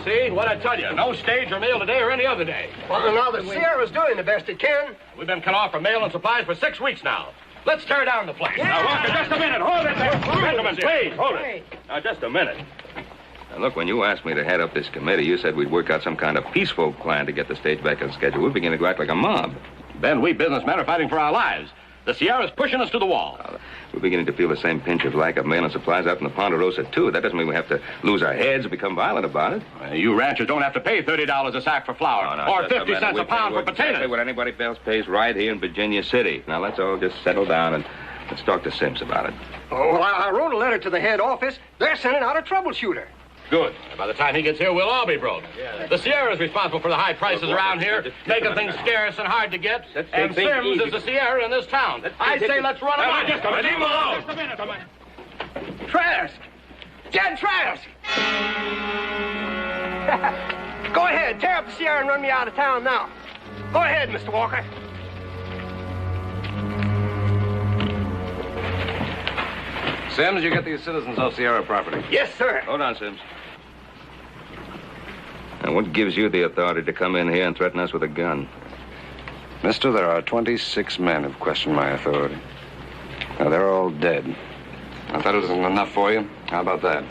See, what I tell you, no stage or mail today or any other day. Well, now the Sierra's doing the best it can. We've been cut off from mail and supplies for 6 weeks now. Let's tear down the place. Yeah. Now, Walker, just a minute. Hold it there. Gentlemen, please, hold it. Now, just a minute. Now, look, when you asked me to head up this committee, you said we'd work out some kind of peaceful plan to get the stage back on schedule. We're beginning to act like a mob. Ben, we businessmen are fighting for our lives. The Sierra's pushing us to the wall. We're beginning to feel the same pinch of lack of mail and supplies out in the Ponderosa, too. That doesn't mean we have to lose our heads and become violent about it. You ranchers don't have to pay $30 a sack for flour or 50 cents a pound for potatoes. Exactly what anybody else pays right here in Virginia City. Now, let's all just settle down and let's talk to Sims about it. Oh, well, I wrote a letter to the head office. They're sending out a troubleshooter. Good. By the time he gets here, we'll all be broke. Yeah. The Sierra's responsible for the high prices around here, making things scarce and hard to get. And Sims is the Sierra in this town. I say let's run him out. Just a minute. Leave him alone. Just a minute. Trask! Jed Trask! Go ahead, tear up the Sierra and run me out of town now. Go ahead, Mr. Walker. Sims, you get these citizens off Sierra property. Yes, sir. Hold on, Sims. Now, what gives you the authority to come in here and threaten us with a gun? Mister, there are 26 men who've questioned my authority. Now, they're all dead. I thought it wasn't enough for you. How about that?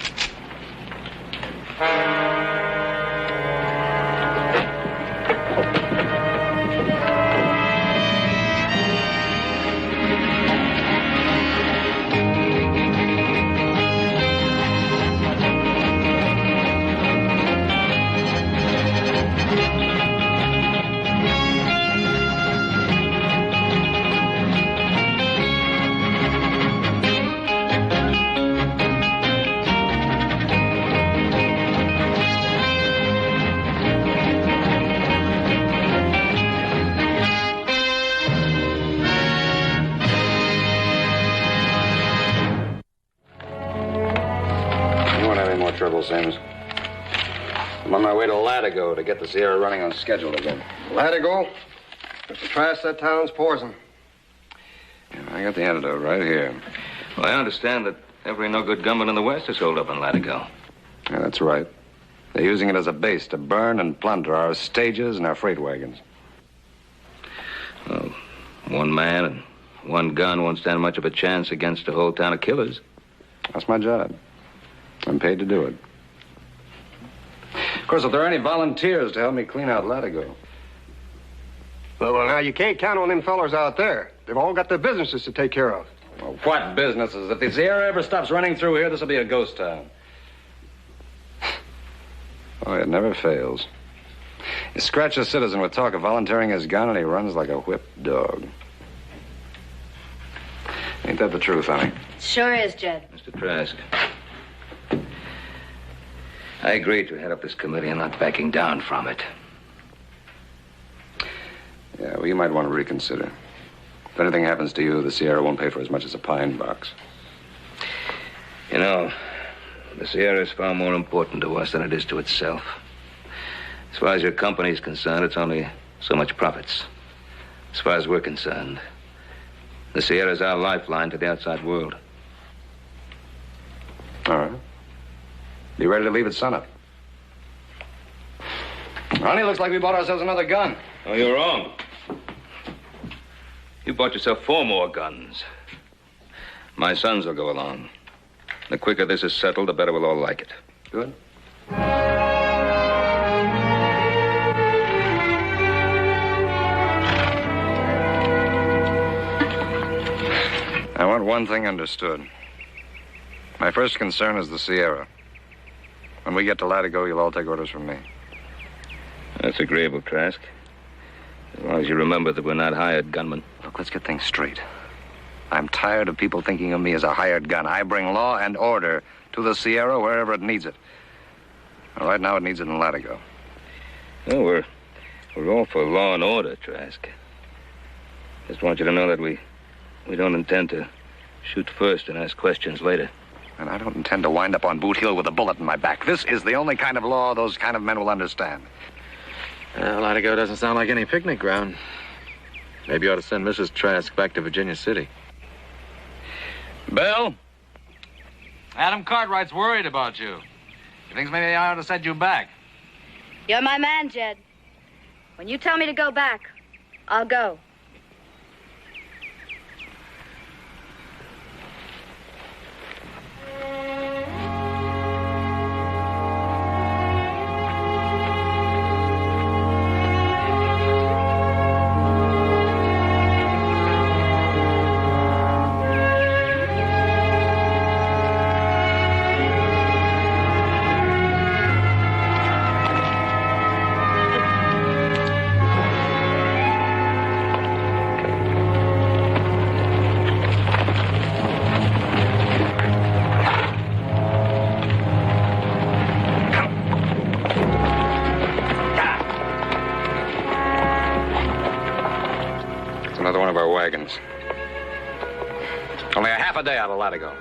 Trouble, Sims. I'm on my way to Latigo to get the Sierra running on schedule again. Latigo? Mr. Trask, that town's poison. Yeah, I got the antidote right here. Well, I understand that every no-good gunman in the West is holed up in Latigo. Yeah, that's right. They're using it as a base to burn and plunder our stages and our freight wagons. Well, one man and one gun won't stand much of a chance against a whole town of killers. That's my job. I'm paid to do it. Of course, if there are any volunteers to help me clean out Latigo. Well, now, you can't count on them fellers out there. They've all got their businesses to take care of. Well, what businesses? If the Sierra ever stops running through here, this will be a ghost town. Oh, it never fails. You scratch a citizen with talk of volunteering his gun, and he runs like a whipped dog. Ain't that the truth, honey? Sure is, Jed. Mr. Trask, I agreed to head up this committee and not backing down from it. Yeah, well, you might want to reconsider. If anything happens to you, the Sierra won't pay for as much as a pine box. You know, the Sierra is far more important to us than it is to itself. As far as your company is concerned, it's only so much profits. As far as we're concerned, the Sierra is our lifeline to the outside world. All right. Be ready to leave at sunup. Ronnie, looks like we bought ourselves another gun. Oh, you're wrong. You bought yourself 4 more guns. My sons will go along. The quicker this is settled, the better we'll all like it. Good. I want one thing understood. My first concern is the Sierra. When we get to Latigo, you'll all take orders from me. That's agreeable, Trask. As long as you remember that we're not hired gunmen. Look, let's get things straight. I'm tired of people thinking of me as a hired gun. I bring law and order to the Sierra wherever it needs it. Well, right now, it needs it in Latigo. Oh, we're all for law and order, Trask. Just want you to know that we don't intend to shoot first and ask questions later. And I don't intend to wind up on Boot Hill with a bullet in my back. This is the only kind of law those kind of men will understand. Latigo doesn't sound like any picnic ground. Maybe you ought to send Mrs. Trask back to Virginia City. Bill? Adam Cartwright's worried about you. He thinks maybe I ought to send you back. You're my man, Jed. When you tell me to go back, I'll go. Another one of our wagons. Only a half a day out of Latigo.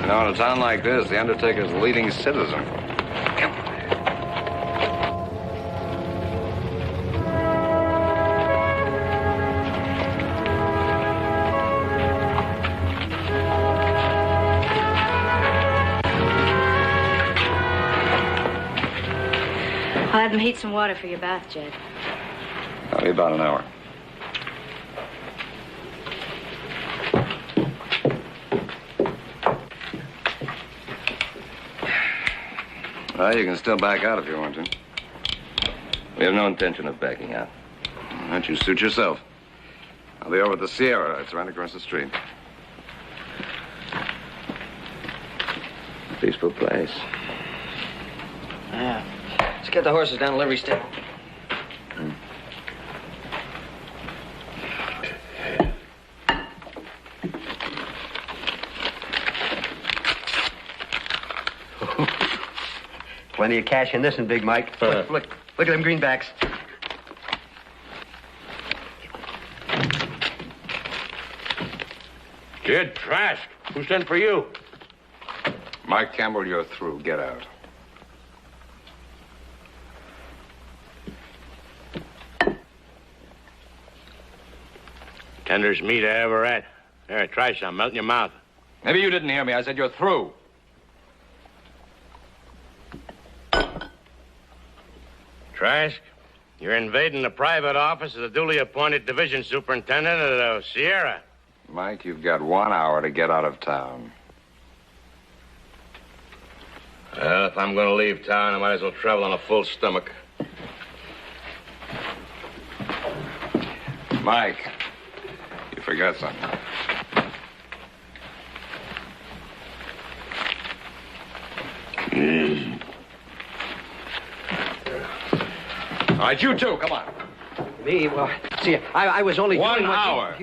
In a town like this, the undertaker's the leading citizen. Come on. I'll have them heat some water for your bath, Jed. That'll be about an hour. Well, you can still back out if you want to. We have no intention of backing out. Why don't you suit yourself? I'll be over at the Sierra. It's right across the street. Peaceful place. Yeah. Let's get the horses down to livery stable. Plenty of cash in this one, Big Mike. Look at them greenbacks. Jed Trask, who sent for you? Mike Campbell, you're through. Get out. Tenderest meat I ever had. Here, try some. Melt in your mouth. Maybe you didn't hear me. I said you're through. Trask, you're invading the private office of the duly appointed division superintendent of the Sierra. Mike, you've got 1 hour to get out of town. Well, if I'm going to leave town, I might as well travel on a full stomach. Mike, you forgot something. All right, you two, come on. Me? Well, see, I was only... 1 hour.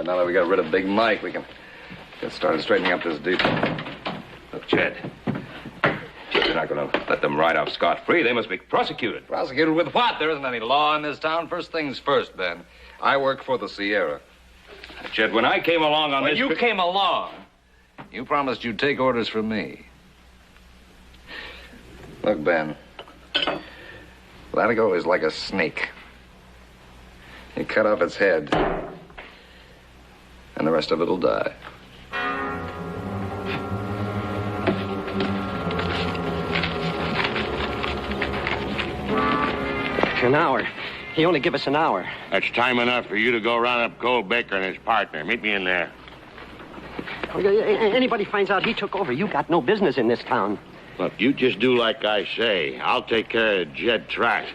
Now that we got rid of Big Mike, we can get started straightening up this depot. Look, Jed. You're not going to let them ride off scot-free. They must be prosecuted. Prosecuted with what? There isn't any law in this town. First things first, Ben. I work for the Sierra. Jed, when I came along on When this... you came along, you promised you'd take orders from me. Look, Ben. Latigo is like a snake. You cut off its head, and the rest of it'll die. An hour. He only give us an hour. That's time enough for you to go round up Cole Baker and his partner. Meet me in there. Anybody finds out he took over, you got no business in this town. Look, you just do like I say. I'll take care of Jed Trask.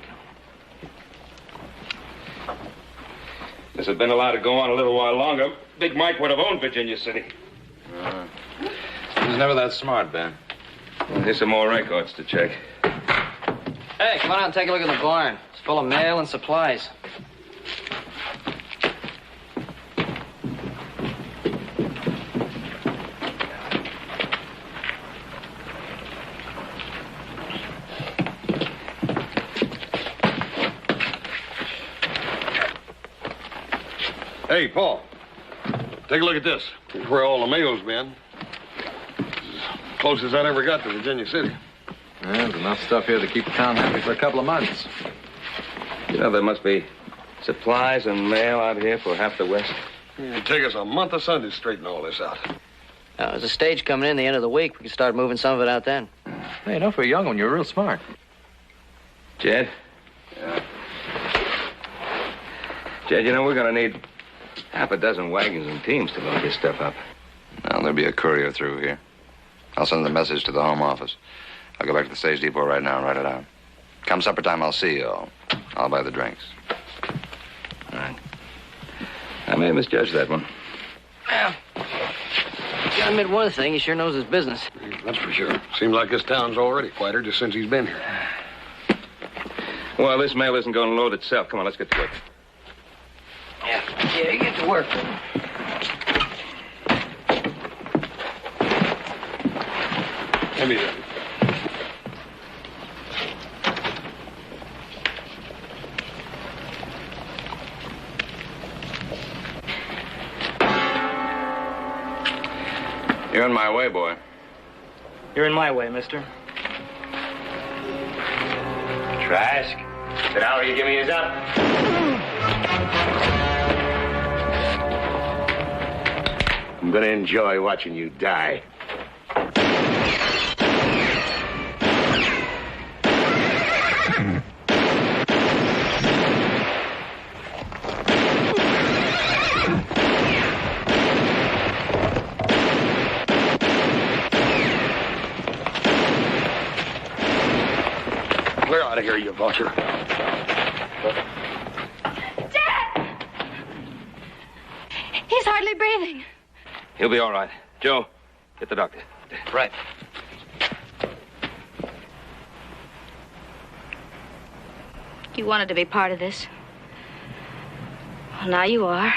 This had been allowed to go on a little while longer. Big Mike would have owned Virginia City. He was never that smart, Ben. Here's some more records to check. Hey, come on out and take a look at the barn. It's full of mail and supplies. Hey, Paul. Take a look at this. Here's where all the mail's been. Closest I ever got to Virginia City. Yeah, there's enough stuff here to keep the town happy for a couple of months. You know, there must be supplies and mail out here for half the West. It'd take us a month of Sundays to straighten all this out. There's a stage coming in the end of the week. We can start moving some of it out then. Hey, you know, for a young one, you're real smart. Jed? Yeah. Jed, you know, we're going to need half a dozen wagons and teams to load this stuff up. Now, there'll be a courier through here. I'll send the message to the home office. I'll go back to the stage depot right now and write it out. Come supper time, I'll see you all. I'll buy the drinks. All right. I may have misjudged that one. Well, gotta admit one thing, he sure knows his business. That's for sure. Seems like this town's already quieter just since he's been here. Well, this mail isn't going to load itself. Come on, let's get to work. Yeah, you get to work. Give me that. You're in my way, boy. You're in my way, mister. Trask, the hour you give me is up. I'm gonna enjoy watching you die. Clear out of here, you vulture. Dad! He's hardly breathing. He'll be all right. Joe, get the doctor. Right. You wanted to be part of this. Well, now you are.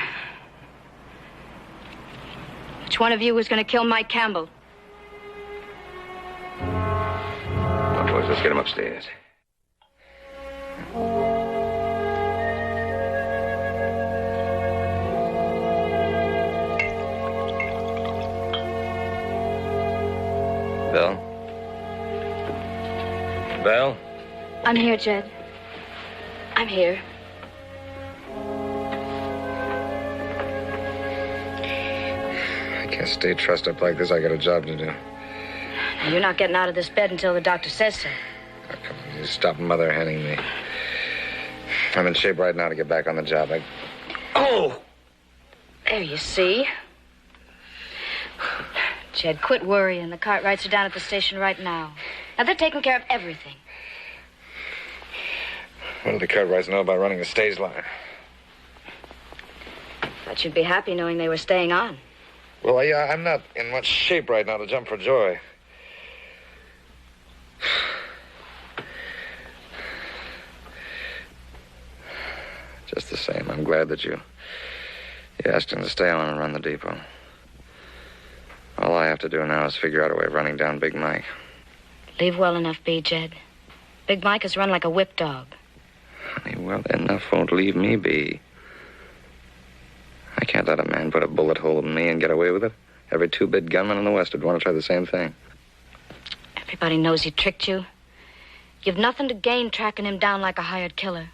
Which one of you was going to kill Mike Campbell? Now, boys, let's get him upstairs. Belle? Belle? I'm here, Jed. I'm here. I can't stay trussed up like this. I got a job to do. Now, you're not getting out of this bed until the doctor says so. Oh, come on, you stop mother henning me. I'm in shape right now to get back on the job. Oh! There, you see. Jed, quit worrying. The Cartwrights are down at the station right now. Now, they're taking care of everything. What do the Cartwrights know about running a stage line? Thought you'd be happy knowing they were staying on. Well, I'm not in much shape right now to jump for joy. Just the same, I'm glad that you asked him to stay on and run the depot. All I have to do now is figure out a way of running down Big Mike. Leave well enough be, Jed. Big Mike has run like a whip dog. Honey, well, enough won't leave me be. I can't let a man put a bullet hole in me and get away with it. Every two-bit gunman in the West would want to try the same thing. Everybody knows he tricked you. You've nothing to gain tracking him down like a hired killer.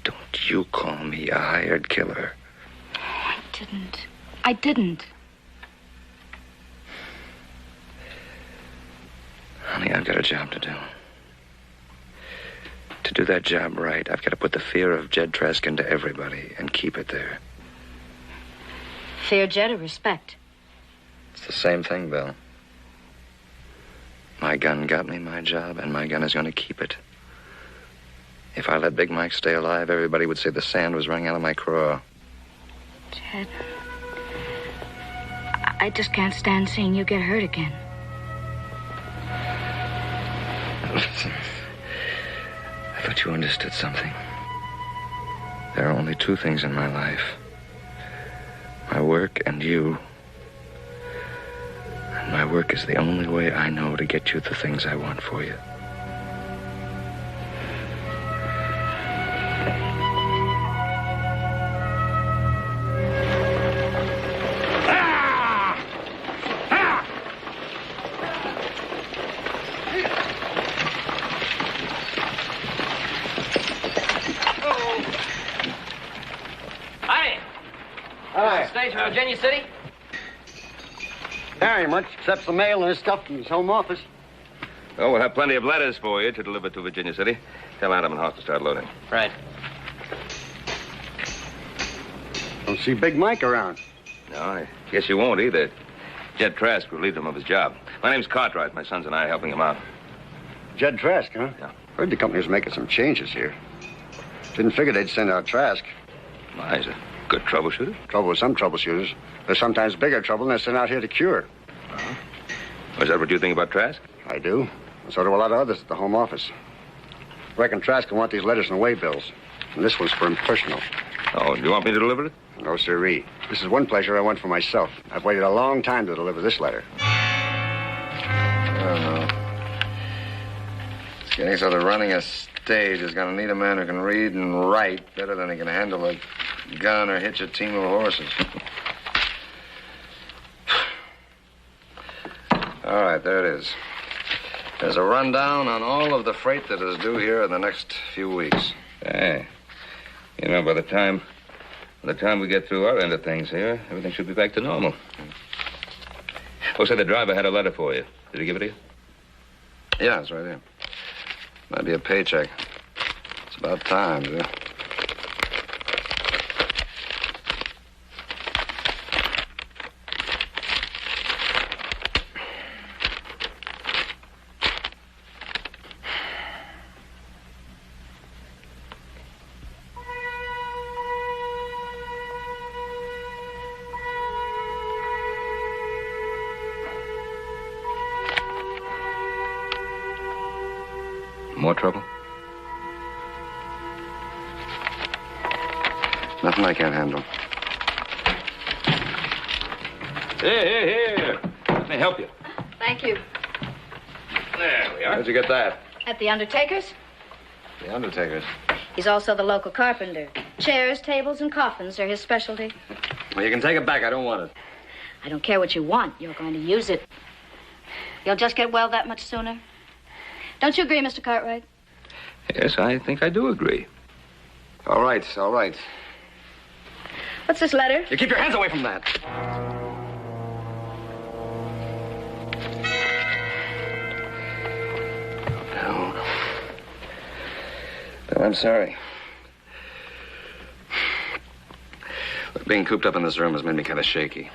Don't you call me a hired killer. I didn't. Honey, I've got a job to do. To do that job right, I've got to put the fear of Jed Trask into everybody and keep it there. Fear Jed or respect? It's the same thing, Bill. My gun got me my job, and my gun is going to keep it. If I let Big Mike stay alive, everybody would say the sand was running out of my craw. Jed, I just can't stand seeing you get hurt again. thought you understood something. There are only two things in my life. My work and you. And my work is the only way I know to get you the things I want for you. Stage from Virginia City? There ain't much except some mail and his stuff from his home office. Well, we'll have plenty of letters for you to deliver to Virginia City. Tell Adam and Hoss to start loading. Right. Don't see Big Mike around. No, I guess you won't either. Jed Trask relieved him of his job. My name's Cartwright. My sons and I are helping him out. Jed Trask, huh? Yeah. Heard the company was making some changes here. Didn't figure they'd send out Trask. Why, he's a good troubleshooter. Trouble with some troubleshooters. There's sometimes bigger trouble than they're sent out here to cure. Was that what you think about Trask? I do. And so do a lot of others at the home office. Reckon Trask will want these letters and away bills. And this one's for him personal. Oh, do you want me to deliver it? No, sirree. This is one pleasure I want for myself. I've waited a long time to deliver this letter. I don't know. It's getting so that running a stage is going to need a man who can read and write better than he can handle a gun or hitch a team of horses. All right, there it is. There's a rundown on all of the freight that is due here in the next few weeks. Hey, you know, by the time we get through our end of things here, everything should be back to normal. Oh, say the driver had a letter for you. Did he give it to you? Yeah, it's right here. Might be a paycheck. It's about time, too. More trouble? Nothing I can't handle. Here. Let me help you. Thank you. There we are. Where'd you get that? At the undertaker's? The Undertaker's. He's also the local carpenter. Chairs, tables, and coffins are his specialty. Well, you can take it back. I don't want it. I don't care what you want. You're going to use it. You'll just get well that much sooner. Don't you agree, Mr. Cartwright? Yes, I think I do agree. All right, all right. What's this letter? You keep your hands away from that. No. No, I'm sorry. Look, being cooped up in this room has made me kind of shaky.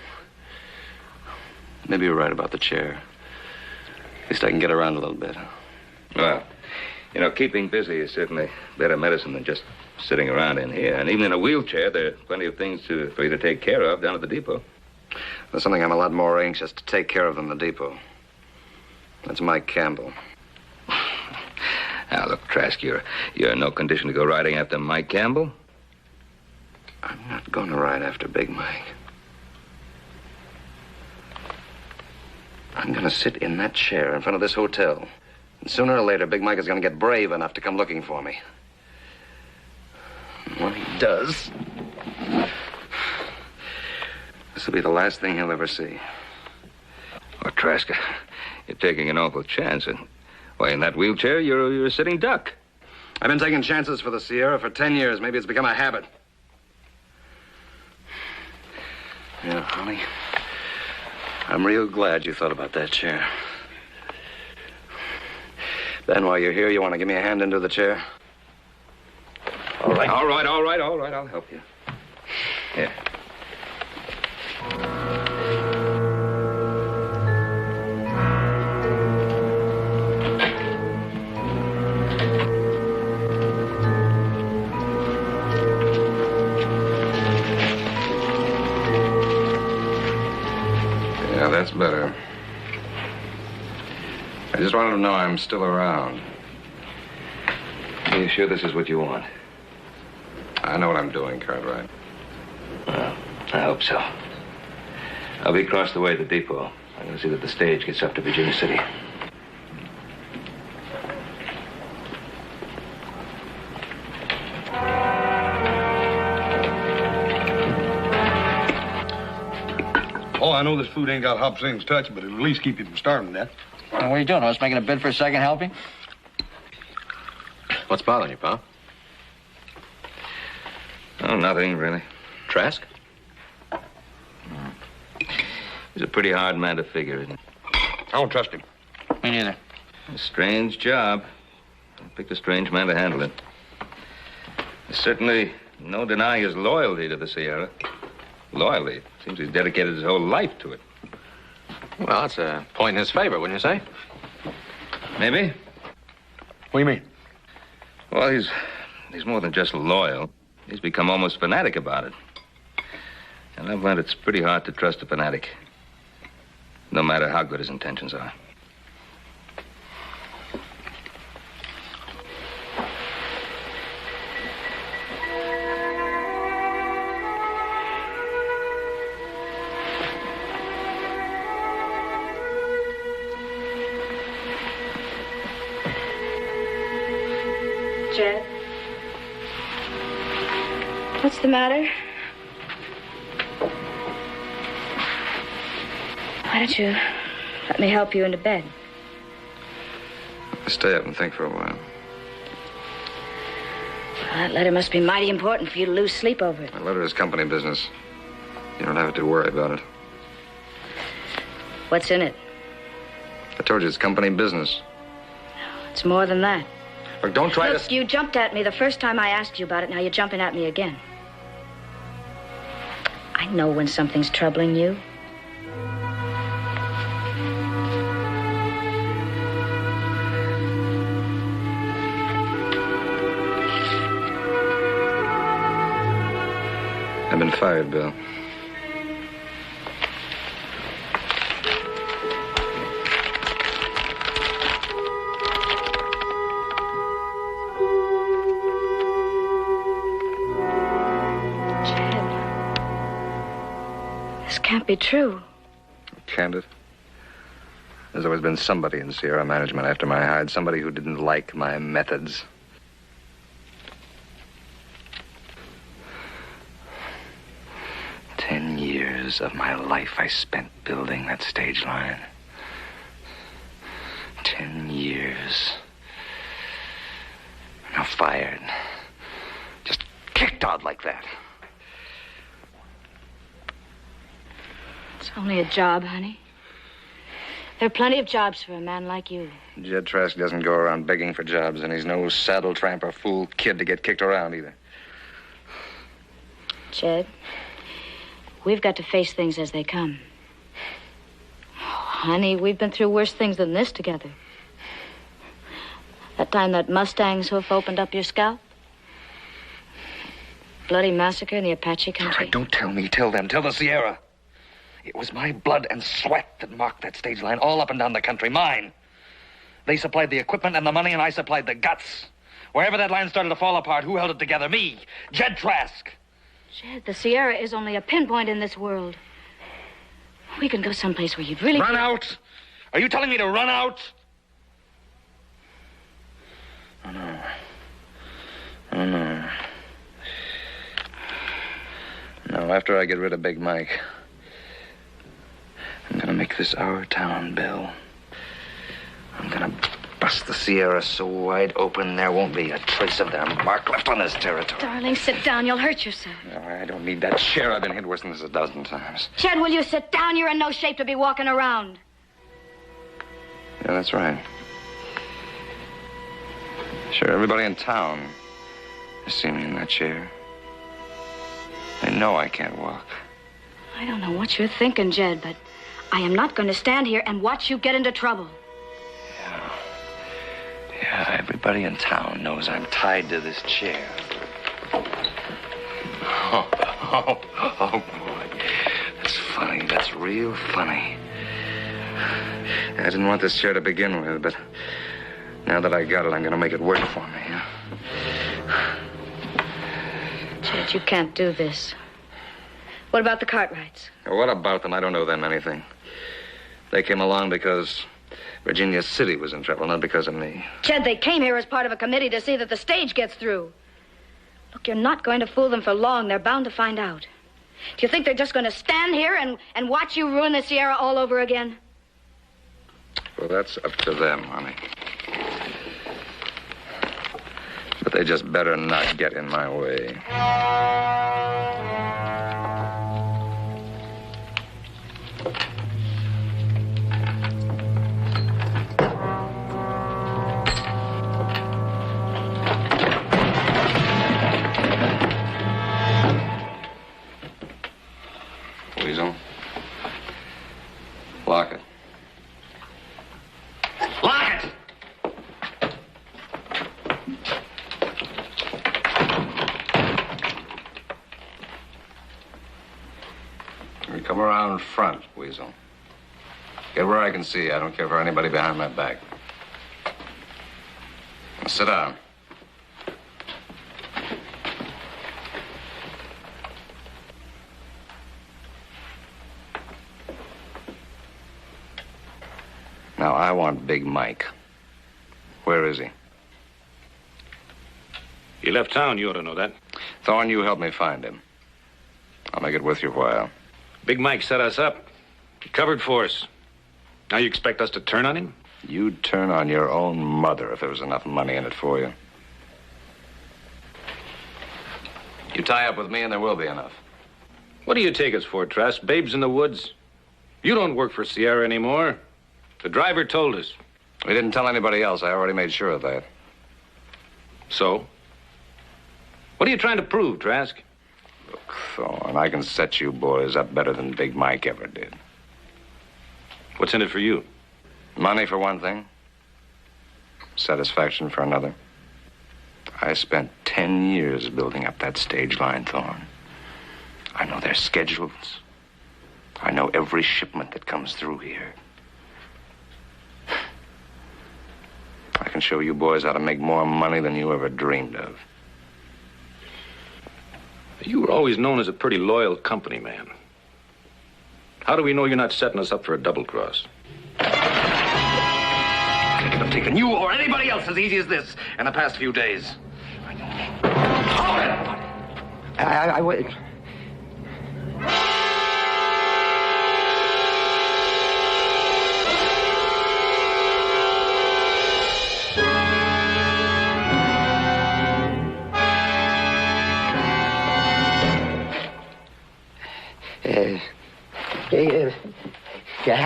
Maybe you're right about the chair. At least I can get around a little bit. Well, you know, keeping busy is certainly better medicine than just sitting around in here. And even in a wheelchair, there are plenty of things for you to take care of down at the depot. There's something I'm a lot more anxious to take care of than the depot. That's Mike Campbell. Now, look, Trask, you're in no condition to go riding after Mike Campbell. I'm not going to ride after Big Mike. I'm going to sit in that chair in front of this hotel. And sooner or later, Big Mike is going to get brave enough to come looking for me. And when he does, this will be the last thing he'll ever see. Oh, Trask, you're taking an awful chance. And, why, in that wheelchair, you're a sitting duck. I've been taking chances for the Sierra for 10 years. Maybe it's become a habit. Yeah, honey, I'm real glad you thought about that chair. Ben, while you're here, you want to give me a hand into the chair? All right. All right. I'll help you. Here. Yeah, that's better. I just wanted to know I'm still around. Are you sure this is what you want? I know what I'm doing, Cartwright. Well, I hope so. I'll be across the way at the depot. I'm going to see that the stage gets up to Virginia City. Oh, I know this food ain't got Hop Sing's touch, but it'll at least keep you from starving to death. What are you doing? I was making a bid for a second helping? What's bothering you, pal? Oh, nothing, really. Trask? He's a pretty hard man to figure, isn't he? I don't trust him. Me neither. A strange job. I picked a strange man to handle it. There's certainly no denying his loyalty to the Sierra. Loyalty. Seems he's dedicated his whole life to it. Well, that's a point in his favor, wouldn't you say? Maybe. What do you mean? Well, he's more than just loyal. He's become almost fanatic about it. And I've learned it's pretty hard to trust a fanatic, no matter how good his intentions are. Jed? What's the matter? Why don't you let me help you into bed? Stay up and think for a while. Well, that letter must be mighty important for you to lose sleep over it. My letter is company business. You don't have to worry about it. What's in it? I told you it's company business. It's more than that. Look, don't try Look, to... you jumped at me the first time I asked you about it. Now you're jumping at me again. I know when something's troubling you. I've been fired, Bill. Can't be true. Can't it? There's always been somebody in Sierra management after my hide, somebody who didn't like my methods. "10 years of my life I spent building that stage line. 10 years. Now fired. Just kicked out like that. It's only a job, honey. There are plenty of jobs for a man like you. Jed Trask doesn't go around begging for jobs, and he's no saddle tramp or fool kid to get kicked around either. Jed, we've got to face things as they come. Oh, honey, we've been through worse things than this together. That time that Mustang's hoof opened up your scalp. Bloody massacre in the Apache country. Don't tell me, tell them, tell the Sierra. It was my blood and sweat that marked that stage line all up and down the country. Mine. They supplied the equipment and the money, and I supplied the guts. Wherever that line started to fall apart, who held it together? Me, Jed Trask. Jed, the Sierra is only a pinpoint in this world. We can go someplace where you'd really... Run out? Are you telling me to run out? Oh, no. Oh, no. No, after I get rid of Big Mike... I'm gonna make this our town, Bill. I'm gonna bust the Sierra so wide open there won't be a trace of their mark left on this territory. Darling, sit down. You'll hurt yourself. No, I don't need that chair. I've been hit worse than this a dozen times. Jed, will you sit down? You're in no shape to be walking around. Yeah, that's right. Sure, everybody in town has seen me in that chair. They know I can't walk. I don't know what you're thinking, Jed, but I am not going to stand here and watch you get into trouble. Yeah, everybody in town knows I'm tied to this chair. Oh, boy. That's funny. That's real funny. I didn't want this chair to begin with, but Now that I got it, I'm going to make it work for me. Chet, you can't do this. What about the Cartwrights? What about them? I don't owe them anything. They came along because Virginia City was in trouble, not because of me. Chet, they came here as part of a committee to see that the stage gets through. Look, you're not going to fool them for long. They're bound to find out. Do you think they're just going to stand here and watch you ruin the Sierra all over again? Well, that's up to them, honey. But they just better not get in my way. Weasel. Lock it. Lock it! We come around front, Weasel. Get where I can see. I don't care for anybody behind my back. Now sit down. Now, I want Big Mike. Where is he? He left town. You ought to know that. Thorne, you help me find him. I'll make it worth your while. Big Mike set us up. He covered for us. Now you expect us to turn on him? You'd turn on your own mother if there was enough money in it for you. You tie up with me and there will be enough. What do you take us for, Trask? Babes in the woods? You don't work for Sierra anymore. The driver told us. We didn't tell anybody else. I already made sure of that. So? What are you trying to prove, Trask? Look, Thorne, I can set you boys up better than Big Mike ever did. What's in it for you? Money for one thing. Satisfaction for another. I spent 10 years building up that stage line, Thorne. I know their schedules. I know every shipment that comes through here. I can show you boys how to make more money than you ever dreamed of. You were always known as a pretty loyal company man. How do we know you're not setting us up for a double cross? I've taken you or anybody else as easy as this in the past few days. Hold it! I wait.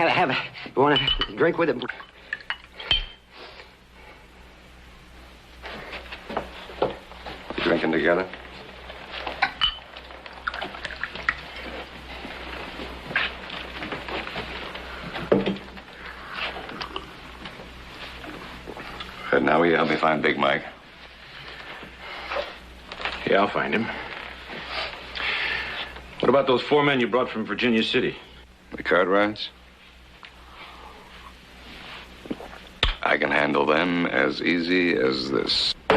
Have a. You want to drink with it? You drinking together? Good. Now will you help me find Big Mike? Yeah, I'll find him. What about those 4 men you brought from Virginia City? The Cartwrights? I can handle them as easy as this. You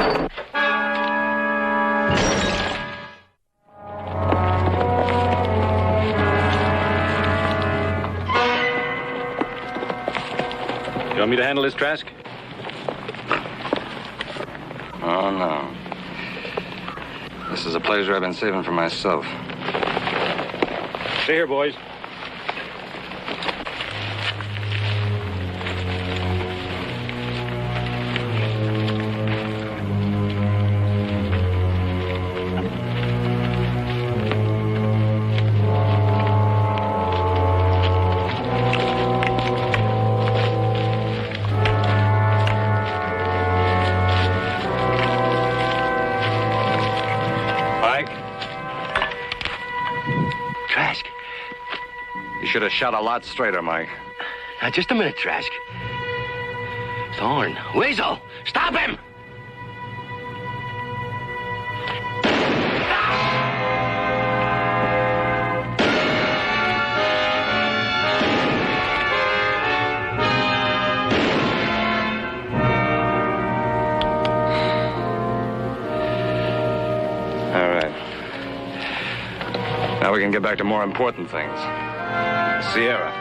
want me to handle this, Trask? Oh, no. This is a pleasure I've been saving for myself. Stay here, boys. Should have shot a lot straighter, Mike. Now, just a minute, Trask. Thorne. Weasel! Stop him! Now we can get back to more important things. Sierra.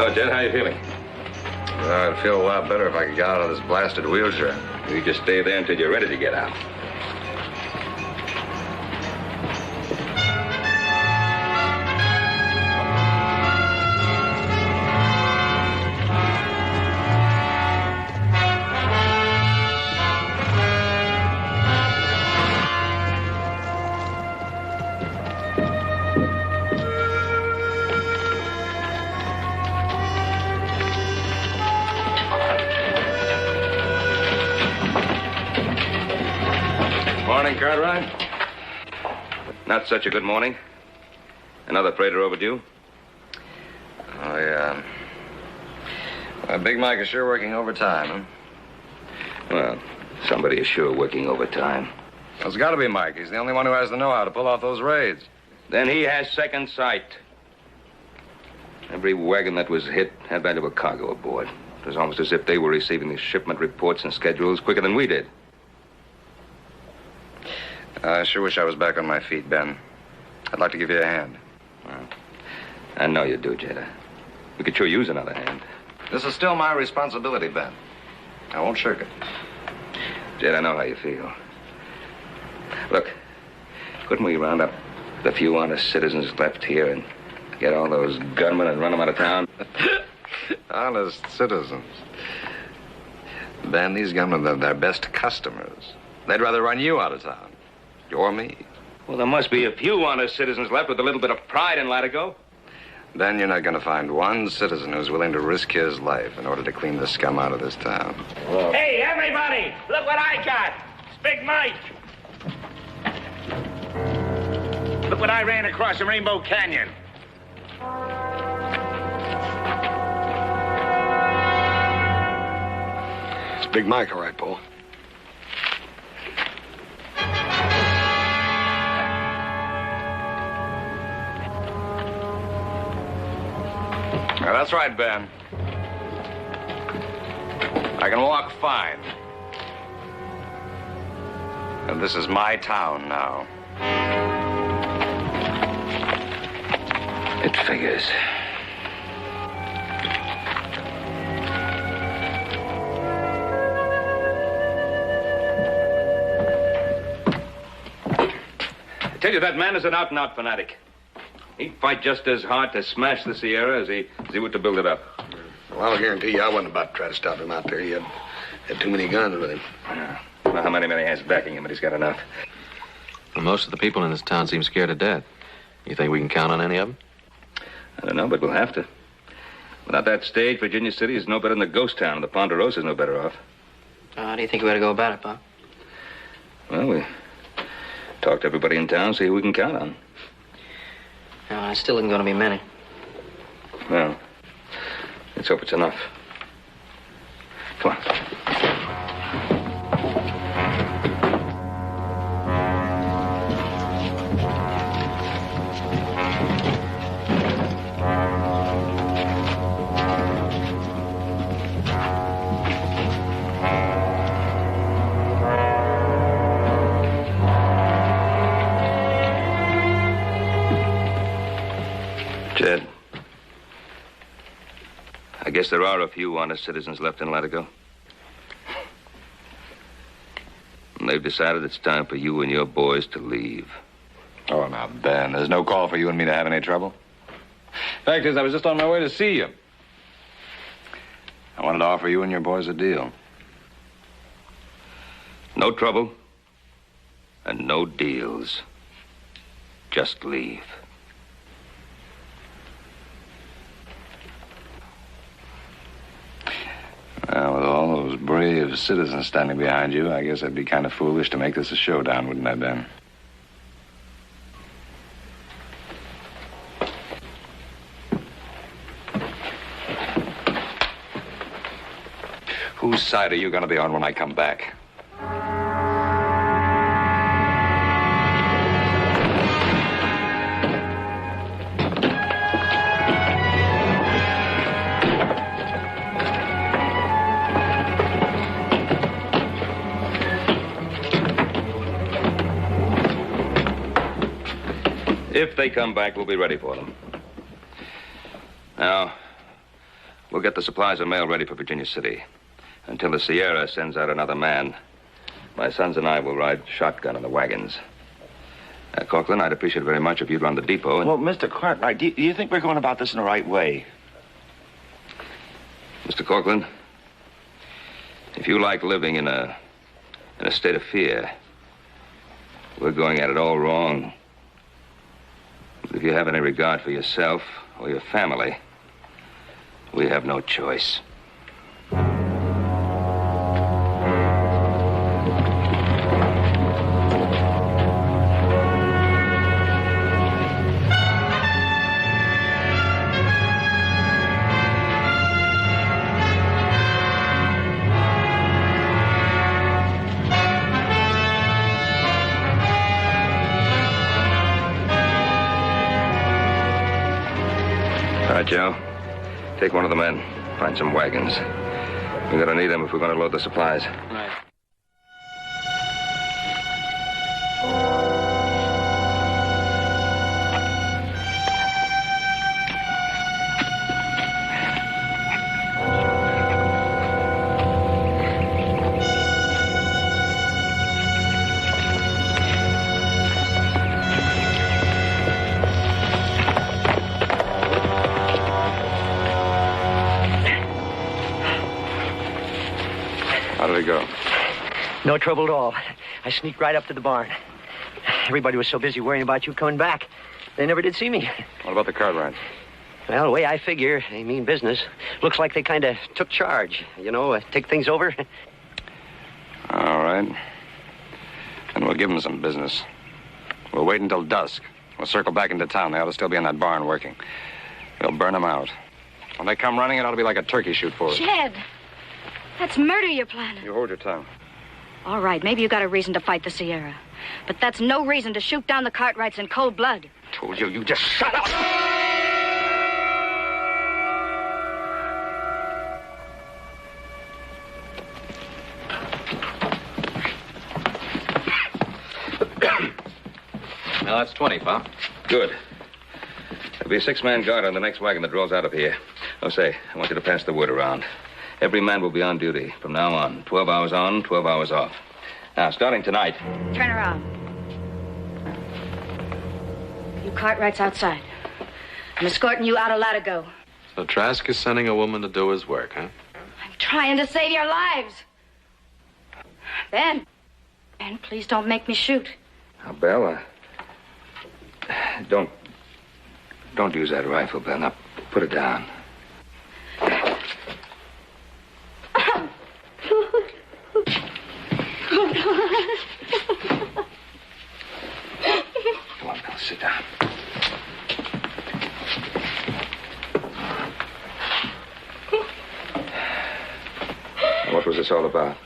Oh, Jed, how you feeling? I'd feel a lot better if I could get out of this blasted wheelchair. You just stay there until you're ready to get out. Morning, Cartwright. Not such a good morning. Another freighter overdue. Oh, yeah. Big Mike is sure working overtime, huh? Well, somebody is sure working overtime. Well, it's got to be Mike. He's the only one who has the know-how to pull off those raids. Then he has second sight. Every wagon that was hit had valuable cargo aboard. It was almost as if they were receiving the shipment reports and schedules quicker than we did. I sure wish I was back on my feet, Ben. I'd like to give you a hand. Well, I know you do, Jada. We could sure use another hand. This is still my responsibility, Ben. I won't shirk it. Jed, I know how you feel. Look, couldn't we round up the few honest citizens left here and get all those gunmen and run them out of town? Honest citizens. Ben, these gunmen are their best customers. They'd rather run you out of town. Or me. Well, there must be a few honest citizens left with a little bit of pride in Latigo. Ben, you're not going to find one citizen who's willing to risk his life in order to clean the scum out of this town. Whoa. Hey, everybody, look what I got. It's Big Mike. Look what I ran across in Rainbow Canyon. It's Big Mike, all right, Paul. That's right, Ben. I can walk fine. And this is my town now. It figures. I tell you, that man is an out-and-out fanatic. He'd fight just as hard to smash the Sierra as he would to build it up. Well, I'll guarantee you I wasn't about to try to stop him out there. He had too many guns with him. Yeah. I don't know how many men he has backing him, but he's got enough. Well, most of the people in this town seem scared to death. You think we can count on any of them? I don't know, but we'll have to. Without that stage, Virginia City is no better than the ghost town, and the Ponderosa is no better off. How do you think we ought to go about it, Bob? Well, we talk to everybody in town, see who we can count on. No, it still isn't going to be many. Well, let's hope it's enough. Come on. Jed, I guess there are a few honest citizens left in Latigo. And they've decided it's time for you and your boys to leave. Oh, now, Ben, there's no call for you and me to have any trouble. Fact is, I was just on my way to see you. I wanted to offer you and your boys a deal. No trouble and no deals. Just leave. of citizens standing behind you, I guess I'd be kind of foolish to make this a showdown, wouldn't I, Ben? Whose side are you going to be on when I come back? If they come back, we'll be ready for them. Now, we'll get the supplies and mail ready for Virginia City. Until the Sierra sends out another man, my sons and I will ride shotgun in the wagons. Corcoran, I'd appreciate it very much if you'd run the depot. Well, Mr. Cartwright, do you think we're going about this in the right way? Mr. Corcoran, if you like living in a state of fear, we're going at it all wrong. But if you have any regard for yourself or your family, we have no choice. All right, Joe. Take one of the men. Find some wagons. We're gonna need them if we're gonna load the supplies. Right. How did it go? No trouble at all. I sneaked right up to the barn. Everybody was so busy worrying about you coming back, they never did see me. What about the Cartwrights? Well, the way I figure, they mean business. Looks like they kind of took charge, take things over. All right. Then we'll give them some business. We'll wait until dusk. We'll circle back into town. They ought to still be in that barn working. We'll burn them out. When they come running, it ought to be like a turkey shoot for us. Jed, that's murder you're planning. You hold your tongue. All right, maybe you got a reason to fight the Sierra. But that's no reason to shoot down the Cartwrights in cold blood. Told you, you just shut up! Now, that's 20, Pop. Good. There'll be a 6-man guard on the next wagon that rolls out of here. Oh, say, I want you to pass the word around. Every man will be on duty from now on. 12 hours on, 12 hours off. Now, starting tonight... Turn around. You Cartwrights outside. I'm escorting you out a Latigo. So Trask is sending a woman to do his work, huh? I'm trying to save your lives. Ben, please don't make me shoot. Now, Belle, don't use that rifle, Belle. Now, put it down. Come on, Belle, sit down. What was this all about?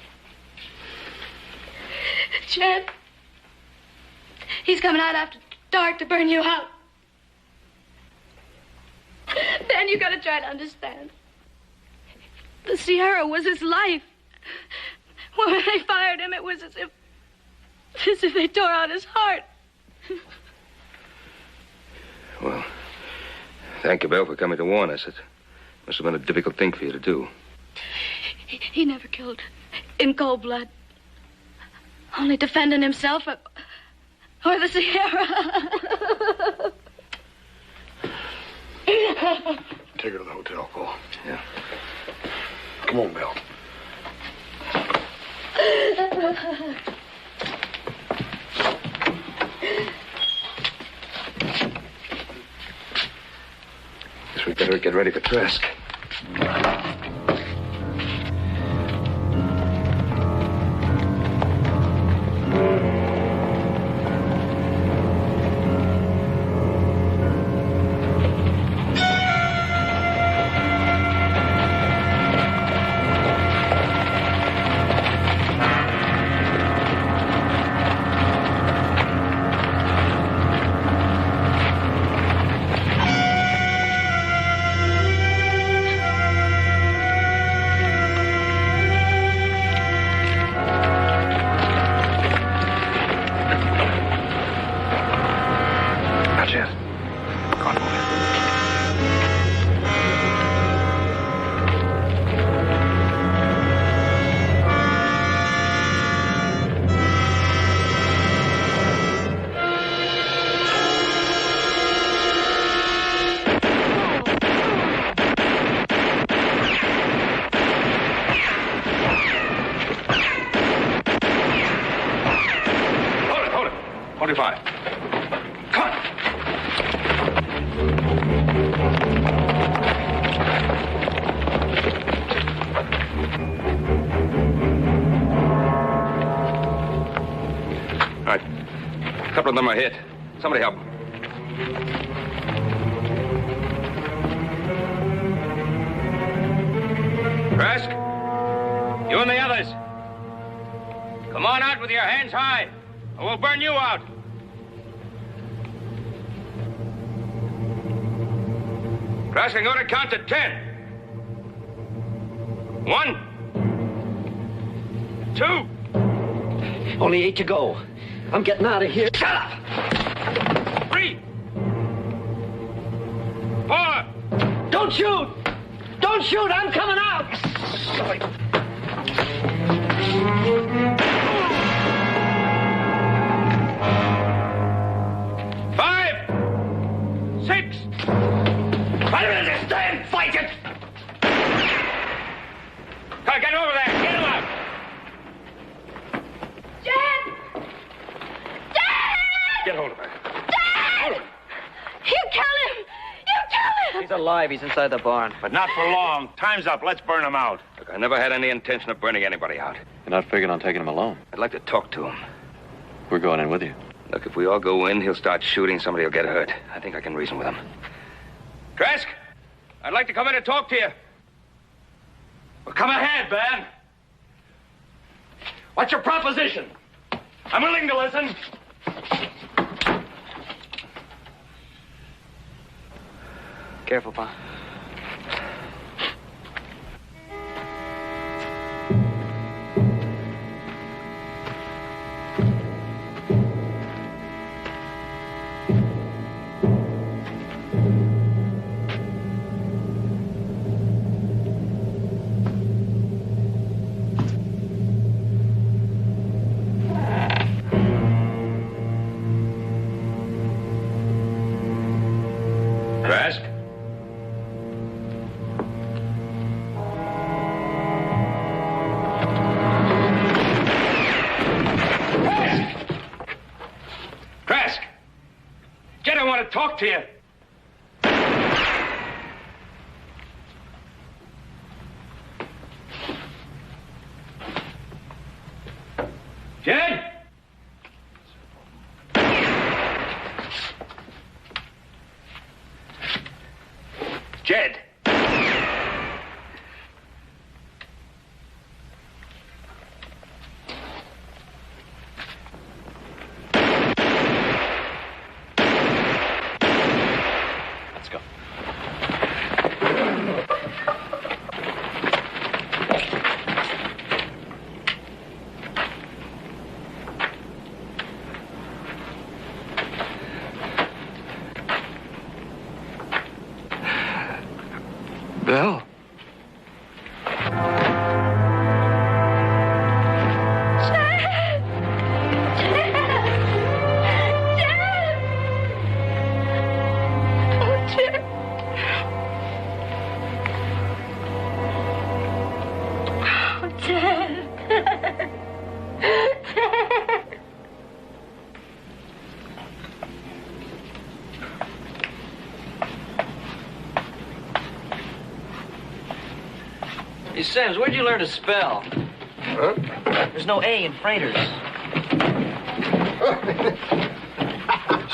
Jed, he's coming out after dark to burn you out. Ben, you gotta try to understand. The Sierra was his life. When they fired him, it was as if they tore out his heart. Well, thank you, Belle, for coming to warn us. It must have been a difficult thing for you to do. He never killed in cold blood. Only defending himself or the Sierra. Take her to the hotel, Paul. Yeah. Come on, Bill. Guess we better get ready for Trask. Jed, 25. Come on. All right. A couple of them are hit. Somebody help them. Trask, you and the others. Come on out with your hands high, or we'll burn you out. Trask, I'm going to count to 10. 1, 2. Only 8 to go. I'm getting out of here. Shut up! 3, 4. Don't shoot! Don't shoot! I'm coming out! 5, 6. I don't understand. Fight it! Come on, get over there. Get him out. Jen! Get hold of her. Jen! You killed him! You killed him! He's alive. He's inside the barn. But not for long. Time's up. Let's burn him out. Look, I never had any intention of burning anybody out. You're not figuring on taking him alone. I'd like to talk to him. We're going in with you. Look, if we all go in, he'll start shooting. Somebody will get hurt. I think I can reason with him. Trask, I'd like to come in and talk to you. Well, come ahead, man. What's your proposition? I'm willing to listen. Careful, Pa. Trask? Trask! Jed, I want to talk to you. Jed? Jed! Let's go. Bill? Hey, Sims, where'd you learn to spell? Huh? There's no A in freighters.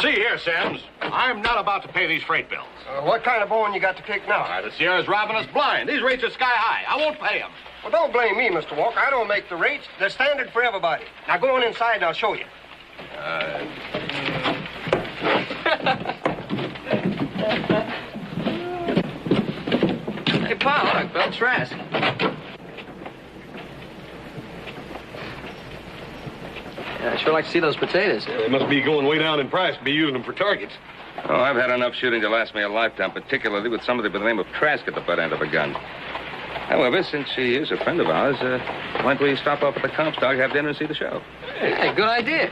See here, Sims. I'm not about to pay these freight bills. What kind of bone you got to pick now? The Sierra's robbing us blind. These rates are sky high. I won't pay them. Well, don't blame me, Mr. Walker. I don't make the rates. They're standard for everybody. Now go on inside and I'll show you. Hey, Pa, look, Bill Trask. Yeah, I'd sure like to see those potatoes. They must be going way down in price to be using them for targets. Oh, I've had enough shooting to last me a lifetime, particularly with somebody by the name of Trask at the butt end of a gun. However, since she is a friend of ours, why don't we stop off at the Comstock, have dinner, and see the show? Hey, good idea.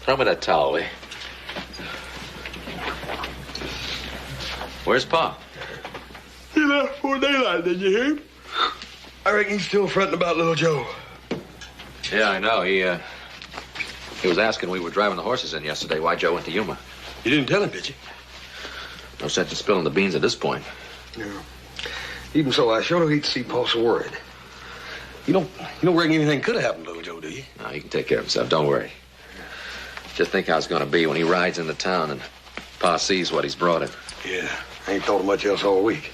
Throw me that towel, will you? Where's Pa? He left before daylight, did you hear him? I reckon he's still fretting about little Joe. Yeah, I know. He was asking when we were driving the horses in yesterday why Joe went to Yuma. You didn't tell him, did you? No sense in spilling the beans at this point. No. Even so, I sure hate to see Paul so worried. You don't reckon anything could have happened to little Joe, do you? No, he can take care of himself. Don't worry. Just think how it's going to be when he rides into town and Pa sees what he's brought him. Yeah, I ain't thought of much else all week.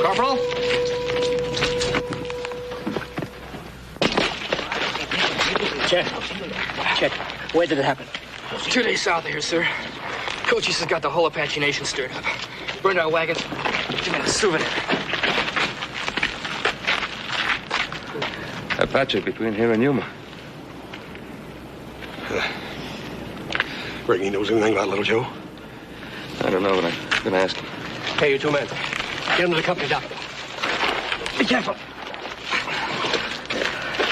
Corporal? Chet, where did it happen? 2 days south of here, sir. Cochise has got the whole Apache Nation stirred up. Burned our wagons. Give me a souvenir. Apache between here and Yuma. Reckon he knows anything about little Joe? I don't know, but I'm going to ask him. Hey, you two men. Get him to the company doctor. Be careful.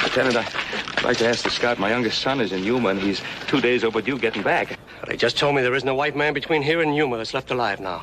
Lieutenant, I'd like to ask the scout. My youngest son is in Yuma, and he's 2 days overdue getting back. They just told me there isn't a white man between here and Yuma that's left alive now.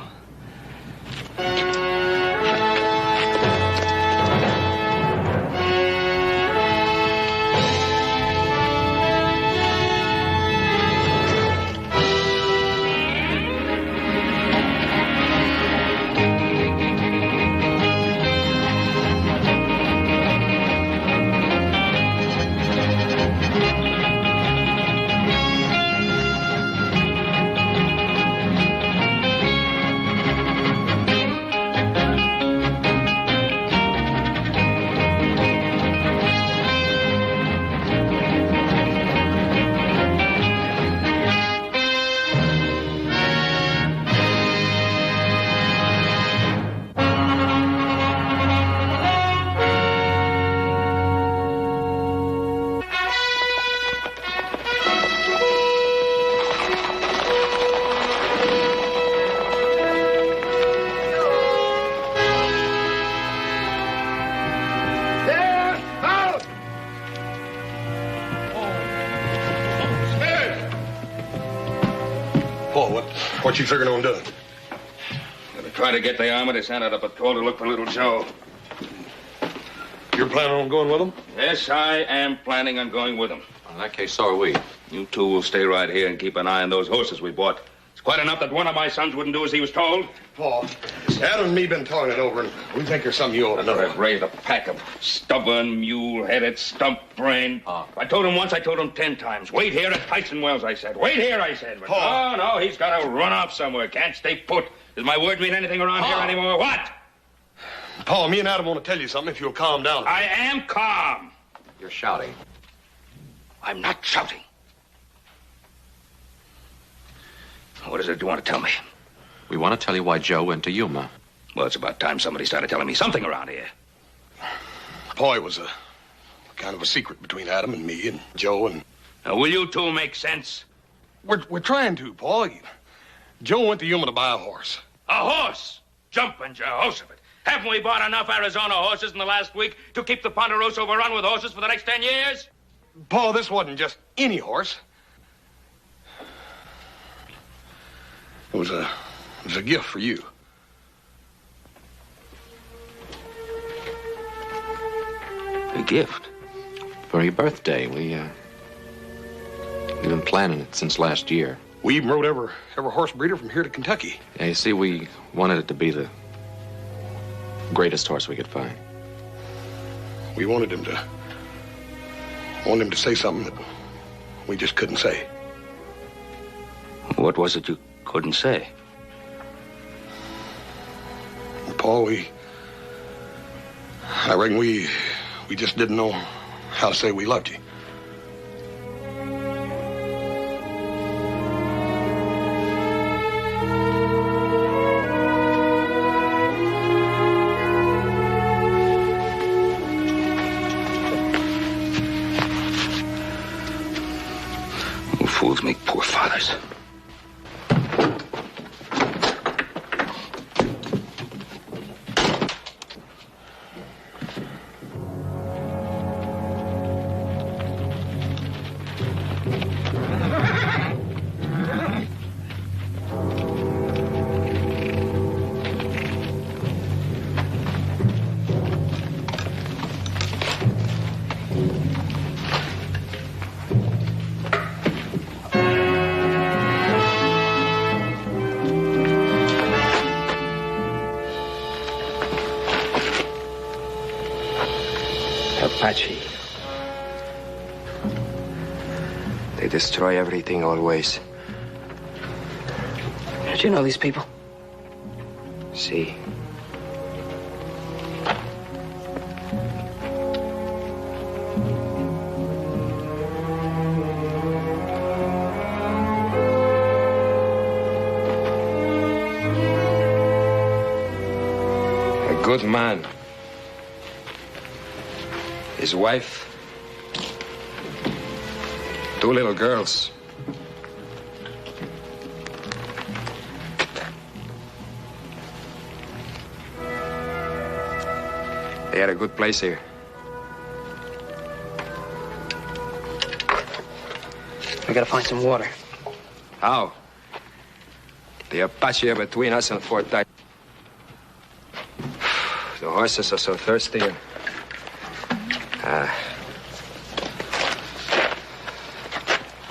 Paul, what you figuring on doing? Gonna try to get the armor to send out a patrol to look for little Joe. You're planning on going with them? Yes, I am planning on going with him. In that case, so are we. You two will stay right here and keep an eye on those horses we bought. It's quite enough that one of my sons wouldn't do as he was told. Paul, Adam and me been talking it over, and we think there's something you ought to know. I've raised a pack of stubborn, mule-headed, stump-brained. I told him once, I told him 10 times. Wait here at Tyson Wells, I said. Wait here, I said. But Paul. no, he's got to run off somewhere. Can't stay put. Does my word mean anything around here anymore? What? Paul, me and Adam want to tell you something if you'll calm down. I am calm. You're shouting. I'm not shouting. What is it you want to tell me? We want to tell you why Joe went to Yuma. Well, it's about time somebody started telling me something around here. Paul, it was a kind of a secret between Adam and me and Joe and... Now, will you two make sense? We're trying to, Paul. Joe went to Yuma to buy a horse. A horse? Jumping Jehoshaphat. Haven't we bought enough Arizona horses in the last week to keep the Ponderosa overrun with horses for the next 10 years? Paul, this wasn't just any horse. It was a gift for you. A gift? For your birthday. We've been planning it since last year. We even rode every horse breeder from here to Kentucky. Yeah, you see, we wanted it to be the greatest horse we could find. We wanted him to say something that we just couldn't say. What was it you couldn't say? Paul, I reckon we just didn't know how to say we loved you. dollars. Apache. They destroy everything always. Did you know these people? See. A good man. His wife. 2 little girls. They had a good place here. We gotta find some water. How? The Apache are between us and Fort Dix. The horses are so thirsty.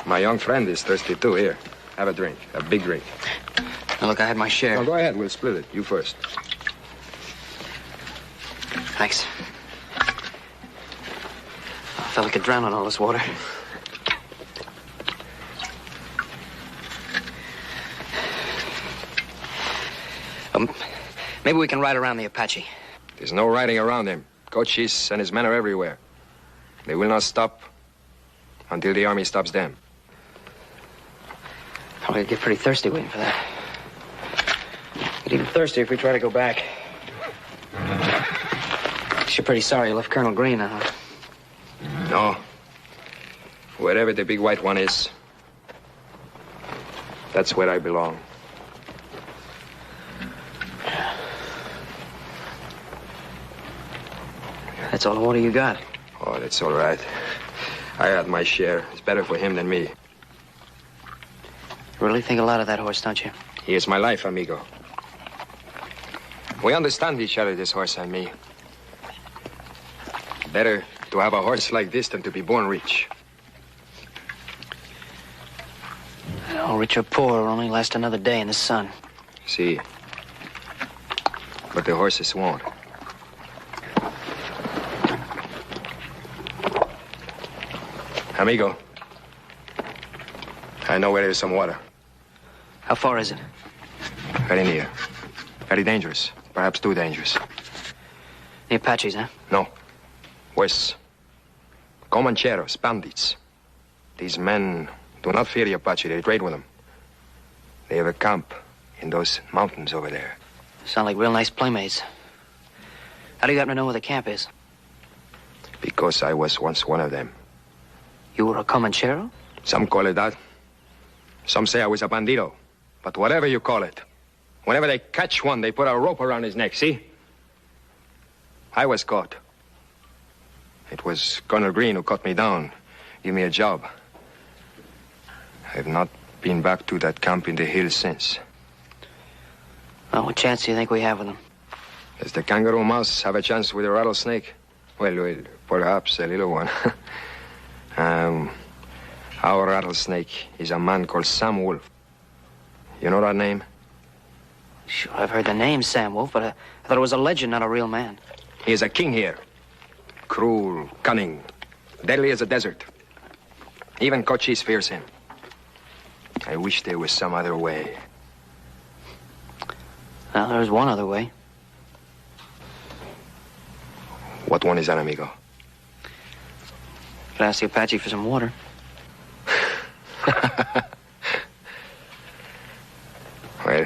My young friend is thirsty too. Here, have a drink. A big drink. Now, look, I had my share. No, go ahead. We'll split it. You first. Thanks. A fella could drown on all this water. Maybe we can ride around the Apache. There's no riding around him. Cochise and his men are everywhere. They will not stop until the army stops them. Oh, we'll get pretty thirsty waiting for that. Get even thirstier if we try to go back. You're pretty sorry you left Colonel Green, huh? No. Wherever the big white one is, that's where I belong. That's all the water you got. Oh, that's all right. I had my share. It's better for him than me. You really think a lot of that horse, don't you? He is my life, amigo. We understand each other, this horse and me. Better to have a horse like this than to be born rich. Oh, rich or poor will only last another day in the sun. See. But the horses won't. Amigo, I know where there's some water. How far is it? Very near. Very dangerous. Perhaps too dangerous. The Apaches, huh? No. Worse. Comancheros, bandits. These men do not fear the Apache. They trade with them. They have a camp in those mountains over there. Sound like real nice playmates. How do you happen to know where the camp is? Because I was once one of them. You were a Comanchero? Some call it that. Some say I was a bandito. But whatever you call it, whenever they catch one, they put a rope around his neck, see? I was caught. It was Colonel Green who cut me down, gave me a job. I've not been back to that camp in the hills since. Well, what chance do you think we have with them? Does the kangaroo mouse have a chance with a rattlesnake? Well, perhaps a little one. Our rattlesnake is a man called Sam Wolf. You know that name? Sure, I've heard the name Sam Wolf, but I thought it was a legend, not a real man. He is a king here. Cruel, cunning, deadly as a desert. Even Cochise fears him. I wish there was some other way. Well, there's one other way. What one is that, amigo? Could ask the Apache for some water. Well,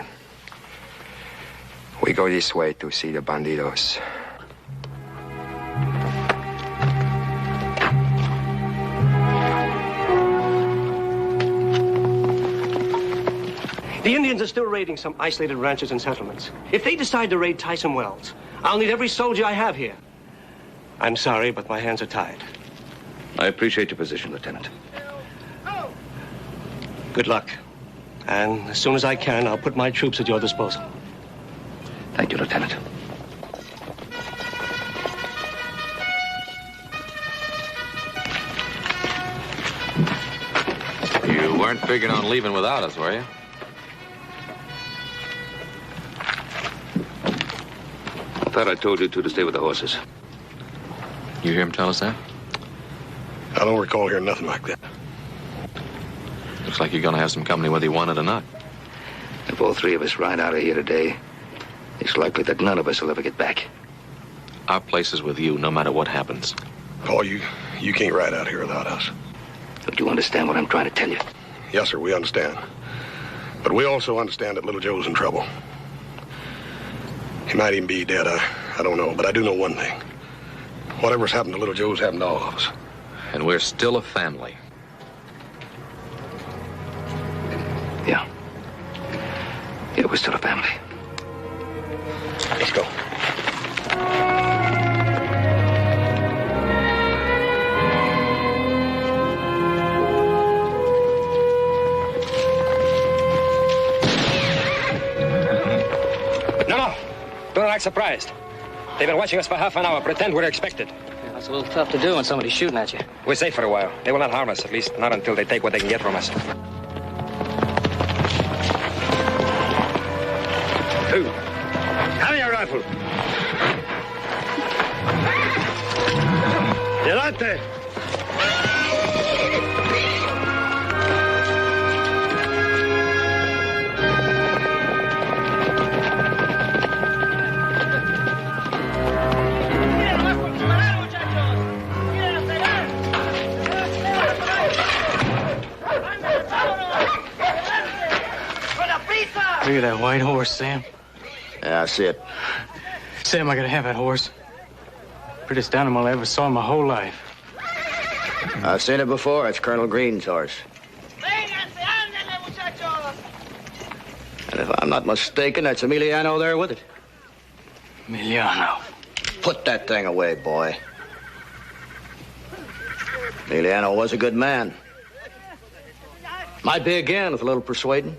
we go this way to see the bandidos. Indians are still raiding some isolated ranches and settlements. If they decide to raid Tyson Wells, I'll need every soldier I have here. I'm sorry, but my hands are tied. I appreciate your position, Lieutenant. Good luck. And as soon as I can, I'll put my troops at your disposal. Thank you, Lieutenant. You weren't figuring on leaving without us, were you? I thought I told you two to stay with the horses. You hear him tell us that? I don't recall hearing nothing like that. Looks like you're going to have some company whether you want it or not. If all three of us ride out of here today, it's likely that none of us will ever get back. Our place is with you, no matter what happens. Paul, you can't ride out here without us. Don't you understand what I'm trying to tell you? Yes, sir, we understand. But we also understand that little Joe's in trouble. He might even be dead, I don't know. But I do know one thing. Whatever's happened to little Joe's happened to all of us. And we're still a family. Yeah. Yeah, we're still a family. Let's go. No. Don't act surprised. They've been watching us for half an hour. Pretend we're expected. Yeah, that's a little tough to do when somebody's shooting at you. We're safe for a while. They will not harm us, at least not until they take what they can get from us. Who? Have your rifle. Delante. Look at that white horse, Sam. Yeah, I see it. Sam, I gotta have that horse. Prettiest animal I ever saw in my whole life. I've seen it before. It's Colonel Green's horse. And if I'm not mistaken, that's Emiliano there with it. Emiliano. Put that thing away, boy. Emiliano was a good man. Might be again with a little persuading.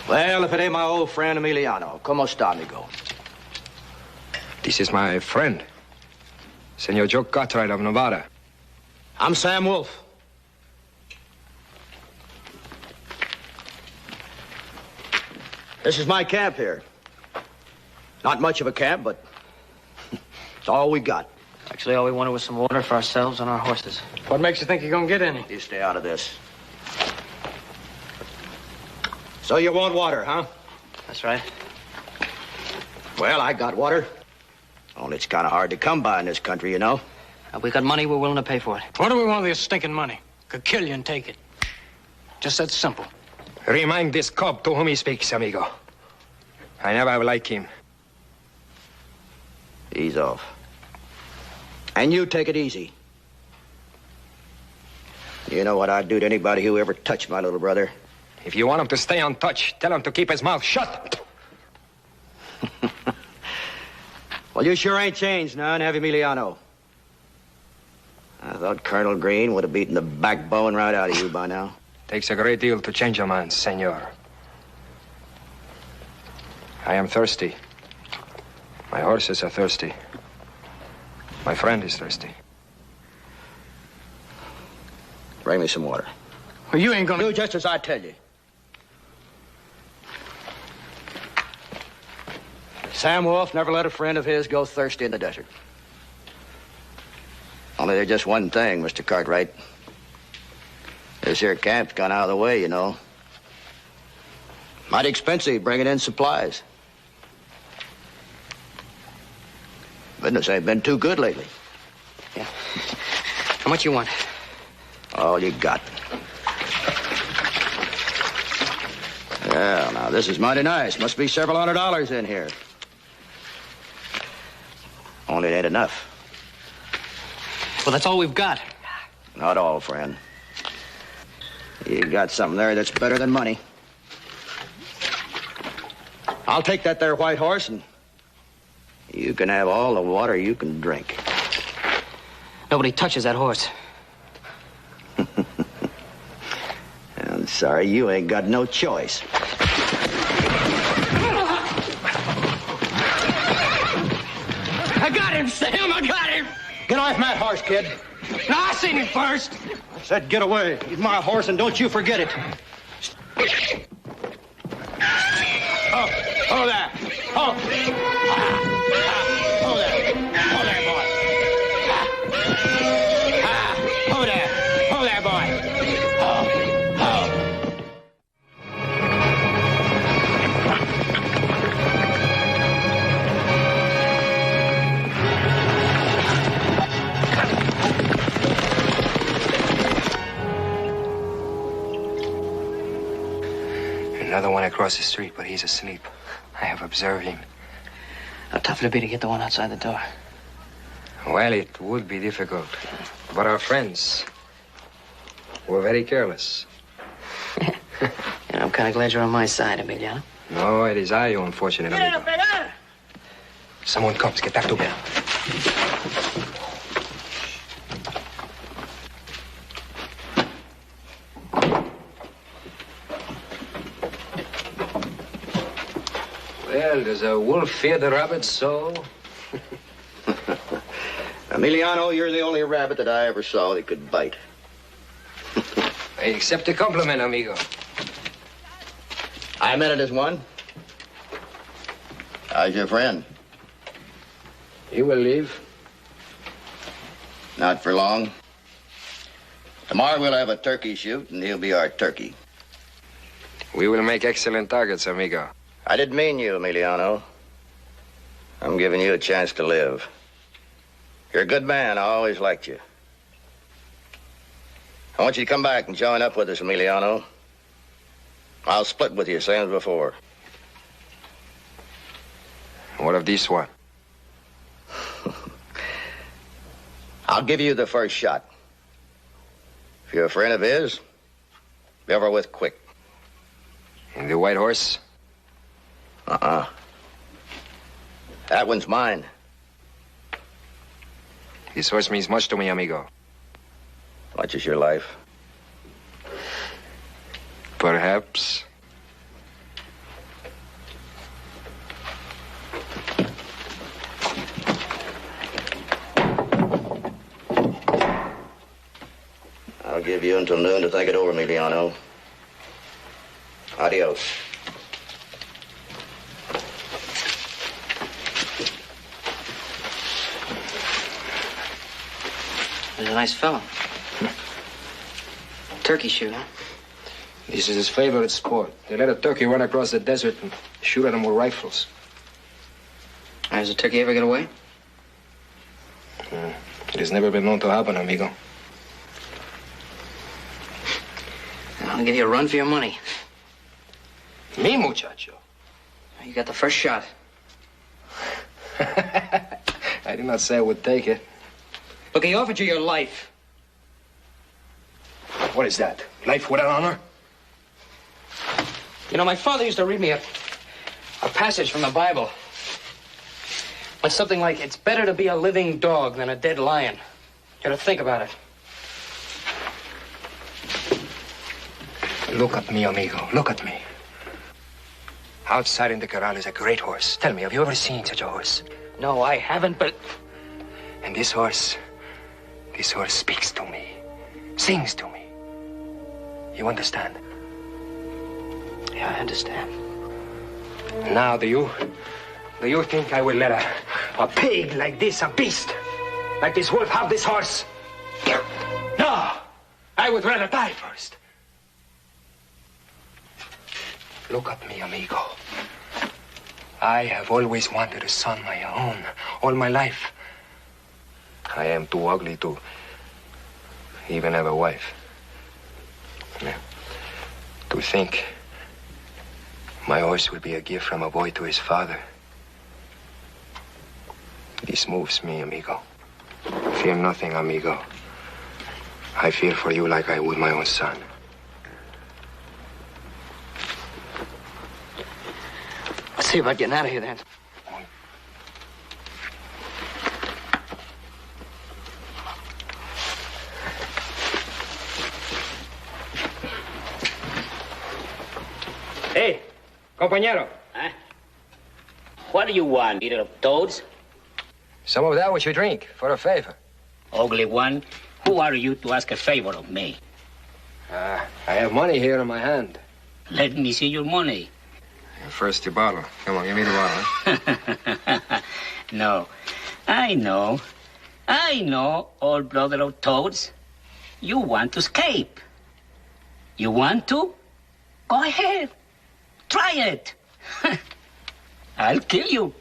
Well, if it ain't my old friend Emiliano, ¿cómo está, amigo? This is my friend, Senor Joe Cartwright of Nevada. I'm Sam Wolf. This is my camp here. Not much of a camp, but it's all we got. Actually, all we wanted was some water for ourselves and our horses. What makes you think you're gonna get any? You stay out of this. So you want water, huh? That's right. Well, I got water. Only it's kind of hard to come by in this country, you know. We got money, we're willing to pay for it. What do we want with this stinking money? Could kill you and take it. Just that simple. Remind this cub to whom he speaks, amigo. I never like him. Ease off. And you take it easy. You know what I'd do to anybody who ever touched my little brother. If you want him to stay untouched, tell him to keep his mouth shut. Well, you sure ain't changed none, have you, Emiliano? I thought Colonel Green would have beaten the backbone right out of you by now. Takes a great deal to change a man, senor. I am thirsty. My horses are thirsty. My friend is thirsty. Bring me some water. Well, you ain't gonna... Do just as I tell you. Sam Wolf never let a friend of his go thirsty in the desert. Only there's just one thing, Mr. Cartwright. This here camp's gone out of the way, you know. Mighty expensive bringing in supplies. Business ain't been too good lately. Yeah. How much you want? All you got. Well, now, this is mighty nice. Must be several $100s in here. Only it ain't enough. Well, that's all we've got. Not all, friend. You got something there that's better than money. I'll take that there white horse, and you can have all the water you can drink. Nobody touches that horse. I'm sorry, you ain't got no choice. I got him, Sam. I got him. Get off my horse, kid. No, I seen him first. I said get away. He's my horse, and don't you forget it. Oh, there. Oh. Oh, there. Oh, there, boy. Oh, there. Oh, there, boy. Oh. Another one across the street, but he's asleep. I have observed him. How tough it'd be to get the one outside the door. Well, it would be difficult. But our friends were very careless. And I'm kind of glad you're on my side, Emiliano. No, it is I who unfortunate amigo. Someone comes. Get back to bed. Well, does a wolf fear the rabbit so? Emiliano, you're the only rabbit that I ever saw that could bite. I accept the compliment, amigo. I meant it as one. How's your friend? He will leave. Not for long. Tomorrow we'll have a turkey shoot, and he'll be our turkey. We will make excellent targets, amigo. I didn't mean you, Emiliano. I'm giving you a chance to live. You're a good man. I always liked you. I want you to come back and join up with us, Emiliano. I'll split with you, same as before. What of this one? I'll give you the first shot. If you're a friend of his, be over with quick. And the white horse? Uh-uh. That one's mine. This horse means much to me, amigo. Much as your life. Perhaps. I'll give you until noon to think it over, Emiliano. Adios. He's a nice fellow. Turkey shoot, huh? This is his favorite sport. They let a turkey run across the desert and shoot at him with rifles. Does a turkey ever get away? It has never been known to happen, amigo. I'll give you a run for your money. Me, muchacho? You got the first shot. I did not say I would take it. Look, he offered you your life. What is that? Life without honor? You know, my father used to read me a passage from the Bible. It's something like, it's better to be a living dog than a dead lion. You gotta think about it. Look at me, amigo. Look at me. Outside in the corral is a great horse. Tell me, have you ever seen such a horse? No, I haven't, but... And this horse speaks to me, sings to me. You understand? Yeah, I understand. Now, do you think I will let a pig like this, a beast, like this wolf, have this horse? No! I would rather die first. Look at me, amigo. I have always wanted a son my own, all my life. I am too ugly to even have a wife. Yeah. To think My horse will be a gift from a boy to his father. This moves me, amigo. Fear nothing, amigo. I feel for you like I would my own son. Let's see about getting out of here then. Hey, compañero. Huh? What do you want, eater of toads? Some of that which you drink, for a favor. Ugly one, who are you to ask a favor of me? I have money here in my hand. Let me see your money. First, your bottle. Come on, give me the bottle. No, I know, old brother of toads. You want to escape. You want to? Go ahead. Try it. I'll kill you.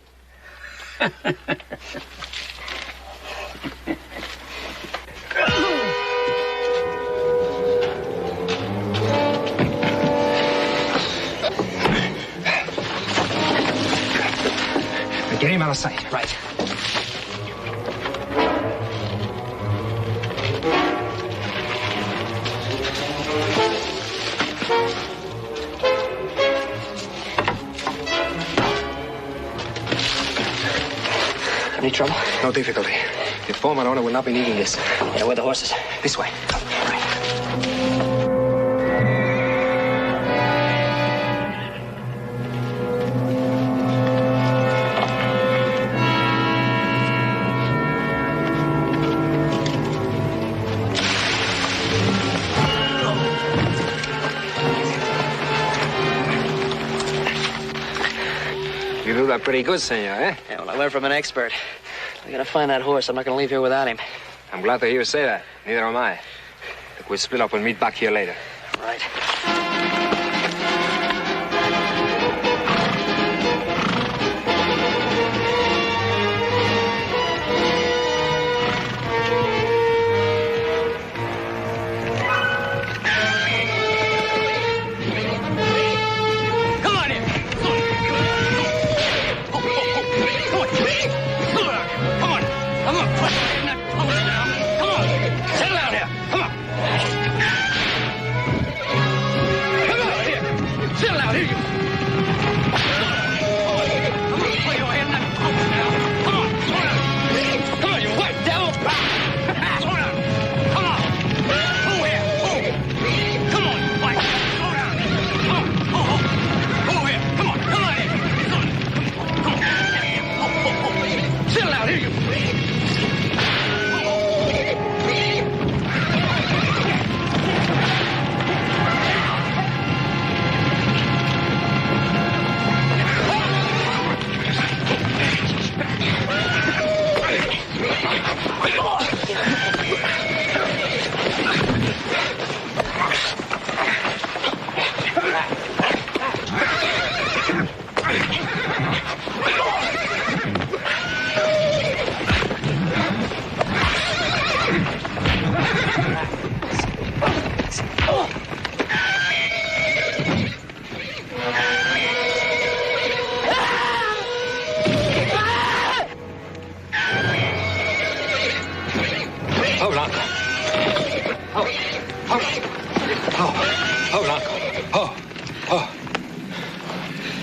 Get him out of sight. Right. Any trouble? No difficulty. The former owner will not be needing this. Yeah, where are the horses? This way. You do that pretty good, senor, eh? Yeah, well, I learned from an expert. I gotta find that horse. I'm not gonna leave here without him. I'm glad to hear you say that. Neither am I. Look, we'll split up and meet back here later. Right.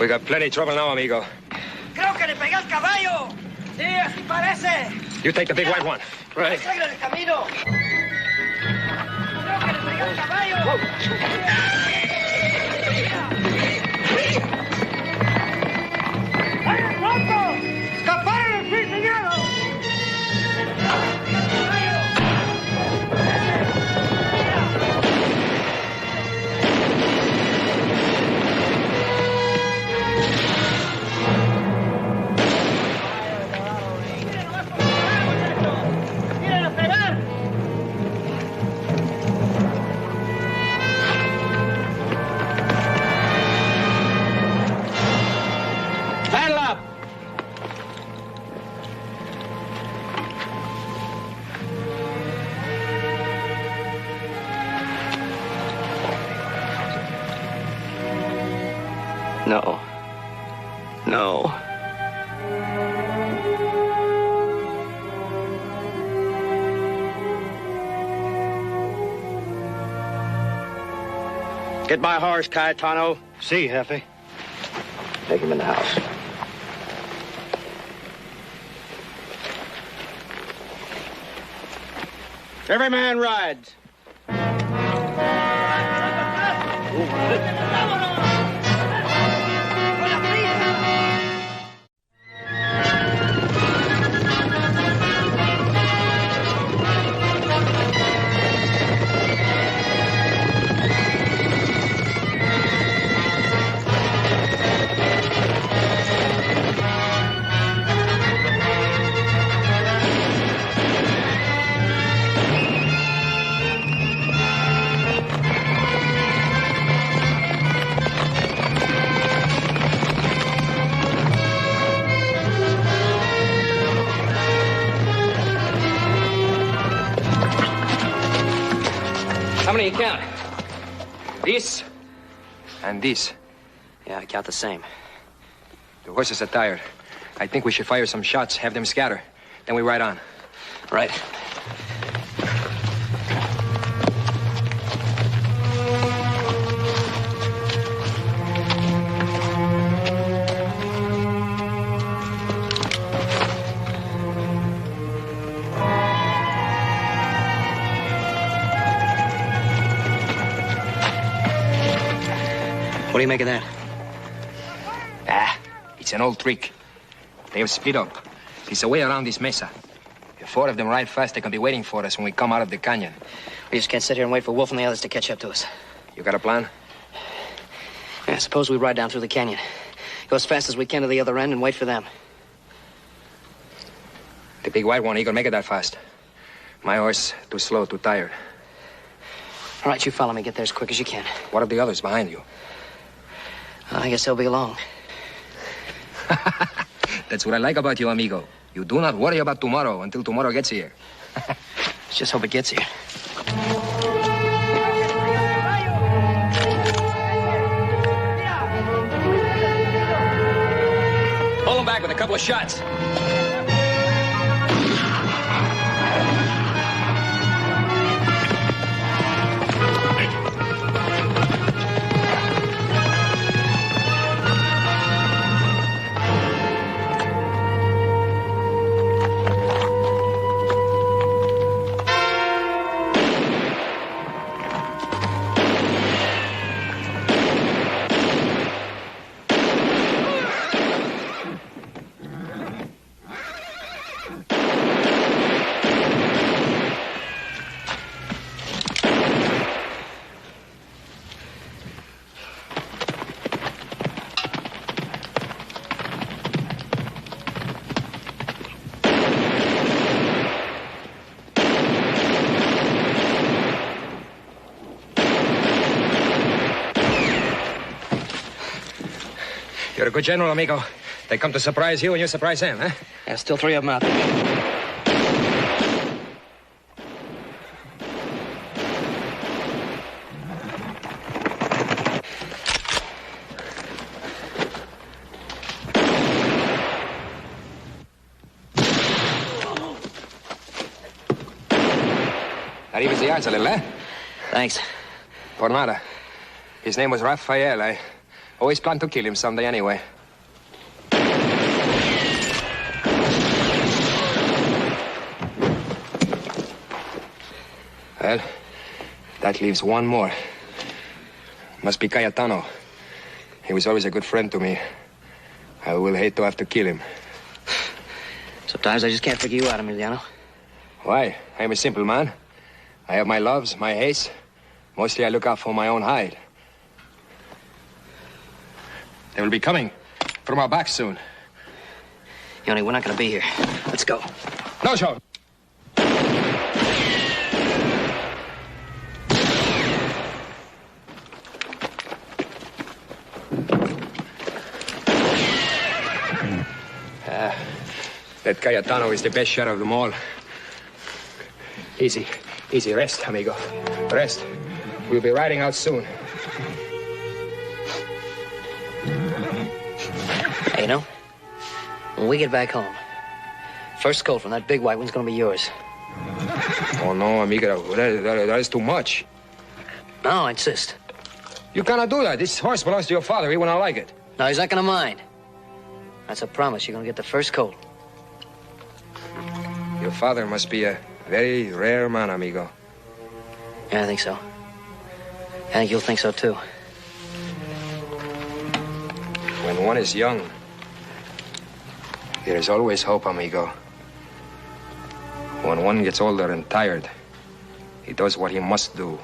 We got plenty of trouble now, amigo. Creo que le pegué al caballo. Sí, así parece. You take the big white one. Right. Salga del camino. Creo que le pegué al caballo. ¡Vayan pronto! ¡Escapar el prisionero! No. No. Get my horse, Cayetano. See, Jefe. Take him in the house. Every man rides. How many you count? This and this. Yeah, I count the same. The horses are tired. I think we should fire some shots, have them scatter. Then we ride on. Right. What do you make of that? It's an old trick. They have split up. It's a way around this mesa. If 4 of them ride fast, they can be waiting for us when we come out of the canyon. We just can't sit here and wait for Wolf and the others to catch up to us. You got a plan? Yeah, suppose we ride down through the canyon. Go as fast as we can to the other end and wait for them. The big white one, he can make it that fast. My horse, too slow, too tired. All right, you follow me. Get there as quick as you can. What of the others behind you? I guess they'll be along. That's what I like about you, amigo. You do not worry about tomorrow until tomorrow gets here. Let's just hope it gets here. Pull them back with a couple of shots. You're a good general, amigo. They come to surprise you and you surprise them, huh? Yeah, still 3 of them out there. That evens the odds a little, eh? Thanks. Por nada. His name was Raphael. I always planned to kill him someday anyway. Well, that leaves one more. Must be Cayetano. He was always a good friend to me. I will hate to have to kill him. Sometimes I just can't figure you out, Emiliano. Why? I'm a simple man. I have my loves, my hates. Mostly I look out for my own hide. They will be coming from our back soon. Yoni, we're not going to be here. Let's go. No, Sean. That Cayetano is the best shot of them all. Easy. Easy. Rest, amigo. Rest. We'll be riding out soon. know, when we get back home, first colt from that big white one's gonna be yours. Oh, no, amigo. That is too much. No, I insist. You cannot do that. This horse belongs to your father. He will not like it. No, he's not gonna mind. That's a promise. You're gonna get the first colt. Your father must be a very rare man, amigo. Yeah, I think so. I think you'll think so, too. When one is young, there is always hope, amigo. When one gets older and tired, he does what he must do.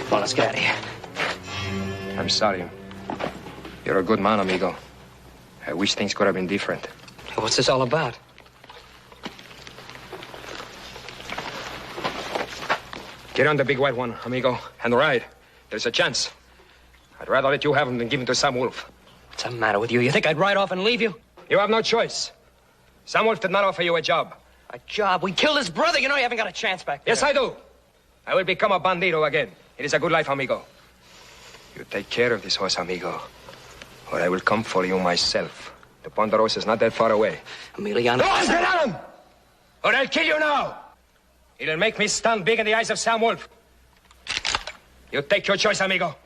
Come on, let's get out of here. I'm sorry. You're a good man, amigo. I wish things could have been different. What's this all about? Get on the big white one, amigo, and ride. There's a chance. I'd rather let you have him than give him to Sam Wolf. What's the matter with you? You think I'd ride off and leave you? You have no choice. Sam Wolf did not offer you a job. A job? We killed his brother. You know you haven't got a chance back there. Yes, I do. I will become a bandito again. It is a good life, amigo. You take care of this horse, amigo, or I will come for you myself. The Ponderosa is not that far away. Emiliano. Don't get on him! Or I'll kill you now! It'll make me stand big in the eyes of Sam Wolf. You take your choice, amigo.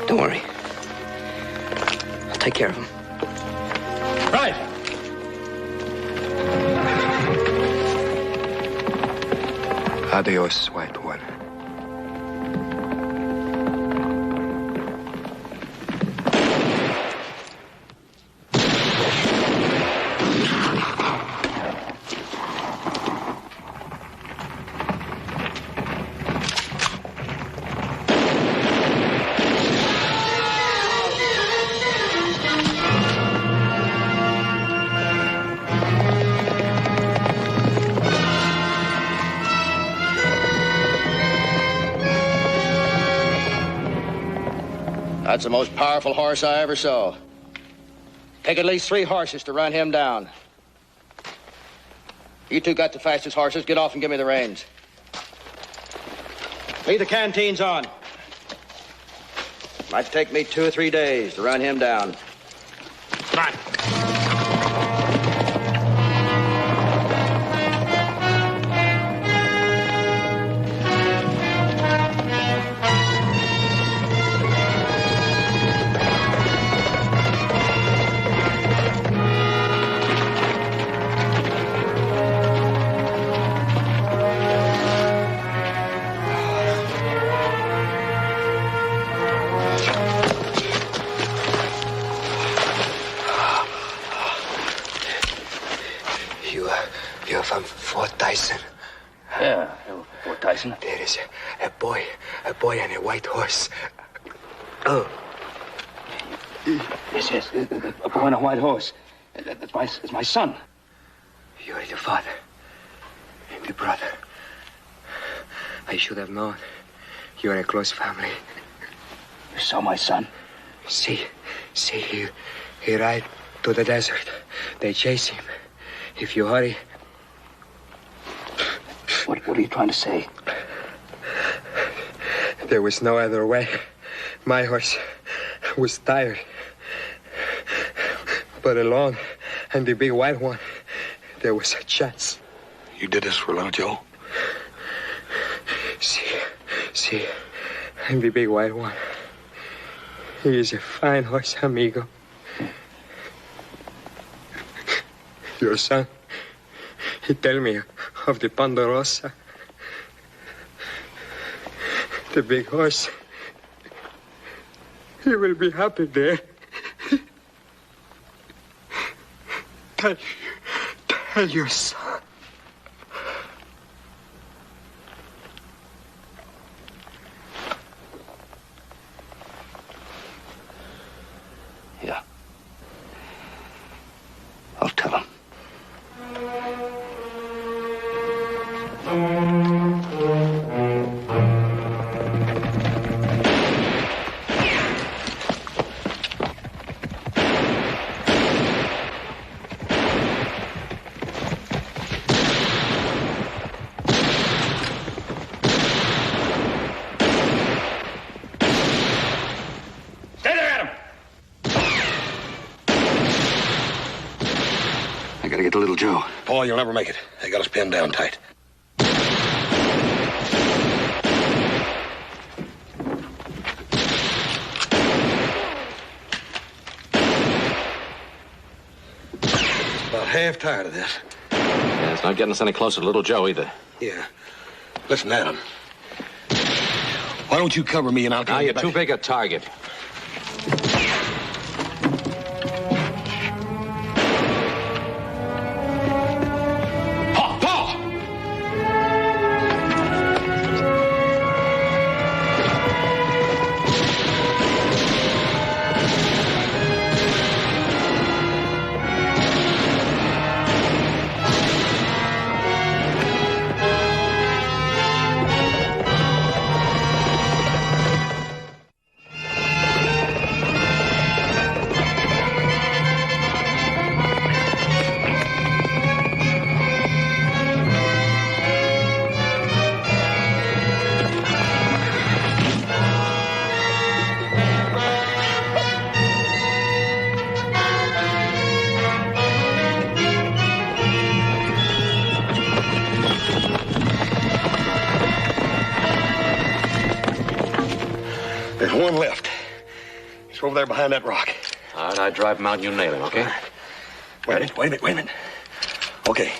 Don't worry. I'll take care of him. Right. Adios, white one. That's the most powerful horse I ever saw. Take at least 3 horses to run him down. You two got the fastest horses. Get off and give me the reins. Leave the canteens on. Might take me 2 or 3 days to run him down. Right. You're from Fort Tyson. Yeah, Fort Tyson. There is a boy and a white horse. Oh. Yes, a boy on a white horse. It's my son. You are the father and the brother. I should have known. You are a close family. You saw my son? See, he ride to the desert. They chase him. If you hurry... What are you trying to say? There was no other way. My horse was tired. But alone, and the big white one, there was a chance. You did this for little Joe? See, and the big white one. He is a fine horse, amigo. Your son, he tell me of the Ponderosa. The big horse. He will be happy there. Tell your son. Yeah. I'll tell him. Little Joe. Paul, you'll never make it. They got us pinned down tight. About half tired of this. Yeah, it's not getting us any closer to Little Joe either. Yeah. Listen, Adam. Why don't you cover me and I'll... Now you're too big a target. There's one left. He's over there behind that rock. All right, I drive him out and you nail him, okay? Wait a minute. Okay.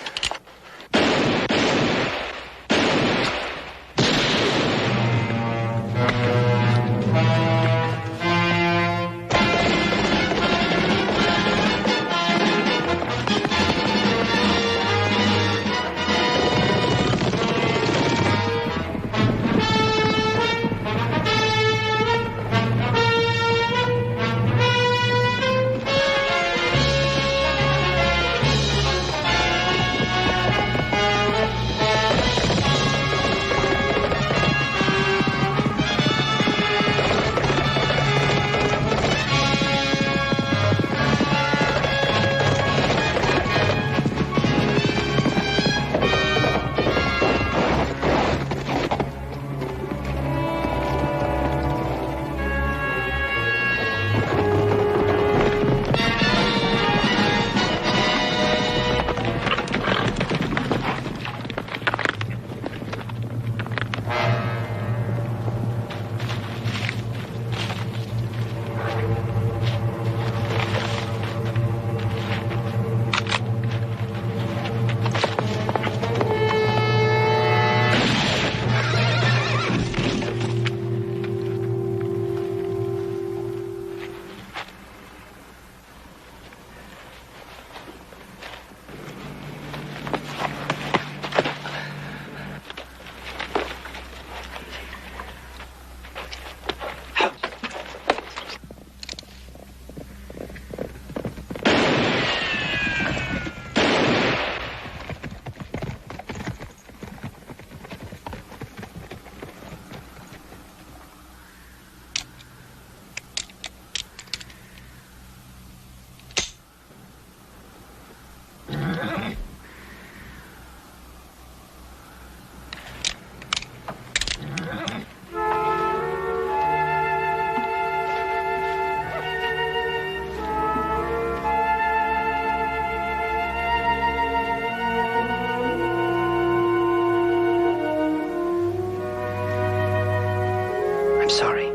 I'm sorry.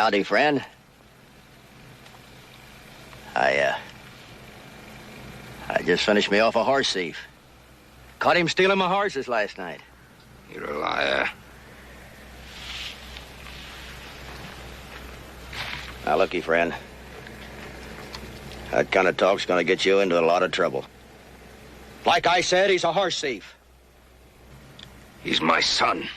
Howdy, friend. I just finished me off a horse thief. Caught him stealing my horses last night. You're a liar. Now, looky, friend. That kind of talk's gonna get you into a lot of trouble. Like I said, he's a horse thief. He's my son.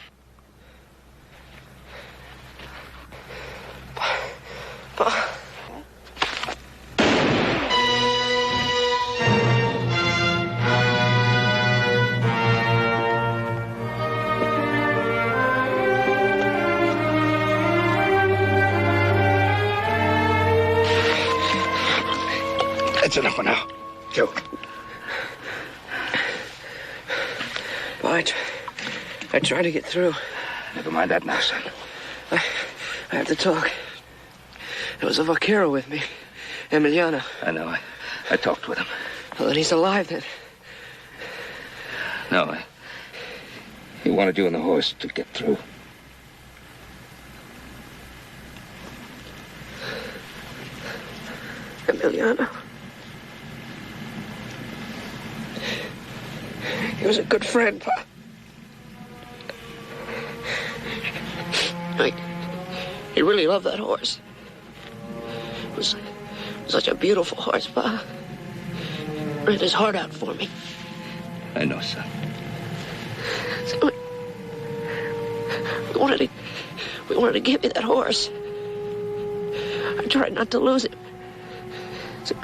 That's enough for now. Joe. Bart, I tried to get through. Never mind that now, son. I have to talk. There was a vaquero with me, Emiliano. I know. I talked with him. Well, then he's alive, then. No, he wanted you and the horse to get through. Emiliano. He was a good friend, Pa. He really loved that horse. It was such a beautiful horse, Pa. Ran his heart out for me. I know, son. So we wanted to give you that horse. I tried not to lose him. So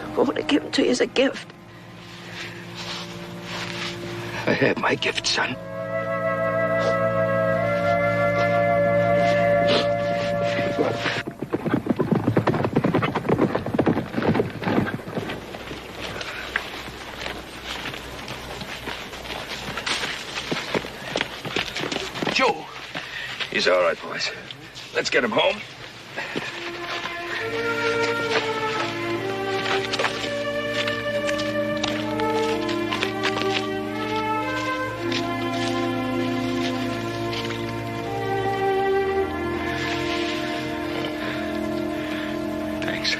I want to give him to you as a gift. I have my gift, son. Joe. He's all right, boys. Let's get him home. Thanks.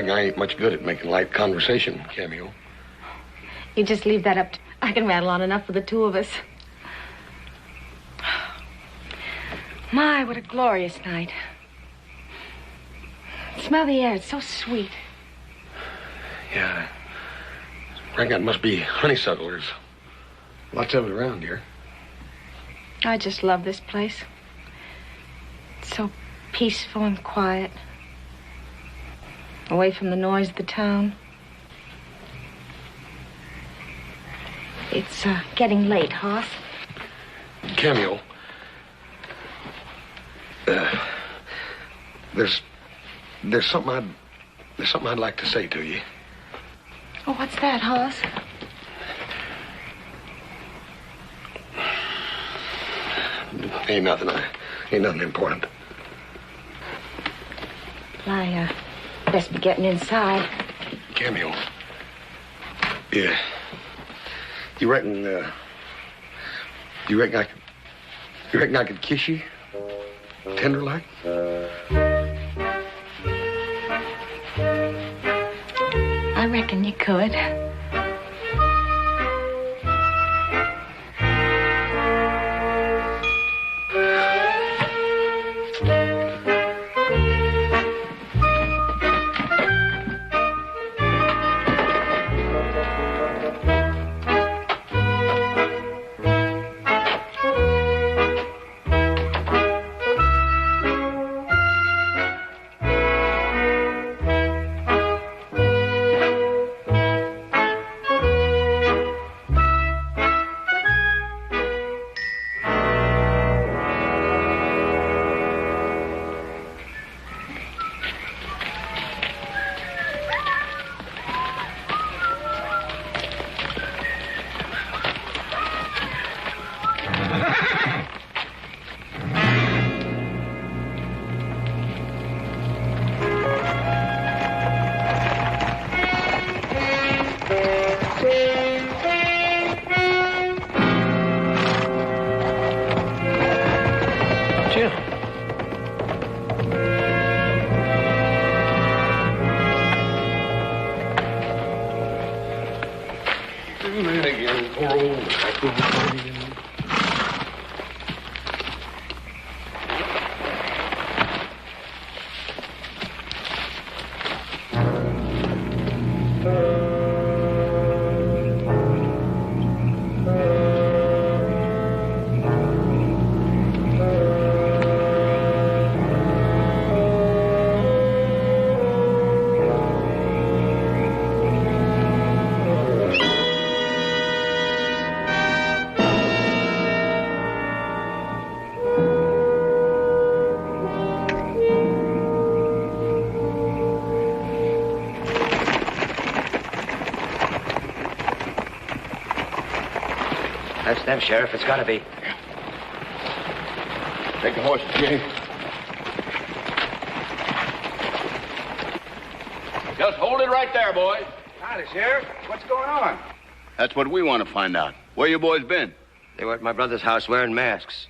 think I ain't much good at making light conversation, Cameo. You just leave that up to... I can rattle on enough for the two of us. My, what a glorious night. Smell the air. It's so sweet. Yeah. I reckon it must be honeysuckle. There's lots of it around here. I just love this place. It's so peaceful and quiet. Away from the noise of the town. It's getting late, Hoss. Cameo. There's something I'd like to say to you. Oh, what's that, Hoss? Ain't nothing important. I best be getting inside. Cameo. Yeah. You reckon I could kiss you? Tender like? I reckon you could. That's them, Sheriff. It's gotta be. Take the horse, Jay. Just hold it right there, boys. Howdy, Sheriff. What's going on? That's what we want to find out. Where you boys been? They were at my brother's house wearing masks.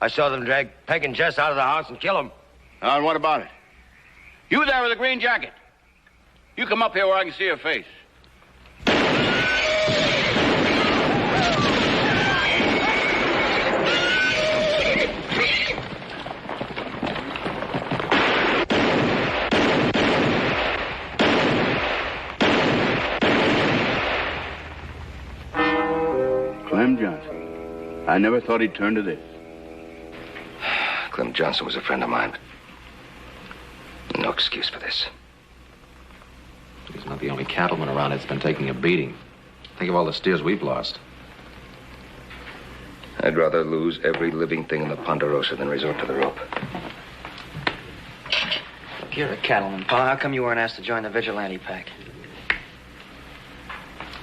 I saw them drag Peg and Jess out of the house and kill them. And what about it? You there with the green jacket. You come up here where I can see your face. Clem Johnson. I never thought he'd turn to this. Clem Johnson was a friend of mine, but no excuse for this. He's not the only cattleman around that's been taking a beating. Think of all the steers we've lost. I'd rather lose every living thing in the Ponderosa than resort to the rope. Look, you're a cattleman, Pa. How come you weren't asked to join the vigilante pack?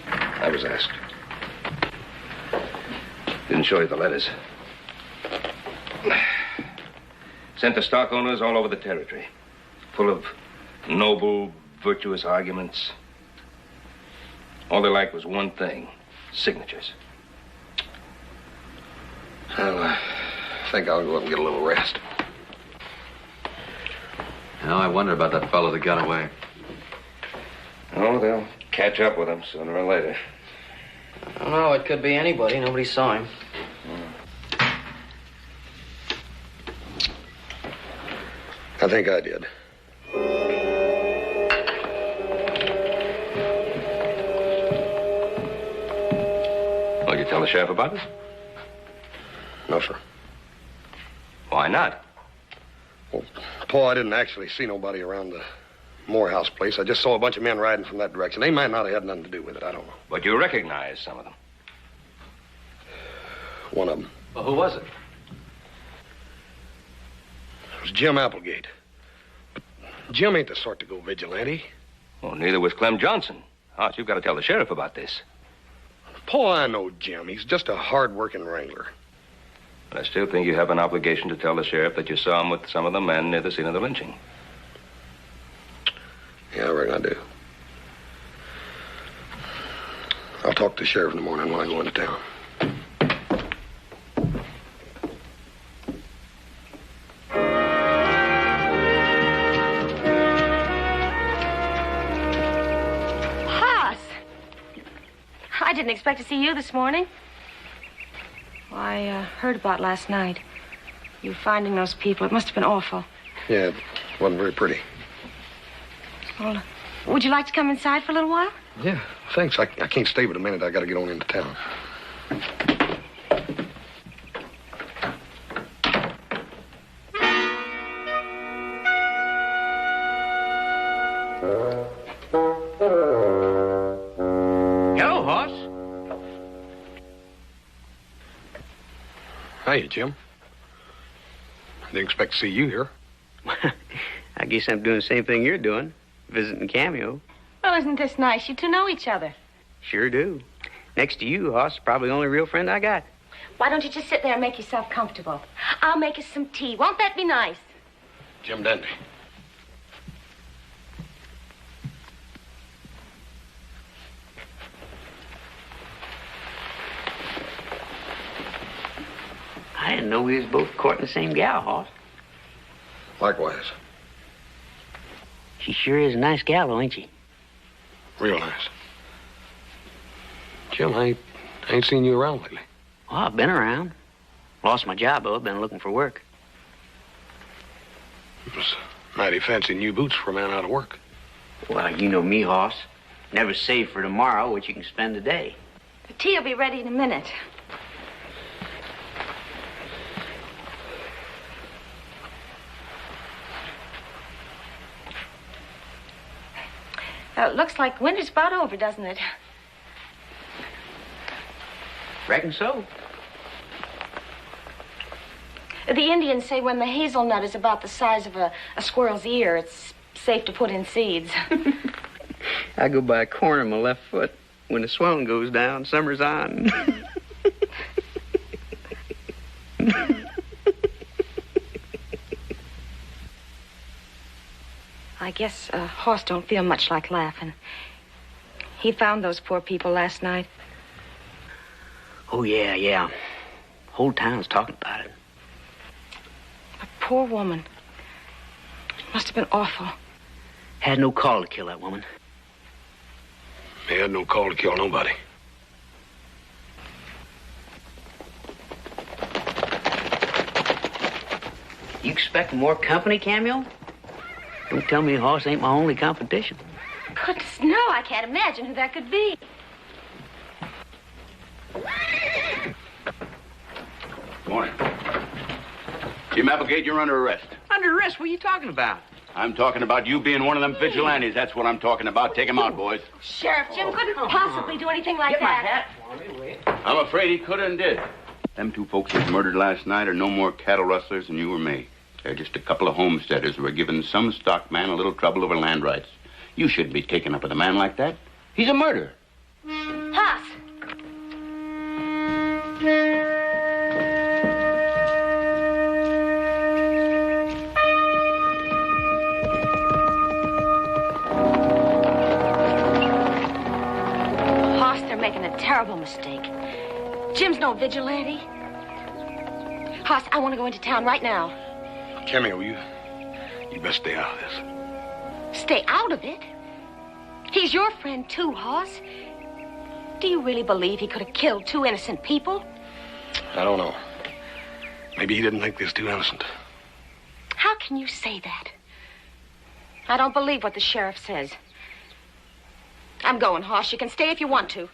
I was asked. Didn't show you the letters. Sent to stock owners all over the territory. Full of noble, virtuous arguments. All they liked was one thing. Signatures. Well, I think I'll go up and get a little rest. Now, I wonder about that fellow that got away. Oh, they'll catch up with him sooner or later. I don't know. It could be anybody. Nobody saw him. I think I did. Will you tell the sheriff about it? No, sir. Why not? Well, Paul, I didn't actually see nobody around the Morehouse place. I just saw a bunch of men riding from that direction. They might not have had nothing to do with it. I don't know. But you recognize some of them. One of them. Well, who was it? It was Jim Applegate. But Jim ain't the sort to go vigilante. Well, neither was Clem Johnson. Hoss, you've got to tell the sheriff about this. Paul, I know Jim. He's just a hard-working wrangler. But I still think you have an obligation to tell the sheriff that you saw him with some of the men near the scene of the lynching. Yeah, I reckon I do. I'll talk to the sheriff in the morning when I go into town. I didn't expect to see you this morning. Well, I heard about last night. You finding those people. It must have been awful. Yeah, it wasn't very pretty. Well, would you like to come inside for a little while? Yeah, thanks. I can't stay but a minute. I got to get on into town. Hello, Hoss. Hiya, Jim. I didn't expect to see you here. I guess I'm doing the same thing you're doing, visiting Cameo. Well, isn't this nice? You two know each other. Sure do. Next to you, Hoss, probably the only real friend I got. Why don't you just sit there and make yourself comfortable? I'll make us some tea. Won't that be nice? Jim Denby. I didn't know we was both courting the same gal, Hoss. Likewise. She sure is a nice gal, though, ain't she? Real nice. Jim, I ain't seen you around lately. Well, I've been around. Lost my job, though. I've been looking for work. It was mighty fancy new boots for a man out of work. Well, you know me, Hoss. Never save for tomorrow what you can spend today. The tea will be ready in a minute. Looks like winter's about over, doesn't it? Reckon so. The Indians say when the hazelnut is about the size of a squirrel's ear, it's safe to put in seeds. I go by a corner of my left foot. When the swelling goes down, summer's on. I guess Hoss don't feel much like laughing. He found those poor people last night. Oh, yeah. Whole town's talking about it. A poor woman. Must have been awful. Had no call to kill that woman. He had no call to kill nobody. You expect more company, Cameo? Don't tell me Hoss ain't my only competition. Goodness, no, I can't imagine who that could be. Morning. Jim Applegate, you're under arrest. Under arrest? What are you talking about? I'm talking about you being one of them vigilantes. That's what I'm talking about. Take him out, boys. Sheriff, Jim couldn't possibly do anything like that. I'm afraid he could and did. Them two folks that was murdered last night are no more cattle rustlers than you or me. They're just a couple of homesteaders who are giving some stockman a little trouble over land rights. You shouldn't be taking up with a man like that. He's a murderer. Hoss! Hoss, they're making a terrible mistake. Jim's no vigilante. Hoss, I want to go into town right now. Cameo, you best stay out of this. Stay out of it? He's your friend, too, Hoss. Do you really believe he could have killed 2 innocent people? I don't know. Maybe he didn't think this too innocent. How can you say that? I don't believe what the sheriff says. I'm going, Hoss. You can stay if you want to.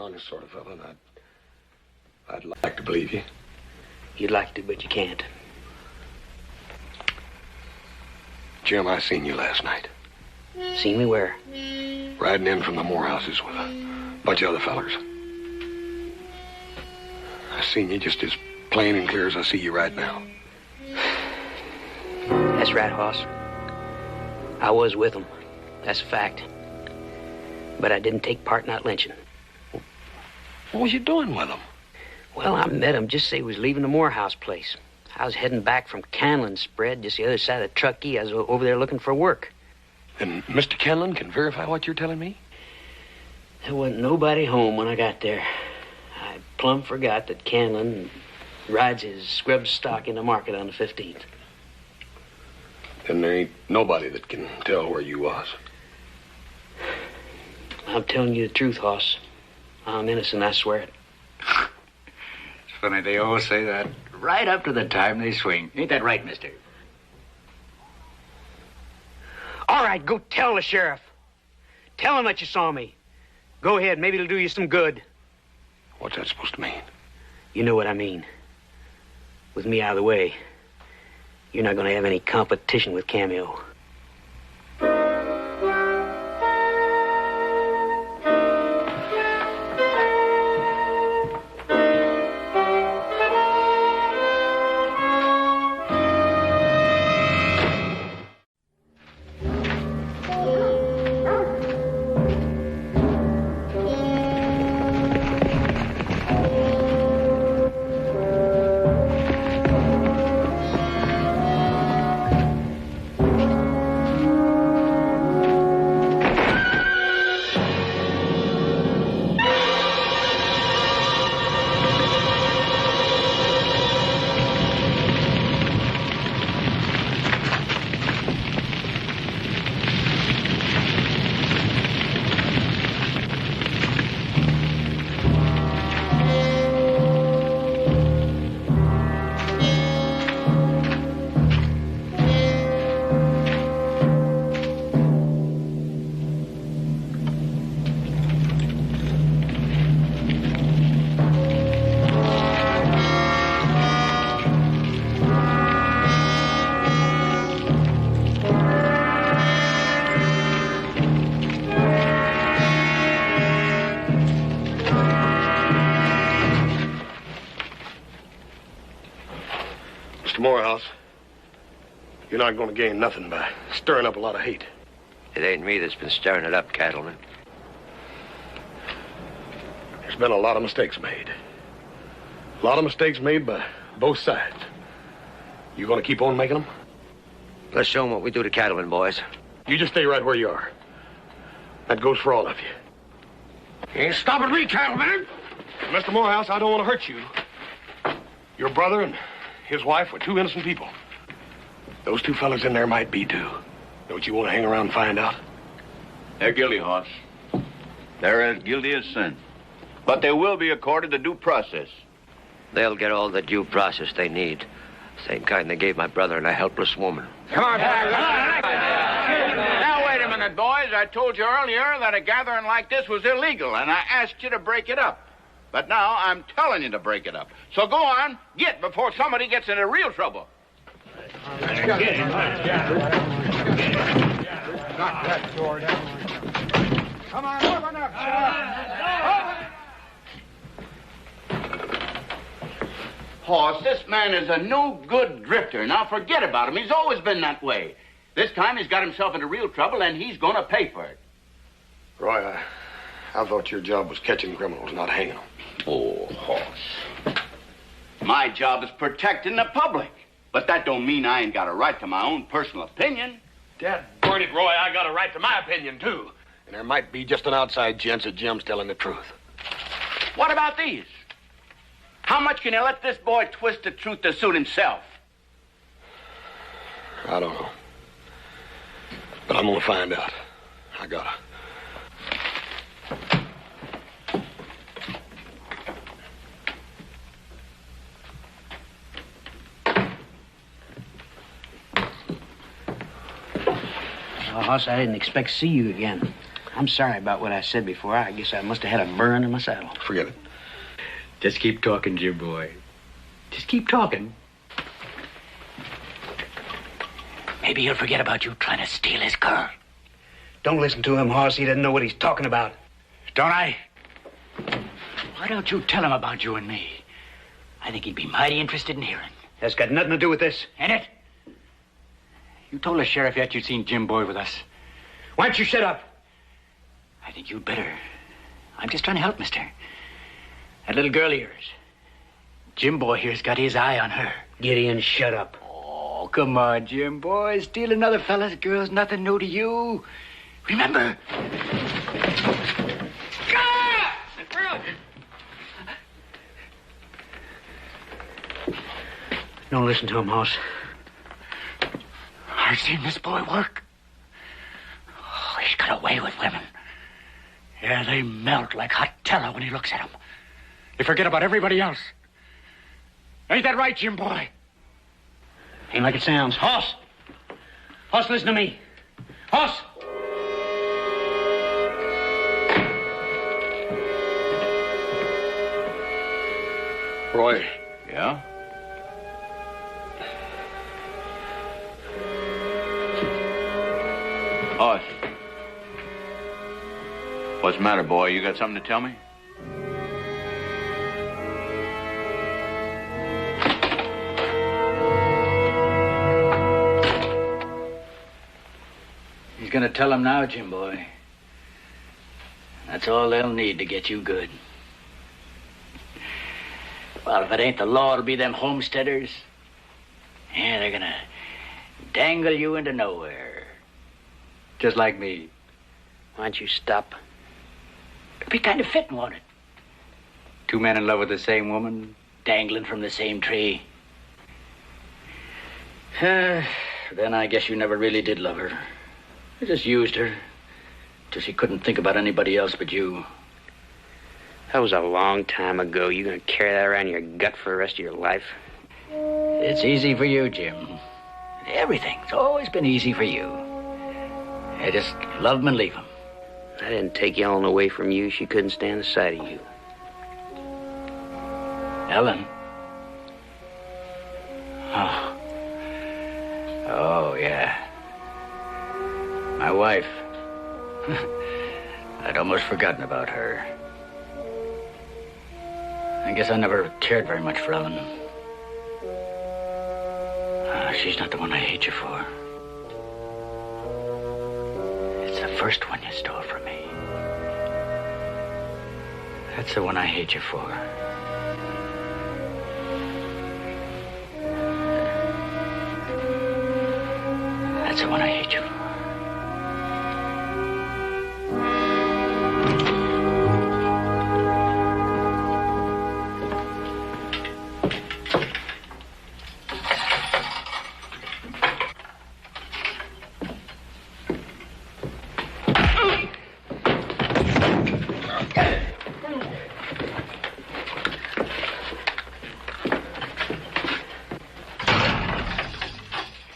honest sort of fellow, and I'd like to believe you. You'd like to, but you can't. Jim, I seen you last night. Seen me where? Riding in from the Moorehouses with a bunch of other fellers. I seen you just as plain and clear as I see you right now. That's right, Hoss. I was with them. That's a fact. But I didn't take part in that lynching. What was you doing with them? Well, I met him just as he was leaving the Morehouse place. I was heading back from Canlin's spread, just the other side of Truckee. I was over there looking for work. And Mr. Canlin can verify what you're telling me? There wasn't nobody home when I got there. I plumb forgot that Canlin rides his scrub stock into market on the 15th. Then there ain't nobody that can tell where you was. I'm telling you the truth, Hoss. I'm innocent, I swear it. It's funny, they all say that right up to the time they swing. Ain't that right, mister? All right, go tell the sheriff. Tell him that you saw me. Go ahead, maybe it'll do you some good. What's that supposed to mean? You know what I mean. With me out of the way, you're not going to have any competition with Cameo. Morehouse, you're not going to gain nothing by stirring up a lot of hate. It ain't me that's been stirring it up, Cattleman. There's been a lot of mistakes made. A lot of mistakes made by both sides. You going to keep on making them? Let's show them what we do to Cattleman, boys. You just stay right where you are. That goes for all of you. You ain't stopping me, Cattleman. Mr. Morehouse, I don't want to hurt you. Your brother and his wife were two innocent people. Those two fellas in there might be too. Don't you want to hang around and find out? They're guilty, Hoss. They're as guilty as sin. But they will be accorded to due process. They'll get all the due process they need. Same kind they gave my brother and a helpless woman. Come on, Now, wait a minute, boys. I told you earlier that a gathering like this was illegal, and I asked you to break it up. But now I'm telling you to break it up. So go on, get before somebody gets into real trouble. Knock that door down. Come on, open up, Hoss, this man is a no-good drifter. Now forget about him. He's always been that way. This time he's got himself into real trouble, and he's going to pay for it. Roy, I thought your job was catching criminals, not hanging them. Oh, Hoss. My job is protecting the public. But that don't mean I ain't got a right to my own personal opinion. Dad, burn it, Roy. I got a right to my opinion, too. And there might be just an outside chance that Jim's telling the truth. What about these? How much can you let this boy twist the truth to suit himself? I don't know. But I'm going to find out. I gotta. Well, Hoss, I didn't expect to see you again. I'm sorry about what I said before. I guess I must have had a burn in my saddle. Forget it. Just keep talking, Jim boy. Just keep talking. Maybe he'll forget about you trying to steal his girl. Don't listen to him, Hoss. He doesn't know what he's talking about. Don't I? Why don't you tell him about you and me? I think he'd be mighty interested in hearing. That's got nothing to do with this. Ain't it? You told the sheriff yet you'd seen Jim Boy with us. Why don't you shut up? I think you'd better. I'm just trying to help, mister. That little girl of yours. Jim Boy here's got his eye on her. Gideon, shut up. Oh, come on, Jim Boy. Stealing another fella's girl's nothing new to you. Remember? Don't listen to him, Hoss. I've seen this boy work. Oh, he's got a way with women. Yeah, they melt like hot tallow when he looks at them. They forget about everybody else. Ain't that right, Jim Boy? Ain't like it sounds. Hoss! Hoss, listen to me. Hoss! Roy. Yeah? Hoss. What's the matter, boy? You got something to tell me? He's gonna tell him now, Jim Boy. That's all they'll need to get you good. Well, if it ain't the law, it'll be them homesteaders. Yeah, they're gonna dangle you into nowhere. Just like me. Why don't you stop? It'd be kind of fitting, won't it? Two men in love with the same woman, dangling from the same tree. Then I guess you never really did love her. You just used her till she couldn't think about anybody else but you. That was a long time ago. You gonna carry that around in your gut for the rest of your life? It's easy for you, Jim. Everything's always been easy for you. I just love him and leave him. I didn't take Ellen away from you. She couldn't stand the sight of you. Ellen? Oh. Oh, yeah. My wife. I'd almost forgotten about her. I guess I never cared very much for Ellen. No, she's not the one I hate you for. It's the first one you stole from me. That's the one I hate you for. That's the one I hate you for.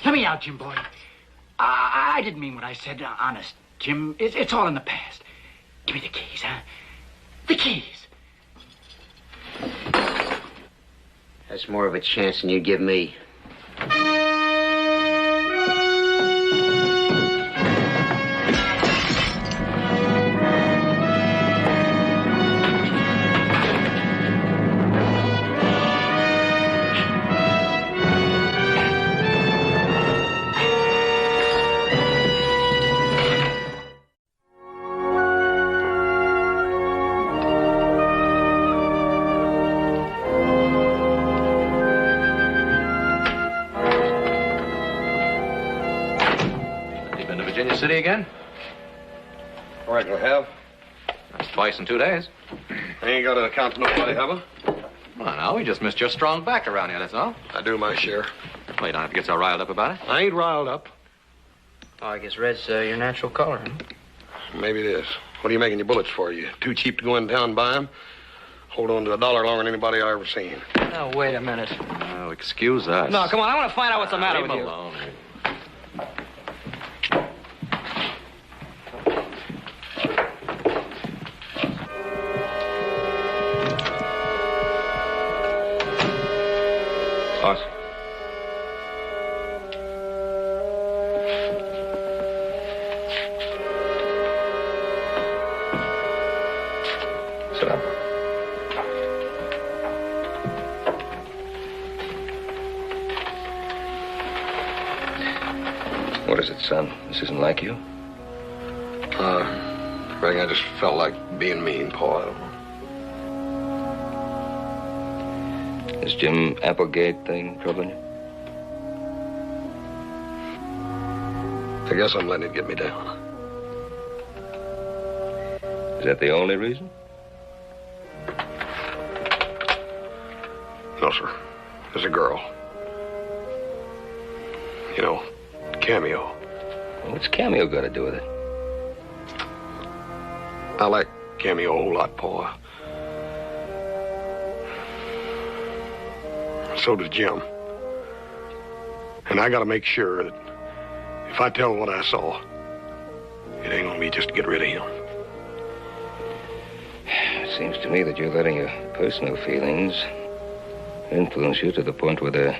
Let me out, Jim boy. I didn't mean what I said. Honest, Jim. It's all in the past. Give me the keys, huh? The keys. That's more of a chance than you give me. City again? I reckon I have. That's twice in 2 days. I ain't got to account to nobody, have I? Well, no, we just missed your strong back around here, that's all. I do my share. Well, you don't have to get so riled up about it. I ain't riled up. Oh, I guess red's your natural color. Maybe it is. What are you making your bullets for? You too cheap to go in town and buy them? Hold on to the dollar longer than anybody I ever seen. Now, wait a minute. Oh, excuse us. No, come on. I want to find out what's the matter Leave with him you. alone. Boss. Sit down. What is it, son? This isn't like you? I reckon I just felt like being mean, Paul. I don't know. This Jim Applegate thing troubling you? I guess I'm letting it get me down. Is that the only reason? No, sir. There's a girl. You know, Cameo. What's Cameo got to do with it? I like Cameo a whole lot, Paul. So does Jim. And I got to make sure that if I tell what I saw, it ain't gonna be just to get rid of him. It seems to me that you're letting your personal feelings influence you to the point where they're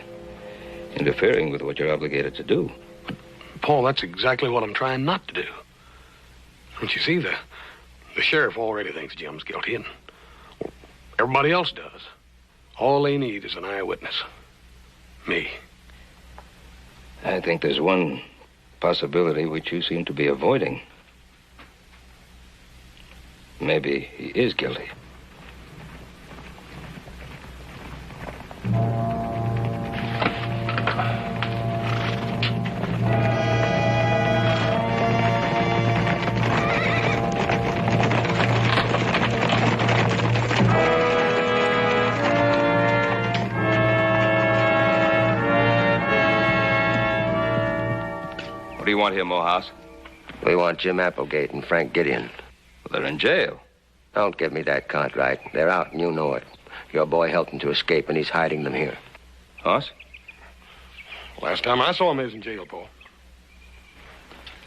interfering with what you're obligated to do. Paul, that's exactly what I'm trying not to do. Don't you see, the sheriff already thinks Jim's guilty, and everybody else does. All they need is an eyewitness. Me. I think there's one possibility which you seem to be avoiding. Maybe he is guilty. What do you want here, Morehouse? We want Jim Applegate and Frank Gideon. Well, they're in jail. Don't give me that, Cartwright. They're out, and you know it. Your boy helped them to escape, and he's hiding them here. Hoss? Last time I saw him, he was in jail, Paul.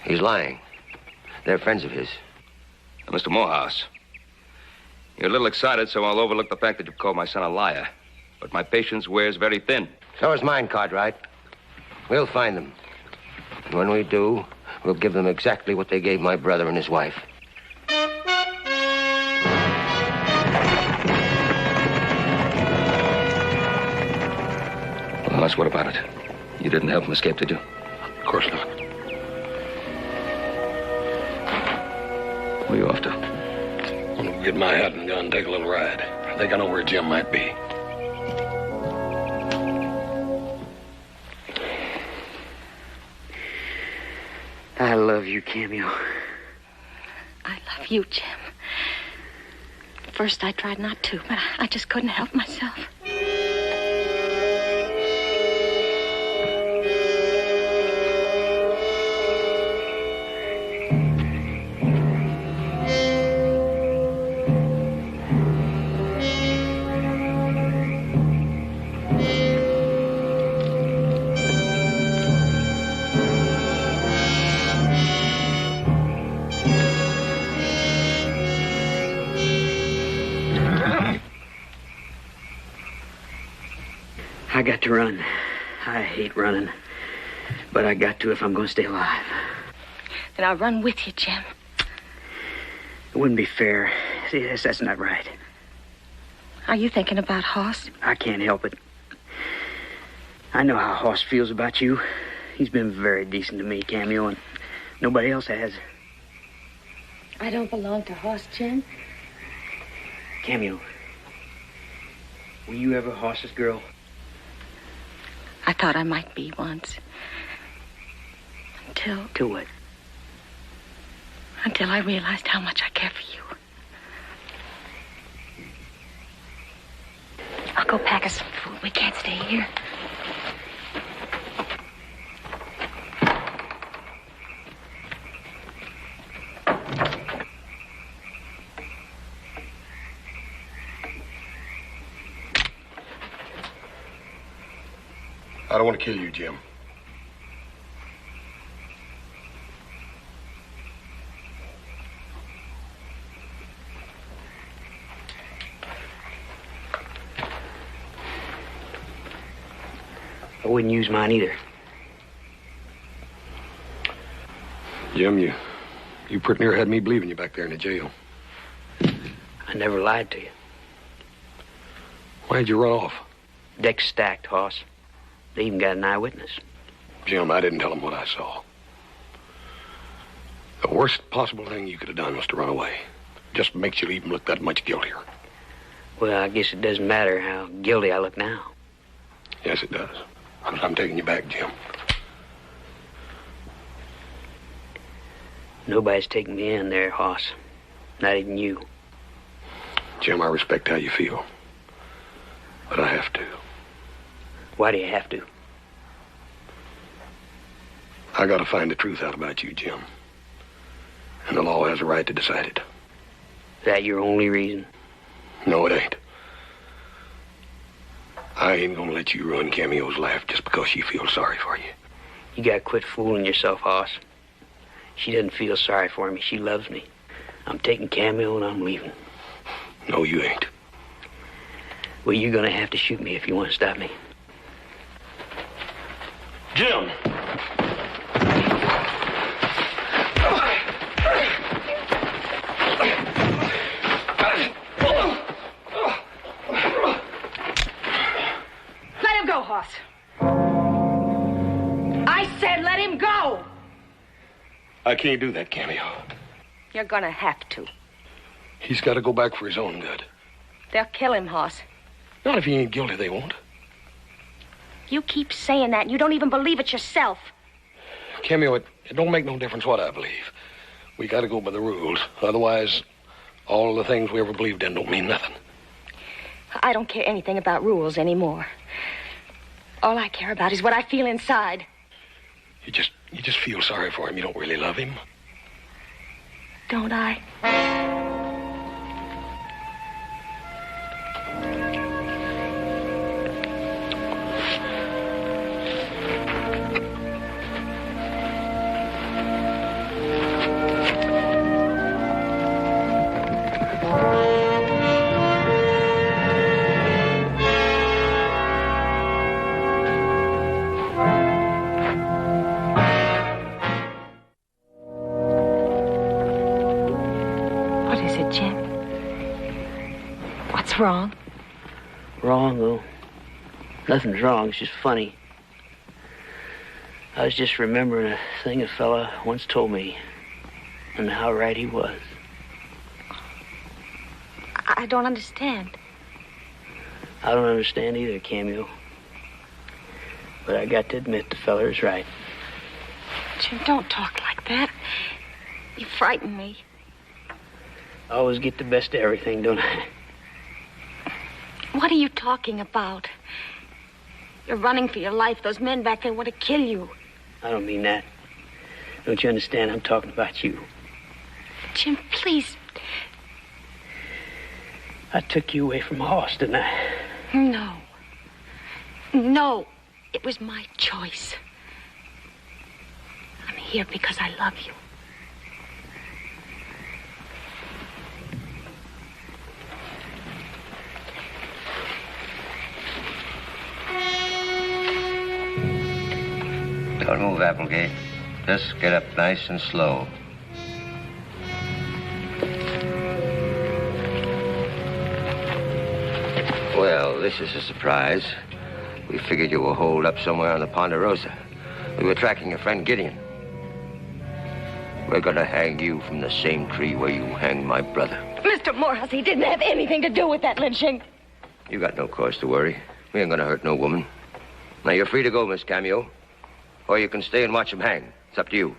He's lying. They're friends of his. Now, Mr. Morehouse, you're a little excited, so I'll overlook the fact that you've called my son a liar. But my patience wears very thin. So is mine, Cartwright. We'll find them. And when we do, we'll give them exactly what they gave my brother and his wife. Well, Hoss, what about it? You didn't help him escape, did you? Of course not. Where are you off to? I'm gonna get my hat and gun and take a little ride. I think I know where Jim might be. I love you, Cameo. I love you, Jim. At first I tried not to, but I just couldn't help myself. I got to run. I hate running. But I got to if I'm going to stay alive. Then I'll run with you, Jim. It wouldn't be fair. See, that's not right. Are you thinking about Hoss? I can't help it. I know how Hoss feels about you. He's been very decent to me, Cameo, and nobody else has. I don't belong to Hoss, Jim. Cameo, were you ever Hoss's girl? I thought I might be once. Until... Till what? Until I realized how much I care for you. I'll go pack us some food. We can't stay here. I don't want to kill you, Jim. I wouldn't use mine either. Jim, you pretty near had me believing you back there in the jail. I never lied to you. Why'd you run off? Deck's stacked, Hoss. They even got an eyewitness. Jim, I didn't tell him what I saw. The worst possible thing you could have done was to run away. Just makes you even look that much guiltier. Well, I guess it doesn't matter how guilty I look now. Yes, it does. I'm taking you back, Jim. Nobody's taking me in there, Hoss. Not even you. Jim, I respect how you feel. But I have to. Why do you have to? I gotta find the truth out about you, Jim. And the law has a right to decide it. Is that your only reason? No, it ain't. I ain't gonna let you ruin Cameo's life just because she feels sorry for you. You gotta quit fooling yourself, Hoss. She doesn't feel sorry for me. She loves me. I'm taking Cameo and I'm leaving. No, you ain't. Well, you're gonna have to shoot me if you want to stop me. Jim! Let him go, Hoss. I said let him go. I can't do that, Cameo. You're gonna have to. He's got to go back for his own good. They'll kill him, Hoss. Not if he ain't guilty, they won't. You keep saying that, and you don't even believe it yourself. Cameo, it don't make no difference what I believe. We got to go by the rules. Otherwise, all the things we ever believed in don't mean nothing. I don't care anything about rules anymore. All I care about is what I feel inside. You just feel sorry for him. You don't really love him. Don't I? Wrong? Wrong, though. Nothing's wrong. It's just funny. I was just remembering a thing a fella once told me, and how right he was. I don't understand. I don't understand either, Cameo. But I got to admit the feller is right. Jim, don't talk like that. You frighten me. I always get the best of everything, don't I? What are you talking about? You're running for your life. Those men back there want to kill you. I don't mean that. Don't you understand? I'm talking about you. Jim, please. I took you away from a horse, didn't I? No. No. It was my choice. I'm here because I love you. Don't move, Applegate. Just get up nice and slow. Well, this is a surprise. We figured you were holed up somewhere on the Ponderosa. We were tracking your friend Gideon. We're gonna hang you from the same tree where you hanged my brother. Mr. Morehouse, he didn't have anything to do with that lynching. You got no cause to worry. We ain't gonna hurt no woman. Now, you're free to go, Miss Cameo. Or you can stay and watch him hang. It's up to you.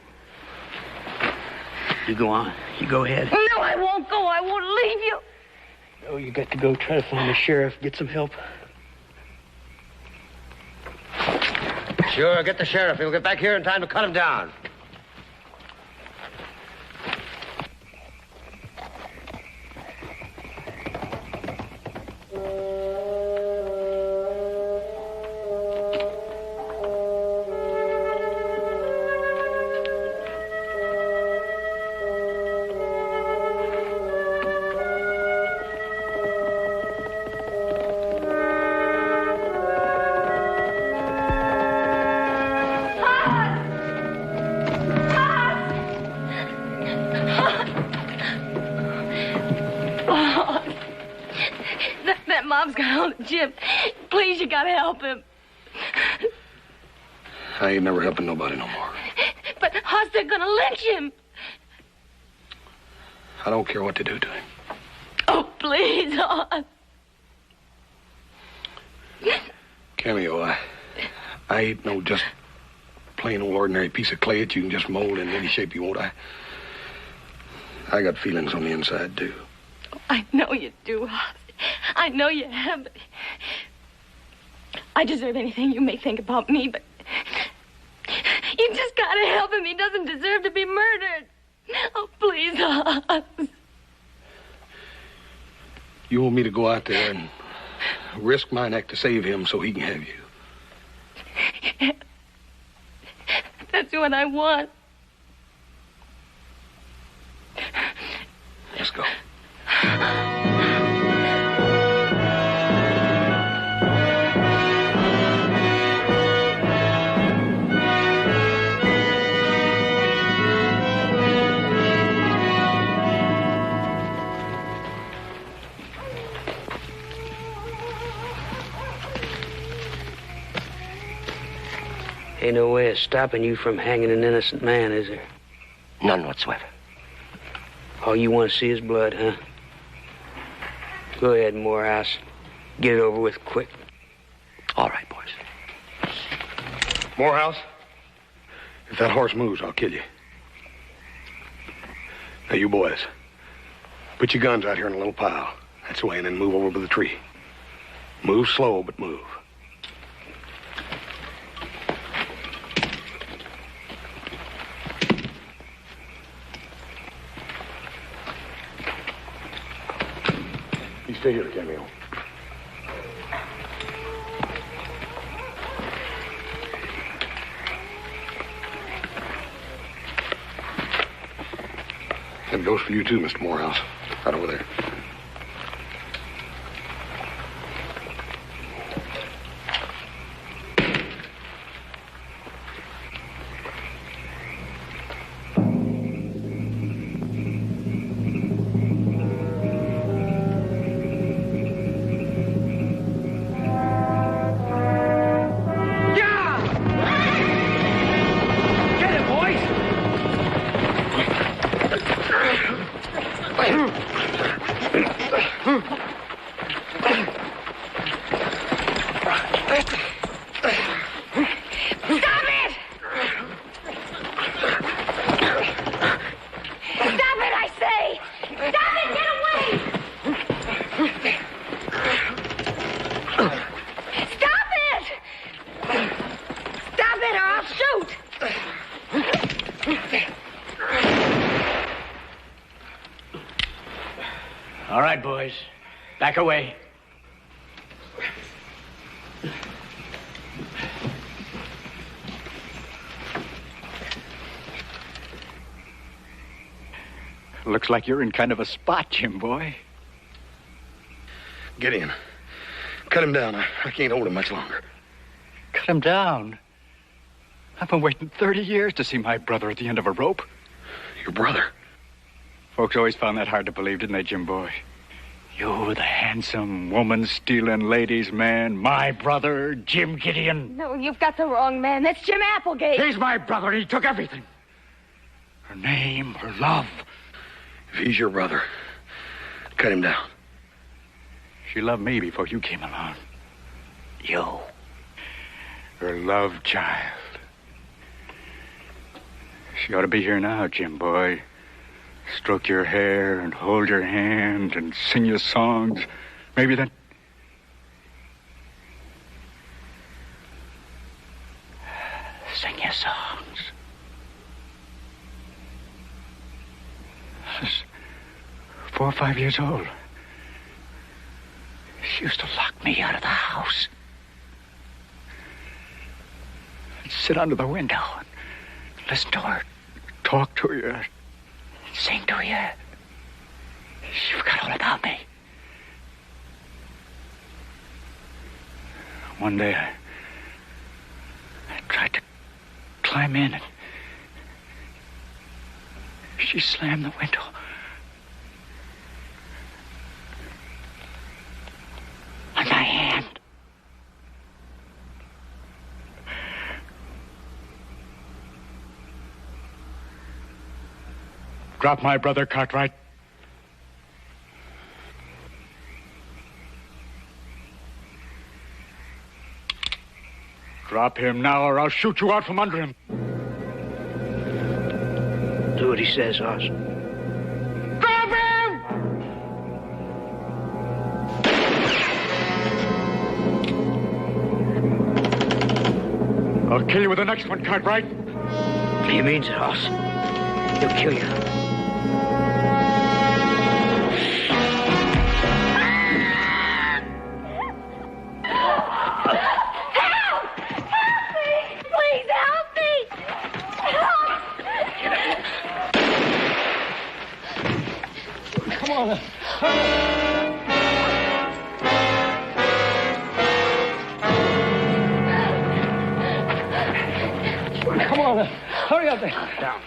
You go on. You go ahead. No, I won't go. I won't leave you. Oh, you got to go try to find the sheriff, get some help. Sure, get the sheriff. He'll get back here in time to cut him down. That mom's got hold of Jim. Please, you gotta help him. I ain't never helping nobody no more. But Hoss, they're gonna lynch him. I don't care what they do to him. Oh, please, Hoss. Cameo, I ain't no just plain old ordinary piece of clay that you can just mold in any shape you want. I got feelings on the inside, too. I know you do, Hoss. I know you have. But I deserve anything you may think about me, but you just gotta help him. He doesn't deserve to be murdered. Oh, please, Hoss. You want me to go out there and risk my neck to save him so he can have you? That's what I want. Let's go. Ain't no way of stopping you from hanging an innocent man, is there? None whatsoever. All you want to see is blood, huh? Go ahead, Morehouse. Get it over with quick. All right, boys. Morehouse, if that horse moves, I'll kill you. Now, you boys, put your guns out here in a little pile. That's the way, and then move over to the tree. Move slow, but move. You stay here, Cameo. That goes for you, too, Mr. Morehouse. Right over there. All right, boys. Back away. Looks like you're in kind of a spot, Jim boy. Gideon, cut him down. I can't hold him much longer. Cut him down? I've been waiting 30 years to see my brother at the end of a rope. Your brother? Folks always found that hard to believe, didn't they, Jim boy? You, the handsome, woman-stealing ladies' man, my brother, Jim Gideon. No, you've got the wrong man. That's Jim Applegate. He's my brother, and he took everything. Her name, her love. If he's your brother, cut him down. She loved me before you came along. You. Her love child. She ought to be here now, Jim boy. Stroke your hair and hold your hand and sing you songs. Maybe then... Sing you songs. I was 4 or 5 years old. She used to lock me out of the house. I'd sit under the window and listen to her, talk to her, sing to you. She forgot all about me. One day, I tried to climb in, and she slammed the window. On my hand. Drop my brother, Cartwright. Drop him now, or I'll shoot you out from under him. Do what he says, Hoss. Drop him! I'll kill you with the next one, Cartwright. He means it, Hoss. He'll kill you. Come on. Come on. Hurry up there. Down.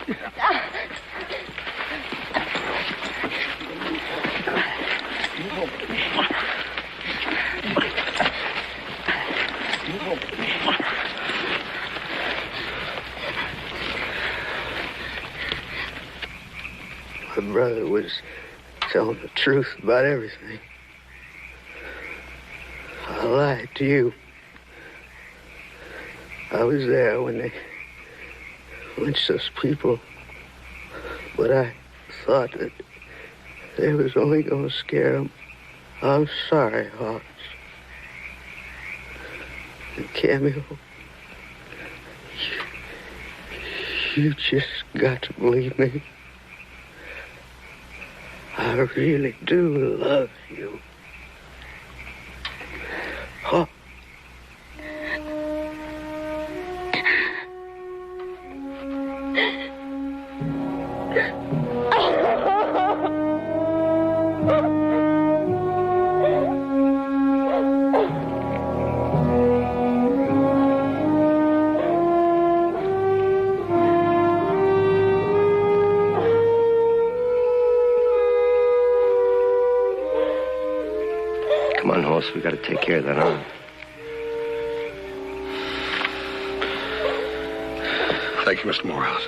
My brother was telling the truth about everything. I lied to you. I was there when they lynched those people, but I thought that they was only going to scare them. I'm sorry, Hoss. And Cameo, you just got to believe me. I really do love you. Huh? Come on, Hoss. We got to take care of that arm. Thank you, Mr. Morehouse.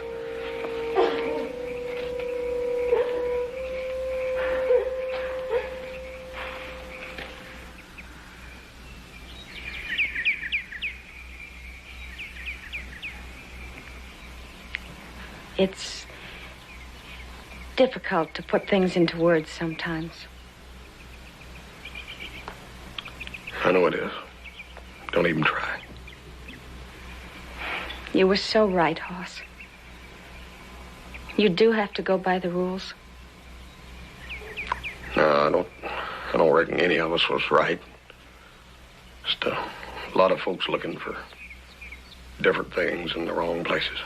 It's difficult to put things into words sometimes. I know it is. Don't even try. You were so right, Hoss. You do have to go by the rules. No, I don't reckon any of us was right. Just a lot of folks looking for different things in the wrong places.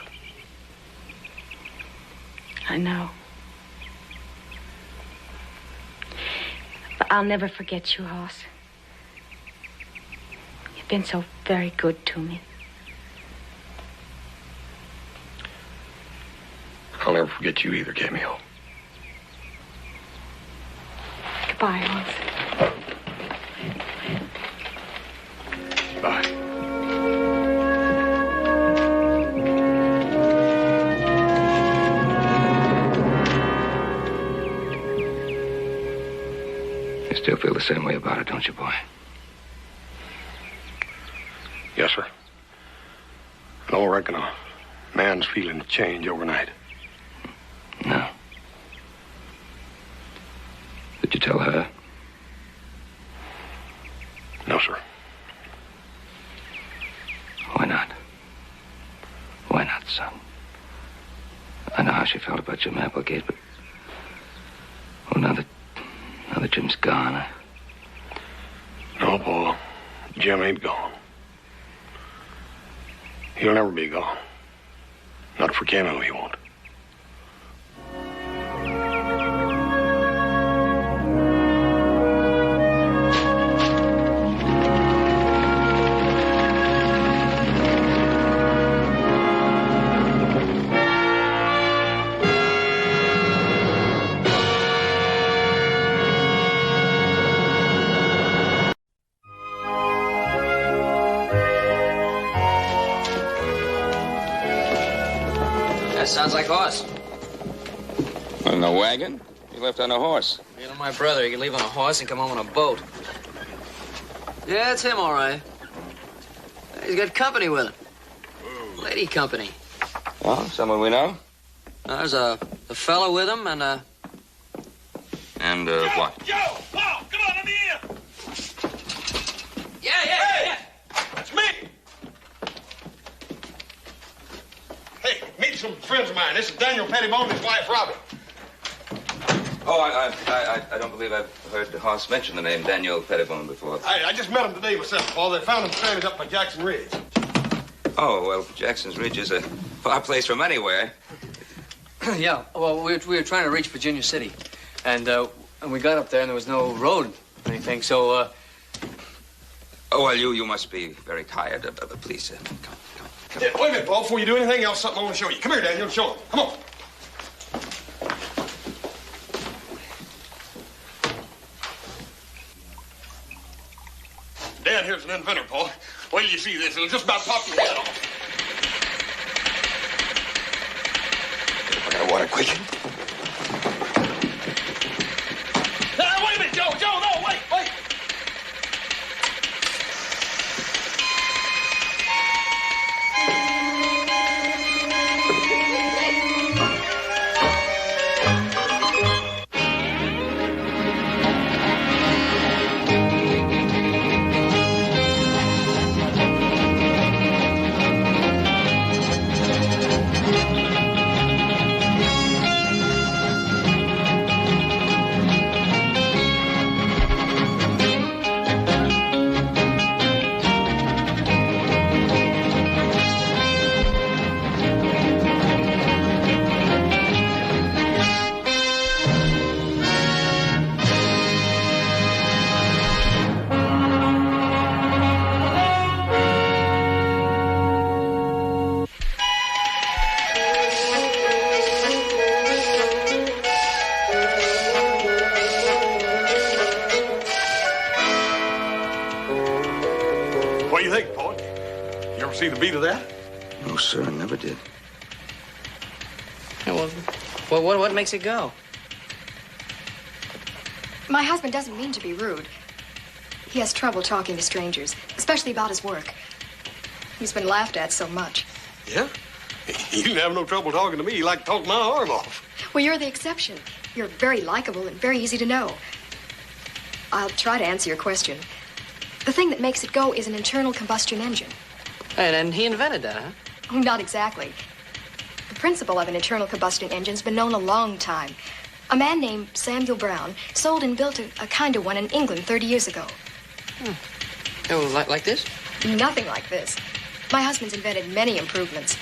I know. But I'll never forget you, Hoss. You've been so very good to me. I'll never forget you either, Cameo. Goodbye, Hoss. Bye. You still feel the same way about it, don't you, boy? Yes, sir. I don't reckon a man's feelings change overnight. No. Did you tell her? No, sir. Why not? Why not, son? I know how she felt about Jim Applegate, but... Well, now that Jim's gone, No, Paul. Jim ain't gone. He'll never be gone. Not for Cameo, he won't. That sounds like Hoss. In a wagon? You left on a horse. You know, my brother, he can leave on a horse and come home on a boat. Yeah, it's him, all right. He's got company with him. Lady company. Oh, someone we know? There's a fellow with him and And, what? Joe! Paul, come on, let me in! Yeah. That's me! Hey, meet some friends of mine. This is Daniel Pettibone and his wife, Robin. Oh, I don't believe I've heard Hoss mention the name Daniel Pettibone before. I just met him today myself, Paul. They found him stranded up by Jackson Ridge. Oh, well, Jackson's Ridge is a far place from anywhere. yeah. Well, we were trying to reach Virginia City, and we got up there and there was no road or anything. So. Oh well, you must be very tired. Please, come. Yeah, wait a minute, Paul. Before you do anything else, something I want to show you. Come here, Daniel. Show him. Come on. Dan here's an inventor, Paul. Wait till you see this. It'll just about pop your head off. I got water, quick. Wait a minute, Joe! Joe, no, wait! What do you think, Paul? You ever see the beat of that? No, sir, I never did. Yeah, well, what makes it go? My husband doesn't mean to be rude. He has trouble talking to strangers, especially about his work. He's been laughed at so much. Yeah? You didn't have no trouble talking to me. You like to talk my arm off. Well, you're the exception. You're very likable and very easy to know. I'll try to answer your question. The thing that makes it go is an internal combustion engine. And he invented that, huh? Oh, not exactly. The principle of an internal combustion engine's been known a long time. A man named Samuel Brown sold and built a kind of one in England 30 years ago. Oh, like this? Nothing like this. My husband's invented many improvements.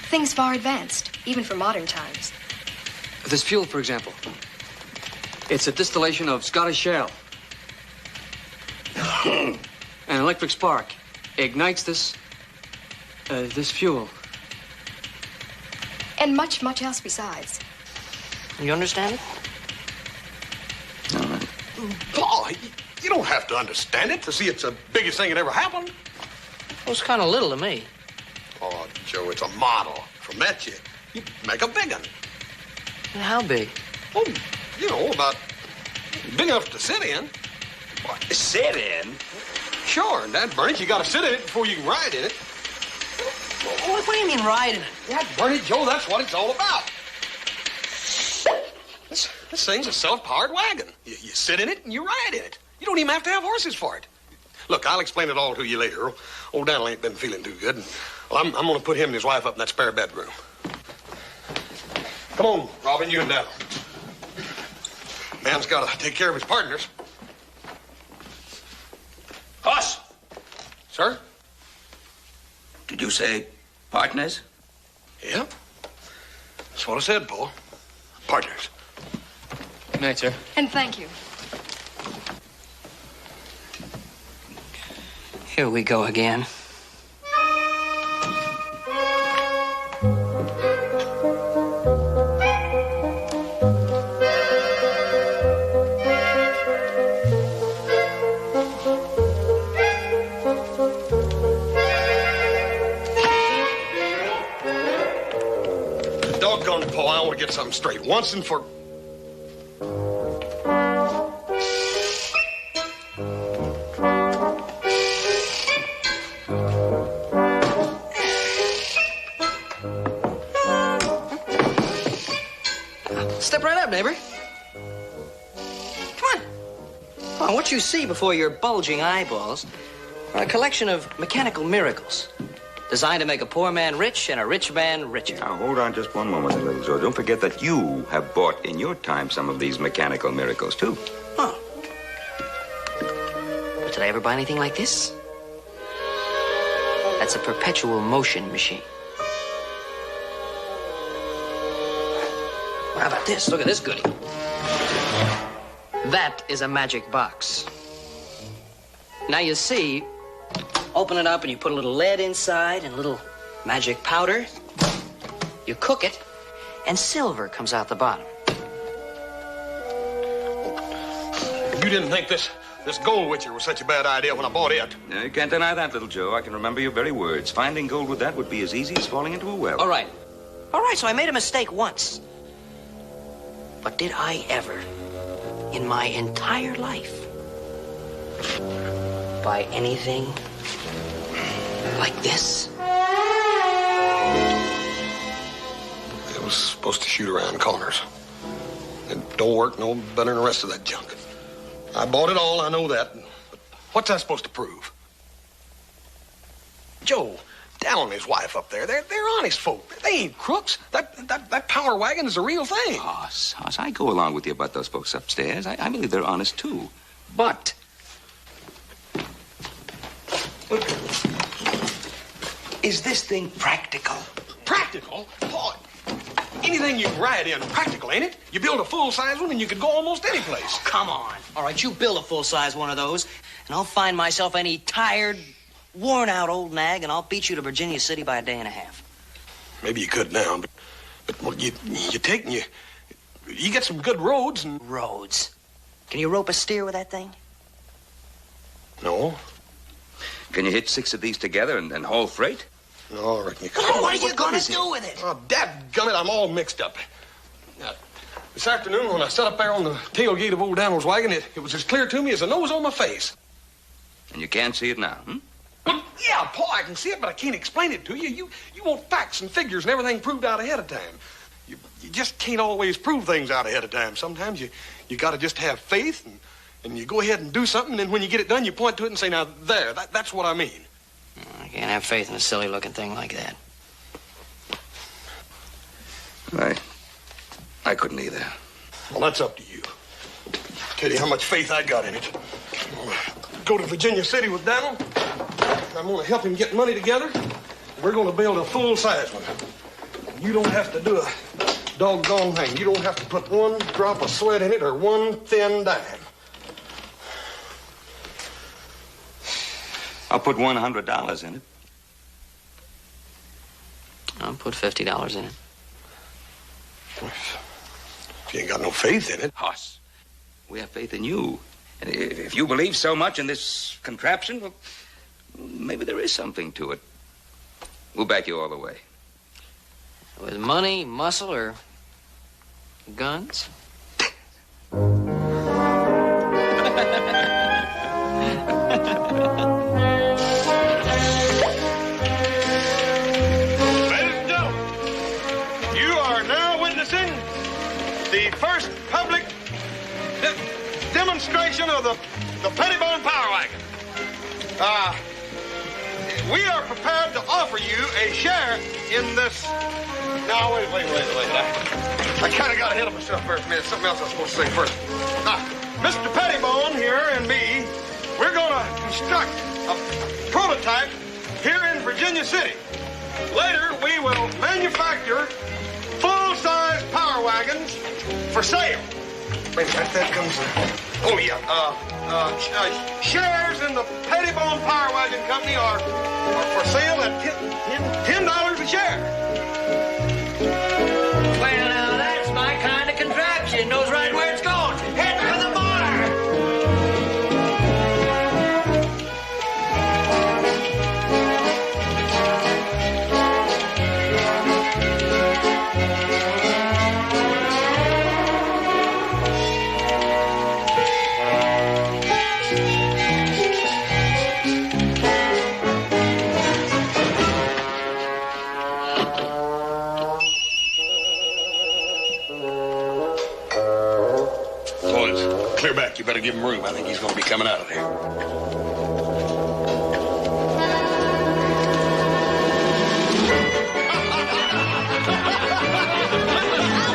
Things far advanced, even for modern times. This fuel, for example. It's a distillation of Scottish shale. An electric spark ignites this fuel. And much, much else besides. You understand it? Paul, you don't have to understand it to see it's the biggest thing that ever happened. Well, it's kind of little to me. Oh, Joe, it's a model. From that, you make a big one. How big? Oh, you know, about big enough to sit in. What, sit in? Sure, and that burn it, you got to sit in it before you can ride in it. What do you mean ride in it? Yeah, burn it, Joe, that's what it's all about. This thing's a self-powered wagon. You sit in it and you ride in it. You don't even have to have horses for it. Look, I'll explain it all to you later. Old Daniel ain't been feeling too good. Well, I'm going to put him and his wife up in that spare bedroom. Come on, Robin, you and Daniel. Man's got to take care of his partners. Hoss! Sir? Did you say partners? Yeah. That's what I said, Paul. Partners. Good night, sir. And thank you. Here we go again. Doggone, Paul, I want to get something straight once and for... Step right up, neighbor. Come on. Come on, what you see before your bulging eyeballs are a collection of mechanical miracles designed to make a poor man rich and a rich man richer. Now, hold on just one moment, little Joe. Don't forget that you have bought in your time some of these mechanical miracles, too. Huh. But did I ever buy anything like this? That's a perpetual motion machine. How about this? Look at this goodie. That is a magic box. Now you see, open it up and you put a little lead inside and a little magic powder. You cook it, and silver comes out the bottom. You didn't think this gold witcher was such a bad idea when I bought it. No, you can't deny that, little Joe. I can remember your very words. Finding gold with that would be as easy as falling into a well. All right, so I made a mistake once. But did I ever, in my entire life, buy anything like this? It was supposed to shoot around corners. It don't work no better than the rest of that junk. I bought it all, I know that. But what's that supposed to prove? Joe, Dal and his wife up there, they're honest folk. They ain't crooks. That power wagon is a real thing. Hoss, I go along with you about those folks upstairs. I believe they're honest, too. But... is this thing practical? Practical? Boy, anything you can ride in, practical, ain't it? You build a full-size one and you could go almost any place. Oh, come on. All right, you build a full-size one of those, and I'll find myself any tired, worn-out old nag, and I'll beat you to Virginia City by a day and a half. Maybe you could now, but well, you take and you get some good roads and... Roads? Can you rope a steer with that thing? No. Can you hitch 6 of these together and haul freight? No, I reckon you could. What are you going to do with it? Oh, dadgummit, I'm all mixed up. Now, this afternoon, when I sat up there on the tailgate of old Daniel's wagon, it was as clear to me as the nose on my face. And you can't see it now, hmm? Well, yeah, Pa, I can see it, but I can't explain it to you. You want facts and figures and everything proved out ahead of time. You just can't always prove things out ahead of time. Sometimes you got to just have faith, and you go ahead and do something, and then when you get it done, you point to it and say, now, that's what I mean. I can't have faith in a silly-looking thing like that. I couldn't either. Well, that's up to you. Tell you how much faith I got in it. I'm gonna go to Virginia City with Daniel. I'm gonna help him get money together. We're gonna build a full-size one. You don't have to do a doggone thing. You don't have to put one drop of sweat in it or one thin dime. I'll put $100 in it. I'll put $50 in it. If you ain't got no faith in it. Hoss, we have faith in you. And if you believe so much in this contraption, well, maybe there is something to it. We'll back you all the way. With money, muscle, or guns? The first public demonstration of the Pettibone Power Wagon. We are prepared to offer you a share in this. Now, wait. I kind of got ahead of myself first, man. Something else I was supposed to say first. Mr. Pettibone here and me, we're going to construct a prototype here in Virginia City. Later, we will manufacture full-size power wagons for sale. Wait a minute, that comes. Oh yeah. Shares in the Pettibone Power Wagon Company are for sale at $10 a share. Well, now that's my kind of contraption. Knows right where it's going. Head for the bar. Clear back. You better give him room. I think he's going to be coming out of there. I'd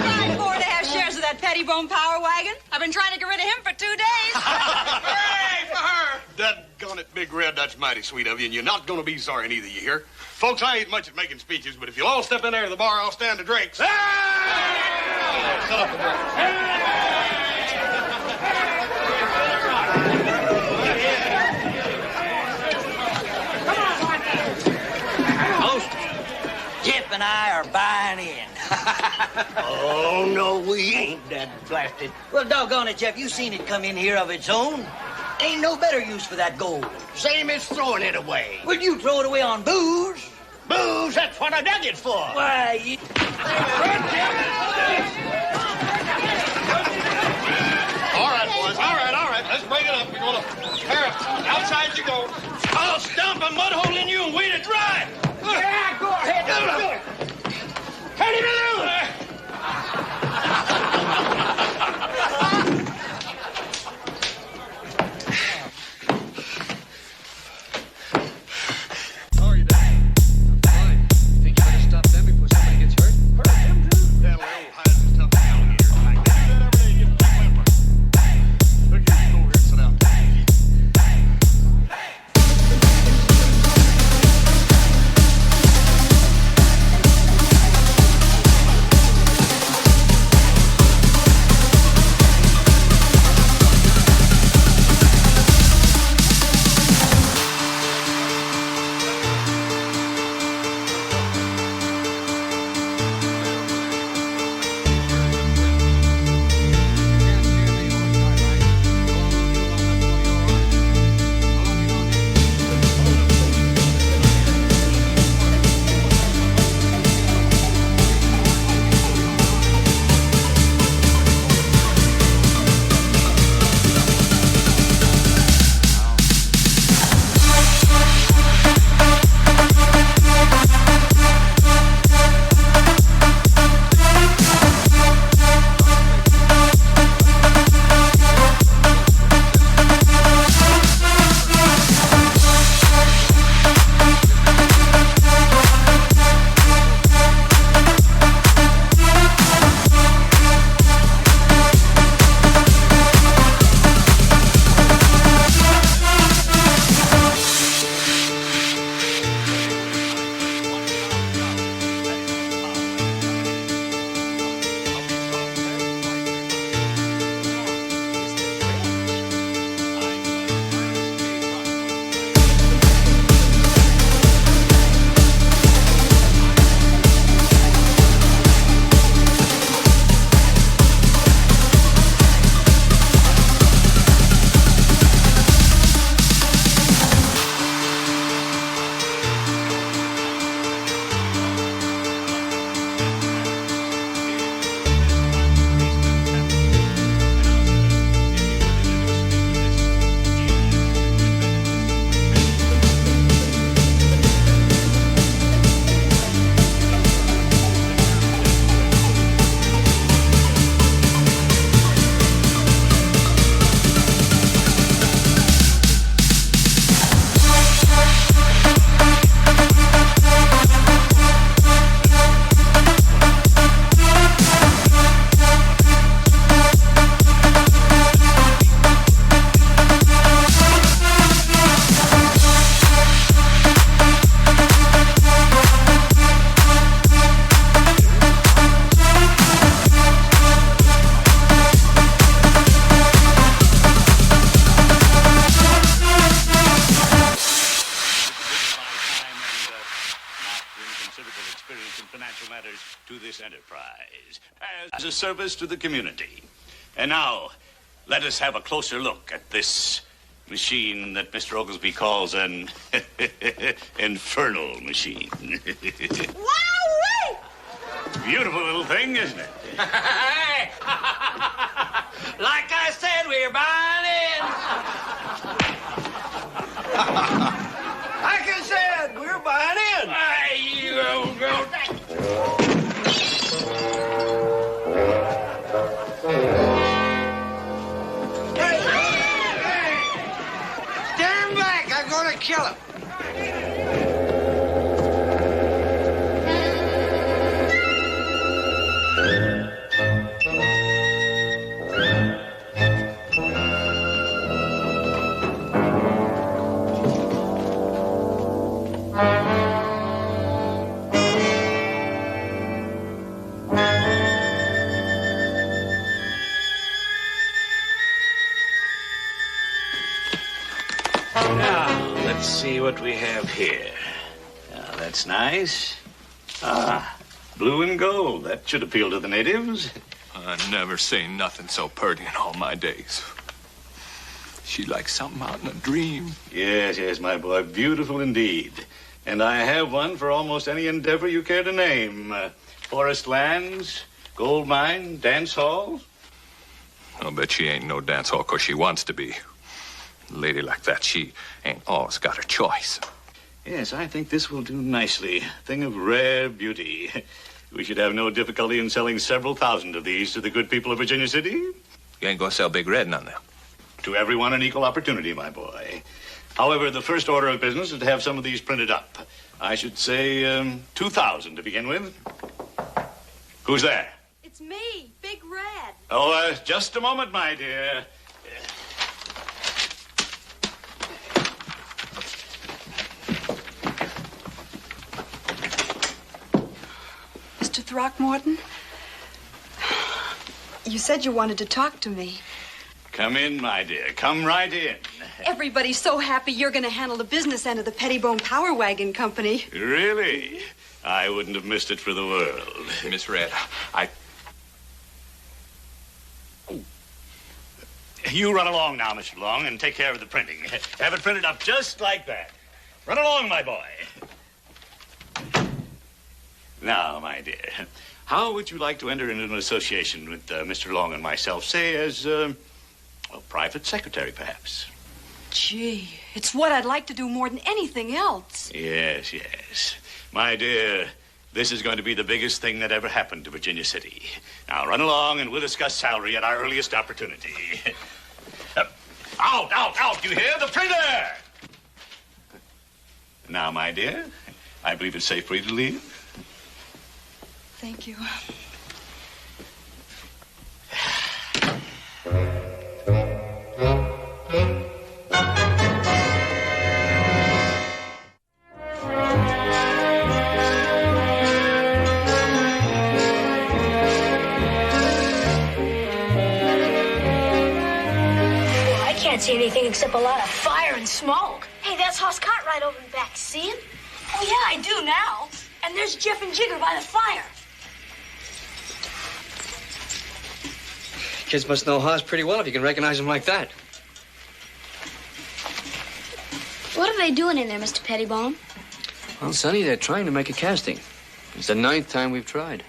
buy 4.5 shares of that Pettibone Power Wagon. I've been trying to get rid of him for 2 days. Hooray for her! Doggone it, Big Red. That's mighty sweet of you, and you're not going to be sorry neither, you hear? Folks, I ain't much at making speeches, but if you'll all step in there to the bar, I'll stand the drinks. Hey! Set up the drinks. Jeff and I are buying in. Oh, no, we ain't, that blasted. Well, doggone it, Jeff. You seen it come in here of its own. Ain't no better use for that gold. Same as throwing it away. Well, you throw it away on booze. Booze, that's what I dug it for. Why, you... All right, boys. All right. Let's break it up. We're going to tear it. Outside you go. I'll stomp a mud hole in you and wait it dry. Yeah, go ahead. Do it. Turn him loose. enterprise as a service to the community. And now, let us have a closer look at this machine that Mr. Oglesby calls an infernal machine. Wowee! Beautiful little thing, isn't it? Like I said, we're buying in. Like I said, we're buying in. You old goat. Stand back. I'm going to kill him. Now, let's see what we have here. Now, that's nice. Ah, blue and gold. That should appeal to the natives. I never seen nothing so purty in all my days. She like something out in a dream. Yes, yes, my boy. Beautiful indeed. And I have one for almost any endeavor you care to name. Forest lands, gold mine, dance hall. I'll bet she ain't no dance hall 'cause she wants to be. A lady like that, she ain't always got her choice. Yes, I think this will do nicely. Thing of rare beauty. We should have no difficulty in selling several thousand of these to the good people of Virginia City. You ain't gonna sell Big Red none, though. To everyone an equal opportunity, my boy. However, the first order of business is to have some of these printed up. I should say 2,000 to begin with. Who's there? It's me, Big Red. Oh, just a moment, my dear. Mr. Throckmorton, you said you wanted to talk to me. Come in, my dear. Come right in. Everybody's so happy you're going to handle the business end of the Pettibone Power Wagon Company. Really? I wouldn't have missed it for the world. Miss Red, You run along now, Mr. Long, and take care of the printing. Have it printed up just like that. Run along, my boy. Now, my dear, how would you like to enter into an association with Mr. Long and myself, say as a private secretary, perhaps? Gee, it's what I'd like to do more than anything else. Yes, yes. My dear, this is going to be the biggest thing that ever happened to Virginia City. Now, run along, and we'll discuss salary at our earliest opportunity. Out, you hear? The printer! Now, my dear, I believe it's safe for you to leave. Thank you. I can't see anything except a lot of fire and smoke. Hey, that's Hoss Cartwright over in back. See him? Oh, yeah, I do now. And there's Jeff and Jigger by the fire. Kids must know Hoss pretty well if you can recognize him like that. What are they doing in there, Mr. Pettibone? Well, Sonny, they're trying to make a casting. It's the 9th time we've tried.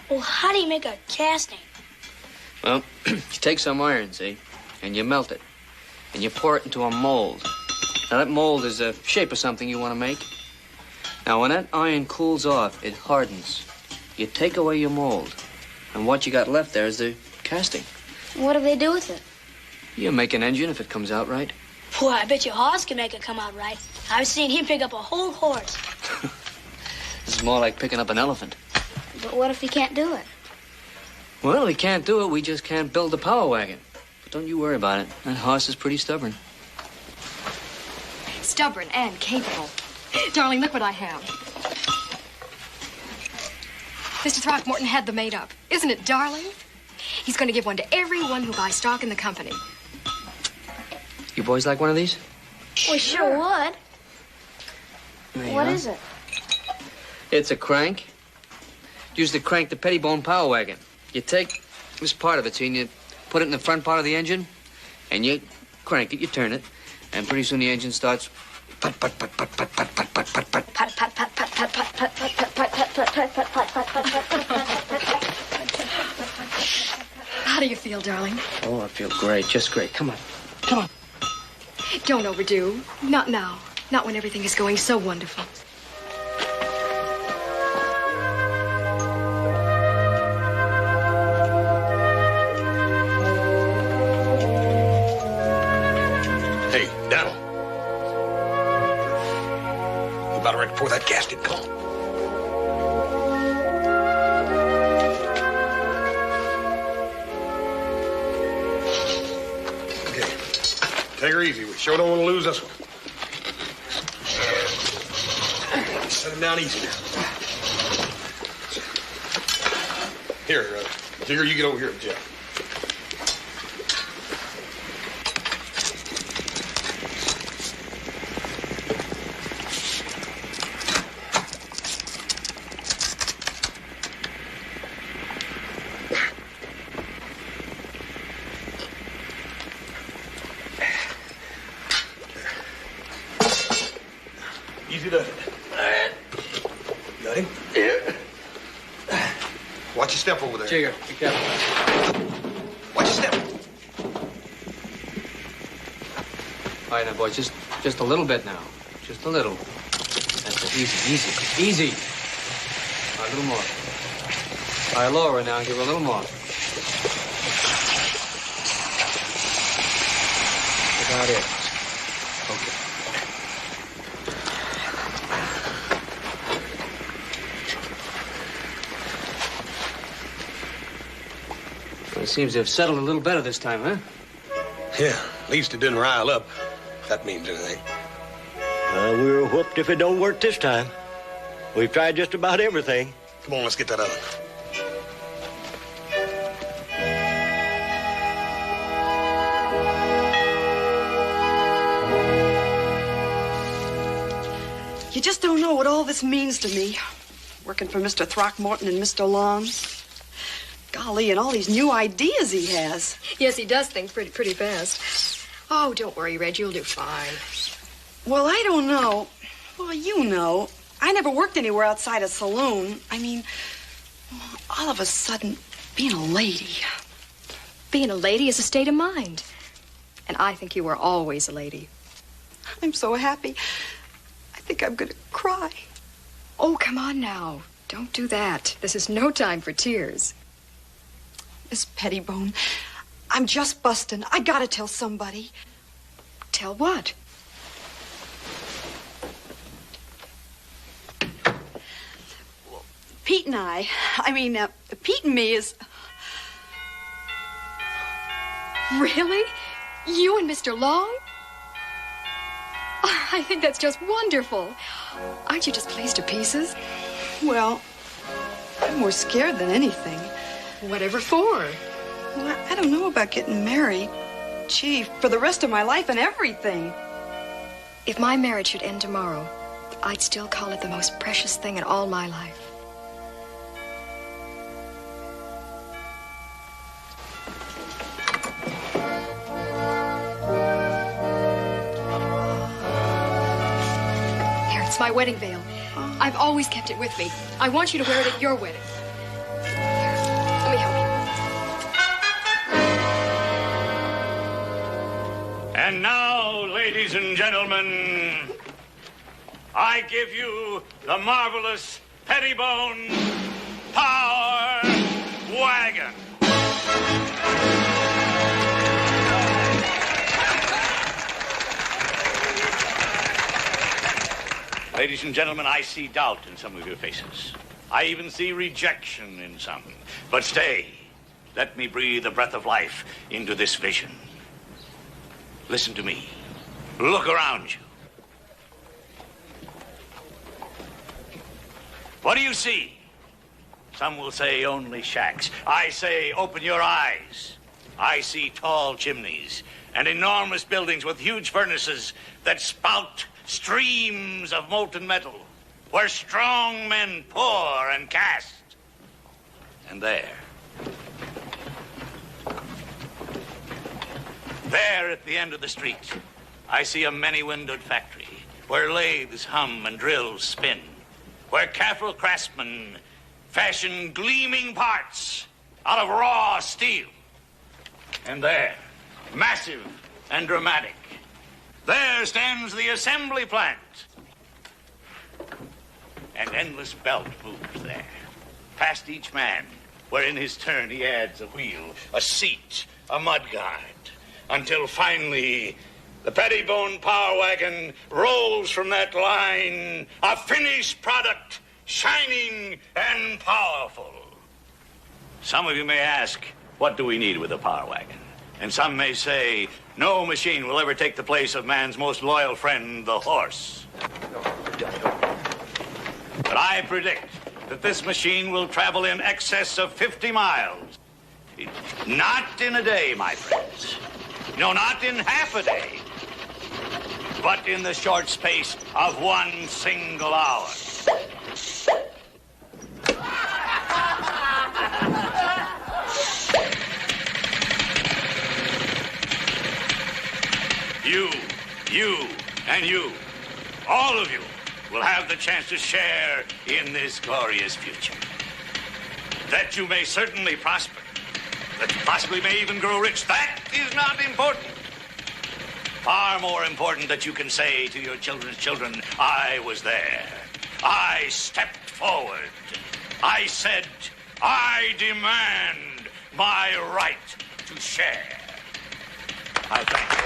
Well, how do you make a casting? Well, you take some iron, see, and you melt it. And you pour it into a mold. Now, that mold is the shape of something you want to make. Now, when that iron cools off, it hardens. You take away your mold. And what you got left there is the casting. What do they do with it? You make an engine if it comes out right. Boy, I bet your Hoss can make it come out right. I've seen him pick up a whole horse. This is more like picking up an elephant. But what if he can't do it? Well, if he can't do it, we just can't build the power wagon. But don't you worry about it. That horse is pretty stubborn. Stubborn and capable. Darling, look what I have. Mr. Throckmorton had them made up. Isn't it darling? He's going to give one to everyone who buys stock in the company. You boys like one of these? We sure would. There you What are. is it? It's a crank. Used to crank the Pettibone power wagon. You take this part of it, see, and you put it in the front part of the engine, and you crank it, you turn it, and pretty soon the engine starts put, put, put, put, put, put, put, put, put, put. How do you feel, darling? Oh, I feel great, just great. Come on. Come on. Don't overdo. Not now. Not when everything is going so wonderful. Hey, Donald. You about ready to pour that gasket? Come on. Okay. Take her easy. We sure don't want to lose this one. Set him down easy now. Here, Jigger, you get over here with Jeff. Easy does it. Got him? Yeah. Watch your step over there. Jigger, be careful. Watch your step. All right, now, boys, just a little bit now. Just a little. That's it. Easy, easy, easy. All right, a little more. All right, lower now. Give her a little more. About it. Okay. Well, it seems to have settled a little better this time, huh? Yeah, at least it didn't rile up. If that means anything. We were whooped if it don't work this time. We've tried just about everything. Come on, let's get that oven. You just don't know what all this means to me. Working for Mr. Throckmorton and Mr. Long. Golly, and all these new ideas he has. Yes, he does think pretty fast. Oh, don't worry, Reg. You'll do fine. Well, I don't know. Well, you know. I never worked anywhere outside a saloon. I mean, all of a sudden, being a lady. Being a lady is a state of mind. And I think you were always a lady. I'm so happy. I think I'm going to cry. Oh, come on now. Don't do that. This is no time for tears. Miss Pettibone, I'm just busting. I gotta tell somebody. Tell what? Pete and Pete and me is... Really? You and Mr. Long? I think that's just wonderful. Aren't you just pleased to pieces? Well, I'm more scared than anything. Whatever for? Well, I don't know about getting married. Gee, for the rest of my life and everything. If my marriage should end tomorrow, I'd still call it the most precious thing in all my life. Here, it's my wedding veil. I've always kept it with me. I want you to wear it at your wedding. Here, let me help you. And now, ladies and gentlemen, I give you the marvelous Pettibone Power Wagon. Ladies and gentlemen, I see doubt in some of your faces. I even see rejection in some. But stay. Let me breathe a breath of life into this vision. Listen to me. Look around you. What do you see? Some will say only shacks. I say open your eyes. I see tall chimneys and enormous buildings with huge furnaces that spout streams of molten metal, where strong men pour and cast. And there at the end of the street, I see a many-windowed factory where lathes hum and drills spin, where careful craftsmen fashion gleaming parts out of raw steel. And there, massive and dramatic, there stands the assembly plant. An endless belt moves there, past each man, where in his turn he adds a wheel, a seat, a mudguard, until finally the Pettibone Power Wagon rolls from that line, a finished product, shining and powerful. Some of you may ask, what do we need with a power wagon? And some may say, no machine will ever take the place of man's most loyal friend, the horse. But I predict that this machine will travel in excess of 50 miles. Not in a day, my friends. No, not in half a day. But in the short space of one single hour. You, and you, all of you, will have the chance to share in this glorious future. That you may certainly prosper, that you possibly may even grow rich, that is not important. Far more important that you can say to your children's children, I was there. I stepped forward. I said, I demand my right to share. I thank you.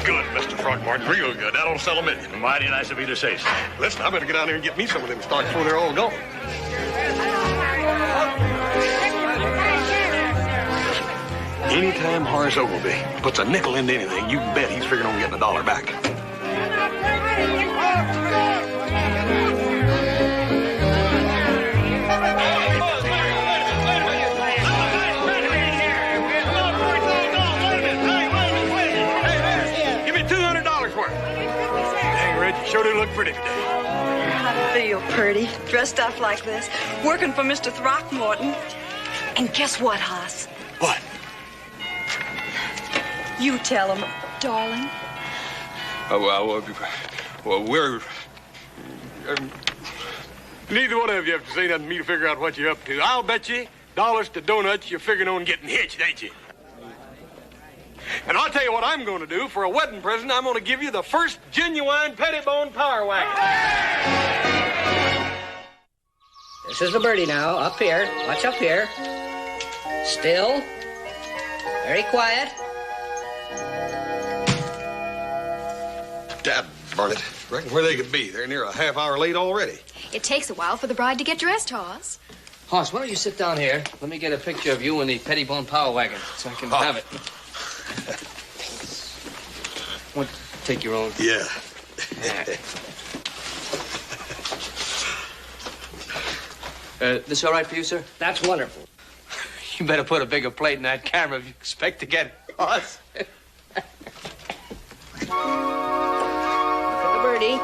Good, Mr. Throckmorton. Real good. That'll sell a million. Mighty nice of you to say so. Listen, I better get down there and get me some of them stocks before they're all gone. Anytime Horace Ogilvy puts a nickel into anything, you can bet he's figuring on getting a dollar back. Give me $200 worth. Dang, Reggie, sure do look pretty today. I feel pretty, dressed up like this, working for Mr. Throckmorton. And guess what, Hoss? What? You tell him, darling. Well, we're... neither one of you have to say nothing to me to figure out what you're up to. I'll bet you, dollars to donuts, you're figuring on getting hitched, ain't you? And I'll tell you what I'm going to do. For a wedding present, I'm going to give you the first genuine Pettibone Power Wagon. This is the birdie now, up here. Watch up here. Still. Very quiet. Dad, burn it. Reckon where they could be. They're near a half hour late already. It takes a while for the bride to get dressed, Hoss. Hoss, why don't you sit down here? Let me get a picture of you in the Pettibone Power Wagon so I can have it. Want to take your own? Yeah. This all right for you, sir? That's wonderful. You better put a bigger plate in that camera if you expect to get Hoss. Look at the birdie.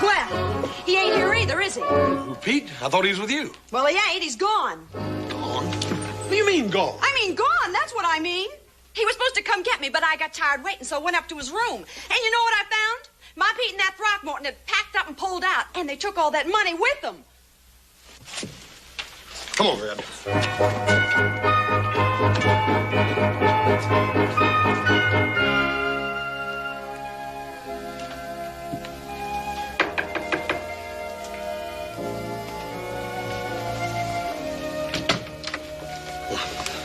Well, he ain't here either, is he? Who, Pete? I thought he was with you. Well, he ain't. He's gone. Gone? What do you mean gone? I mean, gone. That's what I mean. He was supposed to come get me, but I got tired waiting, so I went up to his room. And you know what I found? My Pete and that Throckmorton had packed up and pulled out, and they took all that money with them. Come on, Red.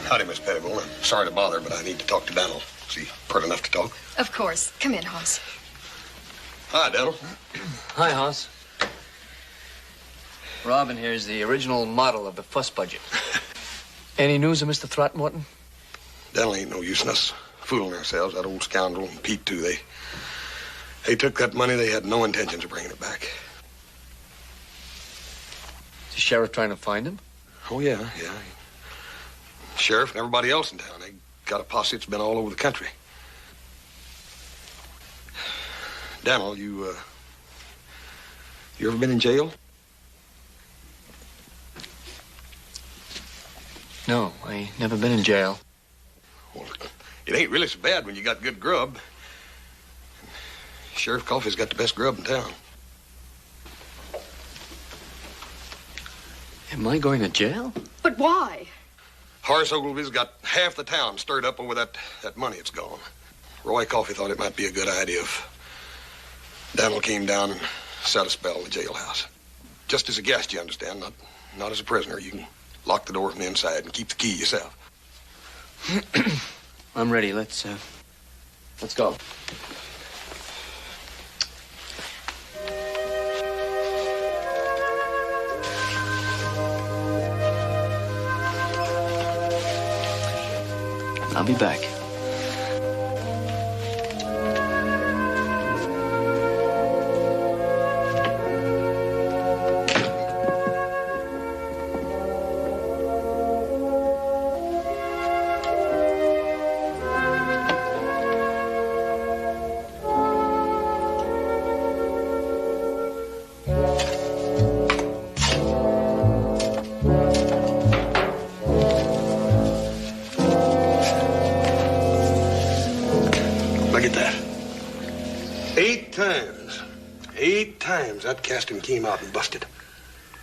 Howdy, Miss Pettibone. I'm sorry to bother, but I need to talk to Daniel. Is he pert enough to talk? Of course. Come in, Hoss. Hi, Daniel. Hi, Hoss. Robin here is the original model of the fuss budget. Any news of Mr. Throckmorton? Daniel ain't no use in us fooling ourselves. That old scoundrel and Pete, too. They took that money. They had no intentions of bringing it back. The sheriff trying to find him? Oh, yeah. Sheriff and everybody else in town. They got a posse that's been all over the country. Daniel, you ever been in jail? No, I never been in jail. Well, it ain't really so bad when you got good grub. Sheriff Coffey's got the best grub in town. Am I going to jail? But why? Horace Ogilvy's got half the town stirred up over that money that's gone. Roy Coffey thought it might be a good idea if Daniel came down and set a spell in the jailhouse. Just as a guest, you understand, not as a prisoner. You can lock the door from the inside and keep the key yourself. I'm ready. Let's go. I'll be back. Look at that. 8 times. 8 times that casting came out and busted.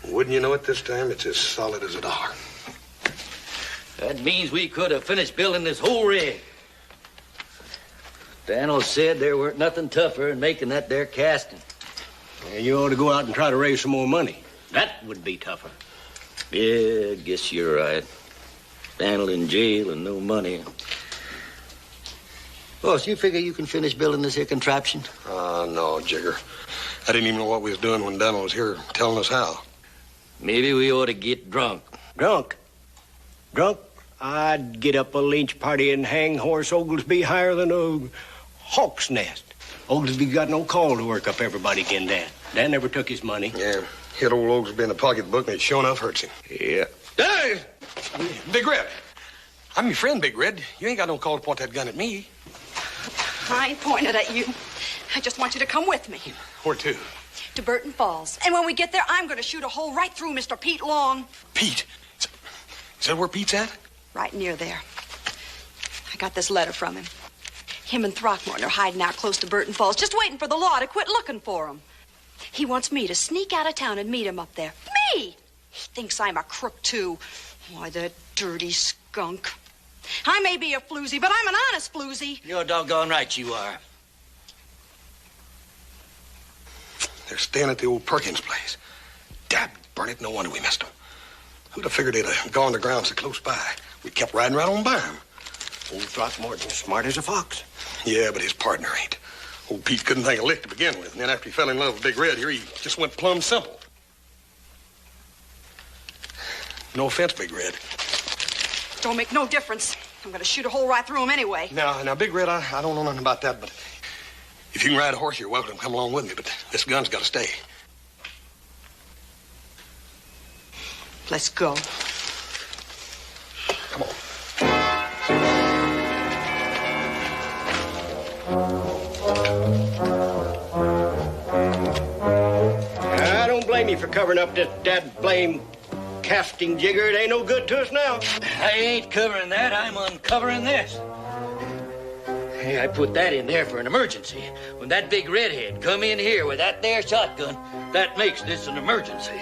Wouldn't you know it, this time it's as solid as a dollar. That means we could have finished building this whole rig. Daniel said there weren't nothing tougher than making that there casting. And you ought to go out and try to raise some more money. That would be tougher. Yeah, I guess you're right. Daniel in jail and no money. Oh, so you figure you can finish building this here contraption? No, Jigger. I didn't even know what we was doing when Daniel was here telling us how. Maybe we ought to get drunk. Drunk? Drunk? I'd get up a lynch party and hang Horace Oglesby higher than a hawk's nest. Oglesby got no call to work up everybody again, Dan. Dan never took his money. Yeah, hit old Oglesby in the pocketbook and it sure enough hurts him. Yeah. Hey! Big Red. I'm your friend, Big Red. You ain't got no call to point that gun at me. I ain't pointed at you. I just want you to come with me. Where to? To Burton Falls. And when we get there, I'm going to shoot a hole right through Mr. Pete Long. Pete? Is that where Pete's at? Right near there. I got this letter from him. Him and Throckmorton are hiding out close to Burton Falls, just waiting for the law to quit looking for him. He wants me to sneak out of town and meet him up there. Me! He thinks I'm a crook, too. Why, that dirty skunk. I may be a floozy, but I'm an honest floozy. You're doggone right you are. They're staying at the old Perkins place. Dad, burn it, no wonder we missed them. Who'd have figured they'd have gone to ground so close by? We kept riding right on by them. Old Throckmorton's smart as a fox. Yeah, but his partner ain't. Old Pete couldn't think a lick to begin with. And then after he fell in love with Big Red here, he just went plumb simple. No offense, Big Red. Don't make no difference. I'm going to shoot a hole right through him anyway. Now, Big Red, I don't know nothing about that, but if you can ride a horse, you're welcome to come along with me, but this gun's got to stay. Let's go. Come on. I don't blame you for covering up this dad-blame casting, Jigger. It ain't no good to us now. I ain't covering that. I'm uncovering this. Hey, I put that in there for an emergency. When that big redhead come in here with that there shotgun, that makes this an emergency.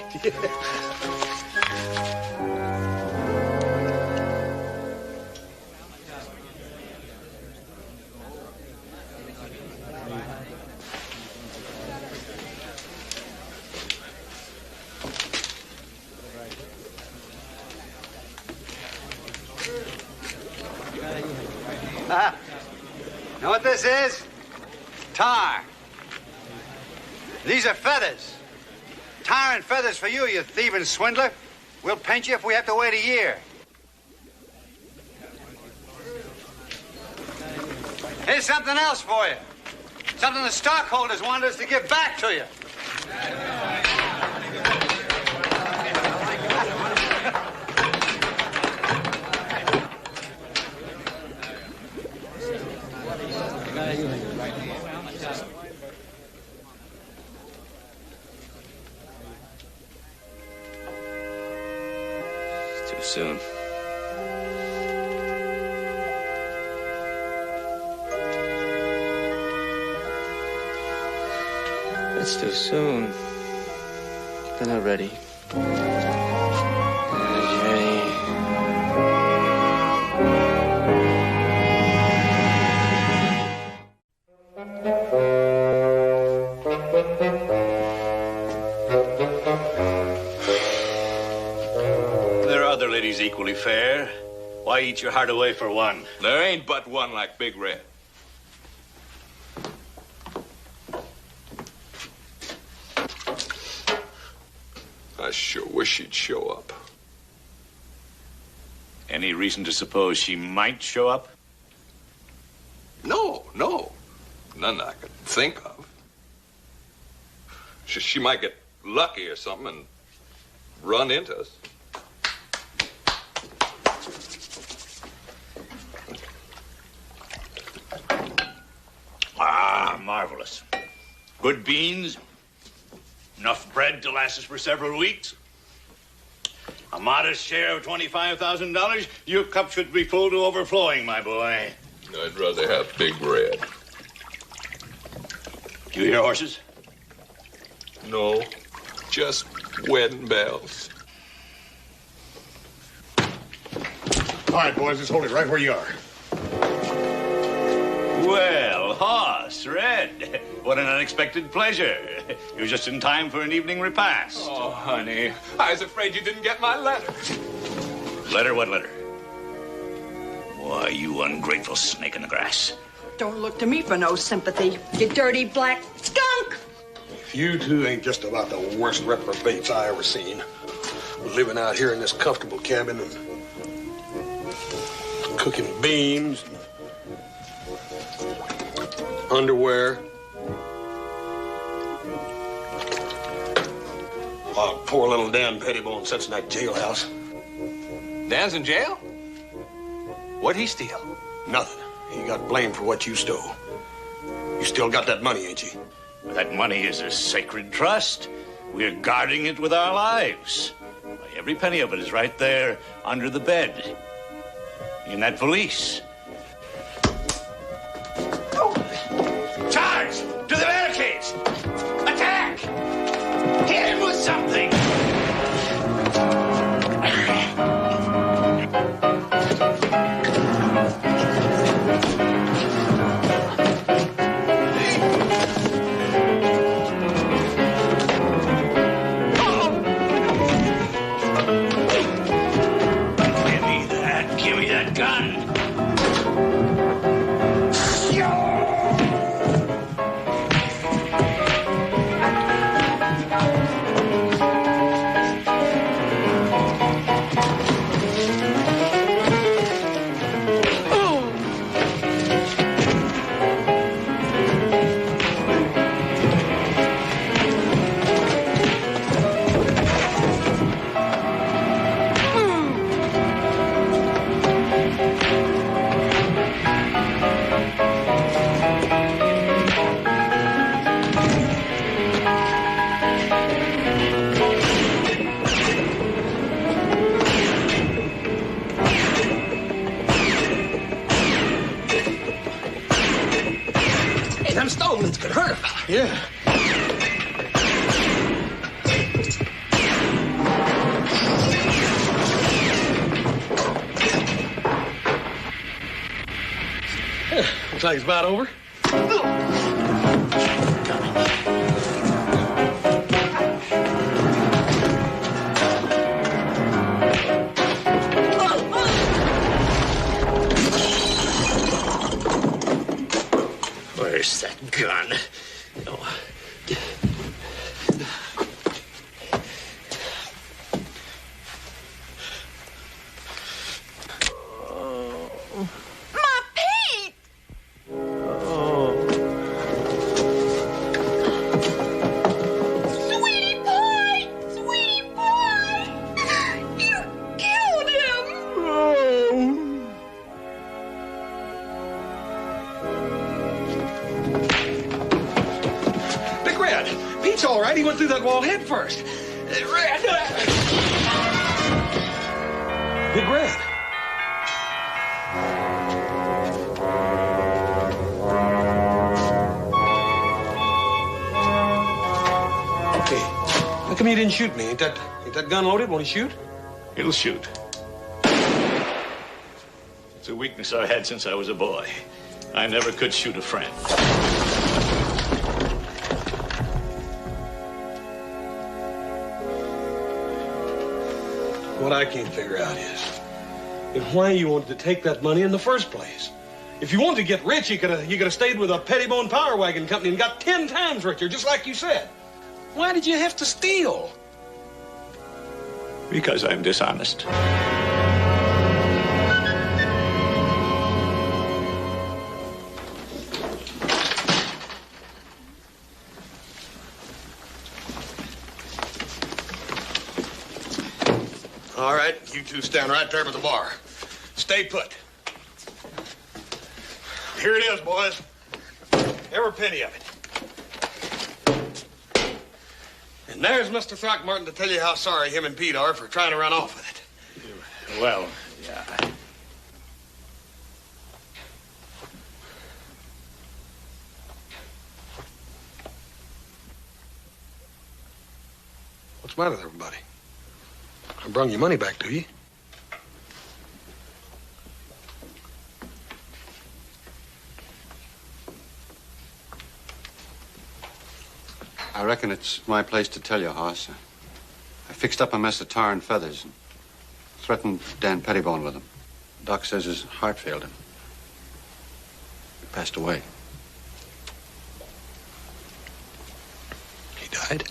Know what this is? Tar. These are feathers. Tar and feathers for you, you thieving swindler. We'll paint you if we have to wait a year. Here's something else for you. Something the stockholders wanted us to give back to you. soon. It's too soon. They're not ready. There are other ladies equally fair. Why eat your heart away for one? There ain't but one like Big Red. I sure wish she'd show up. Any reason to suppose she might show up? No. None I could think of. She might get lucky or something and run into us. Ah, marvelous. Good beans. Enough bread to last us for several weeks. A modest share of $25,000. Your cup should be full to overflowing, my boy. I'd rather have Big Red. You hear horses? No, just wedding bells. All right, boys, let's hold it right where you are. Well, Hoss, Red, what an unexpected pleasure. You're just in time for an evening repast. Oh, honey, I was afraid you didn't get my letter. Letter? What letter? Why, you ungrateful snake in the grass. Don't look to me for no sympathy, you dirty black skunk. You two ain't just about the worst reprobates I ever seen. We're living out here in this comfortable cabin and cooking beans, underwear. While poor little Dan Pettibone sits in that jailhouse. Dan's in jail? What'd he steal? Nothing. He got blamed for what you stole. You still got that money, ain't you? That money is a sacred trust. We're guarding it with our lives. Why, every penny of it is right there under the bed. In that valise. Charge! To the barricades! Attack! Hit him with something! Give me that gun! Them stalemates could hurt a fella. Yeah. Looks like it's about over. Where's that gun? Oh. My Pete! Sweetie pie! Sweetie pie! You killed him! Big Red, Pete's all right. He went through that wall head first. Red. Big Red. Hey, how come you didn't shoot me? Ain't that gun loaded? Won't he shoot? He'll shoot. It's a weakness I had since I was a boy. I never could shoot a friend. What I can't figure out is why you wanted to take that money in the first place. If you wanted to get rich, you could have stayed with a Pettibone Power Wagon Company and got 10 times richer, just like you said. Why did you have to steal? Because I'm dishonest. All right, you two stand right there by the bar. Stay put. Here it is, boys. Every penny of it. And there's Mr. Throckmorton to tell you how sorry him and Pete are for trying to run off with it. Well, yeah. What's the matter with everybody? I brung your money back to you. I reckon it's my place to tell you, Hoss. I fixed up a mess of tar and feathers and threatened Dan Pettibone with them. Doc says his heart failed him. He passed away. He died?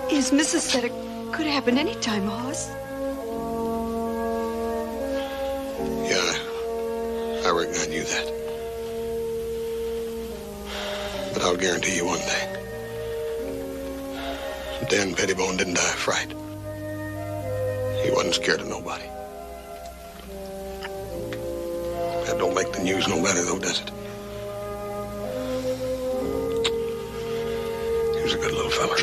His missus said it could happen any time, Hoss. Yeah, I reckon I knew that. But I'll guarantee you one thing. Dan Pettibone didn't die of fright. He wasn't scared of nobody. That don't make the news no better, though, does it? He was a good little fella.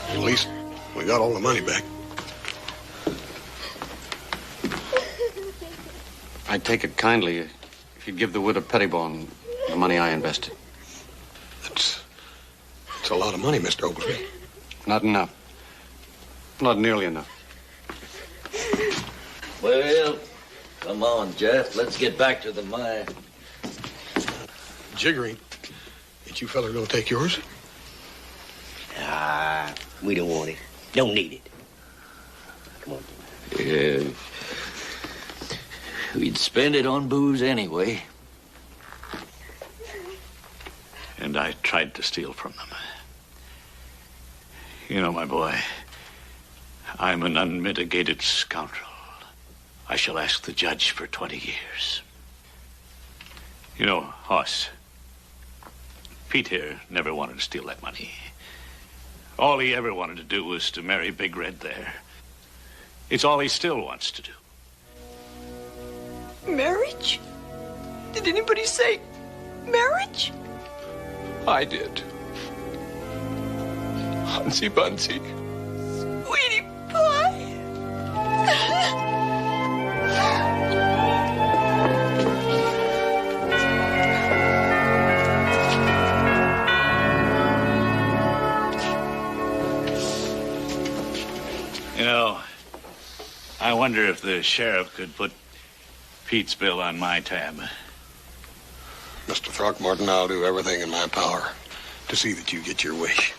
At least we got all the money back. I'd take it kindly if you'd give the widow Pettibone the money I invested. That's a lot of money, Mr. Oglesby. Not enough. Not nearly enough. Well, come on, Jeff. Let's get back to the mine. Jigger, ain't you fella gonna take yours? We don't want it. Don't need it. Come on. Yeah. We'd spend it on booze anyway. And I tried to steal from them. You know, my boy, I'm an unmitigated scoundrel. I shall ask the judge for 20 years. You know, Hoss, Pete here never wanted to steal that money. All he ever wanted to do was to marry Big Red there. It's all he still wants to do. Marriage? Did anybody say marriage? I did. Hansy Bunsy. Sweetie pie. You know, I wonder if the sheriff could put Pete's bill on my tab. Mr. Throckmorton, I'll do everything in my power to see that you get your wish.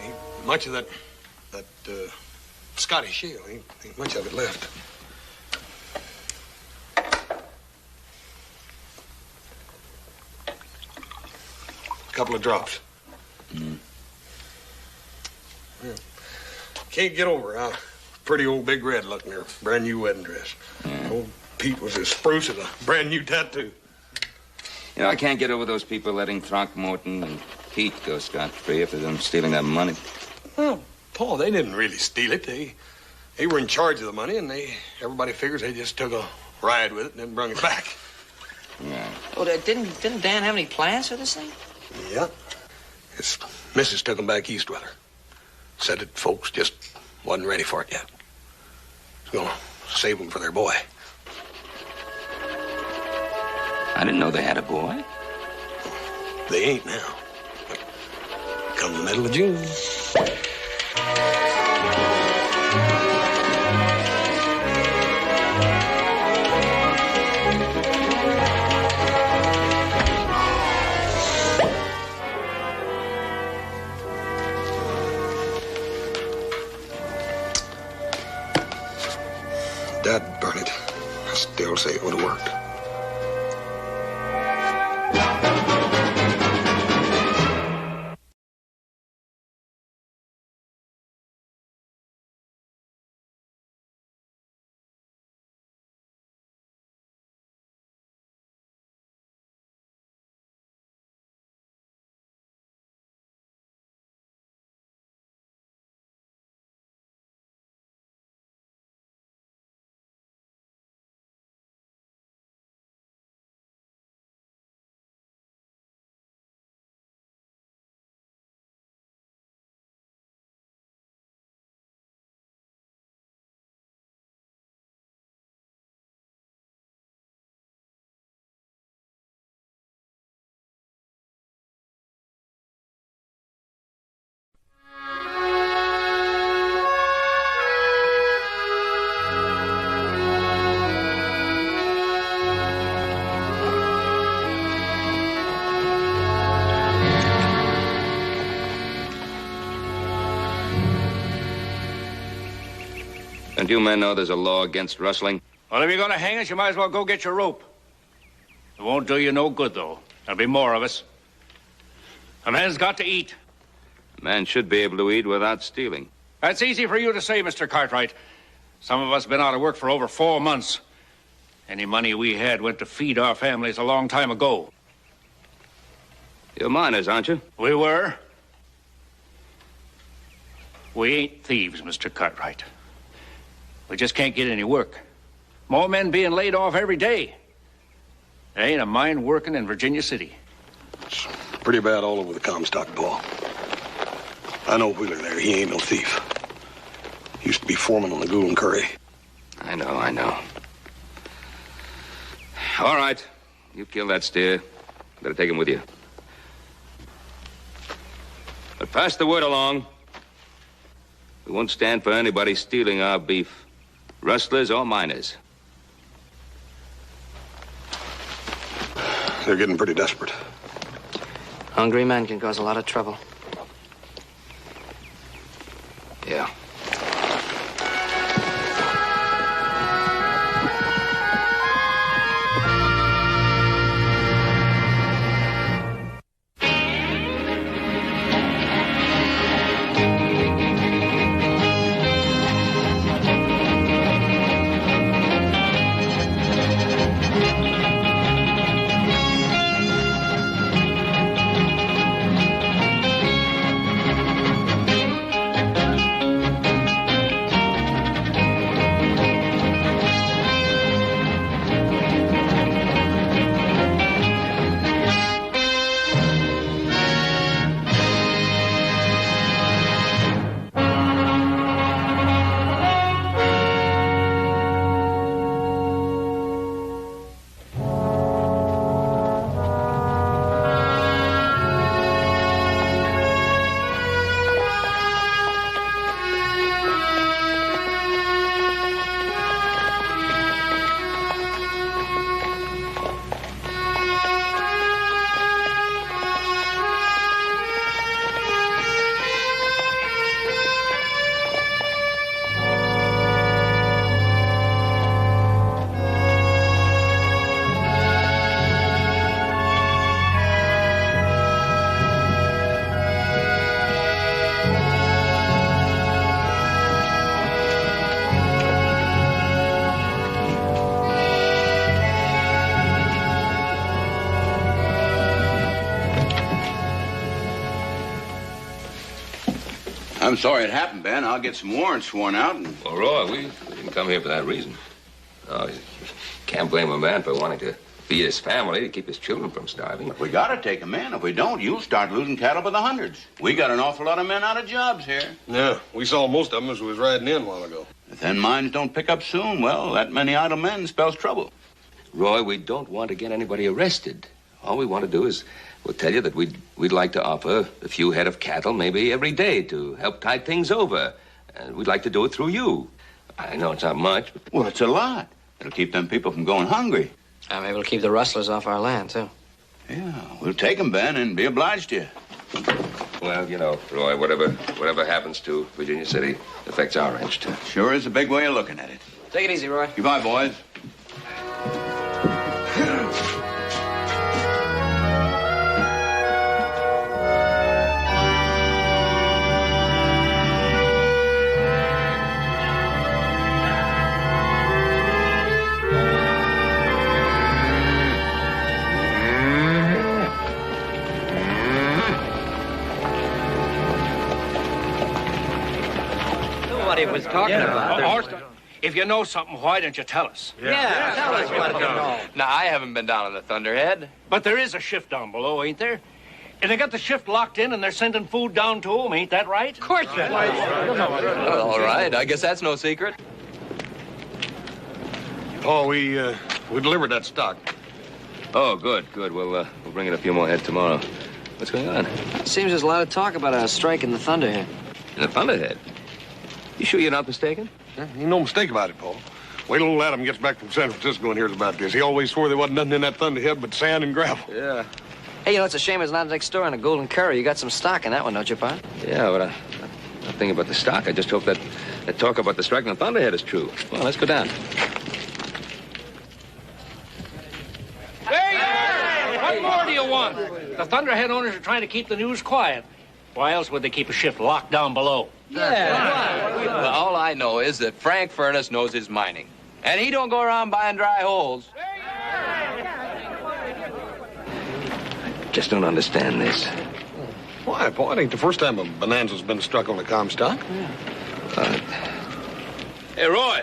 Ain't much of that Scotty shale. Ain't much of it left. A couple of drops. Yeah. Can't get over how pretty old Big Red looked in her brand new wedding dress. Old Pete was as spruce as a brand new tattoo. You know, I can't get over those people letting Throckmorton and Pete go scot-free after them stealing that money. Well, Paul, they didn't really steal it. They were in charge of the money, and everybody figures they just took a ride with it and then brung it back. Yeah. Oh, didn't Dan have any plans for this thing? Yeah. His missus took him back east with her. Said that folks just wasn't ready for it yet. Was gonna save them for their boy. I didn't know they had a boy. They ain't now. Come the middle of June. Dad burn it. I still say it would have worked. Don't you men know there's a law against rustling? Well, if you're going to hang us, you might as well go get your rope. It won't do you no good, though. There'll be more of us. A man's got to eat. A man should be able to eat without stealing. That's easy for you to say, Mr. Cartwright. Some of us been out of work for over 4 months. Any money we had went to feed our families a long time ago. You're miners, aren't you? We were. We ain't thieves, Mr. Cartwright. We just can't get any work. More men being laid off every day. There ain't a mine working in Virginia City. It's pretty bad all over the Comstock, Paul. I know Wheeler there. He ain't no thief. He used to be foreman on the Gould and Curry. I know. All right. You kill that steer. Better take him with you. But pass the word along. We won't stand for anybody stealing our beef. Rustlers or miners. They're getting pretty desperate. Hungry men can cause a lot of trouble. Yeah. I'm sorry it happened, Ben. I'll get some warrants sworn out and... Well, Roy, we didn't come here for that reason. No, you can't blame a man for wanting to feed his family, to keep his children from starving. We gotta take them in. If we don't, you'll start losing cattle by the hundreds. We got an awful lot of men out of jobs here. Yeah, we saw most of them as we was riding in a while ago. If then mines don't pick up soon, well, that many idle men spells trouble. Roy, we don't want to get anybody arrested. All we want to do is, we'll tell you that we'd like to offer a few head of cattle maybe every day to help tide things over. And we'd like to do it through you. I know it's not much, but... Well, it's a lot. It'll keep them people from going hungry. And maybe it'll keep the rustlers off our land, too. Yeah, we'll take them, Ben, and be obliged to you. Well, you know, Roy, whatever happens to Virginia City affects our ranch, too. Sure is a big way of looking at it. Take it easy, Roy. Goodbye, boys. What he was talking about. Horst, if you know something, why don't you tell us? Yeah, tell us what you know. Now, I haven't been down on the Thunderhead. But there is a shift down below, ain't there? And they got the shift locked in, and they're sending food down to them, ain't that right? Of course that's right. Well, all right, I guess that's no secret. Oh, we delivered that stock. Oh, good. We'll bring in a few more head tomorrow. What's going on? Seems there's a lot of talk about a strike in the Thunderhead. In the Thunderhead? You sure you're not mistaken? Ain't no mistake about it, Paul. Wait till old Adam gets back from San Francisco and hears about this. He always swore there wasn't nothing in that Thunderhead but sand and gravel. Yeah. Hey, you know, it's a shame it's not next door in a Golden Curry. You got some stock in that one, don't you, Pop? Yeah, but I'm not thinking about the stock. I just hope that talk about the strike in the Thunderhead is true. Well, let's go down. Hey, what more do you want? The Thunderhead owners are trying to keep the news quiet. Why else would they keep a shift locked down below? Yeah. Well, all I know is that Frank Furnace knows his mining. And he don't go around buying dry holes. Just don't understand this. Why, Paul? It ain't the first time a Bonanza's been struck on a Comstock. Hey, Roy.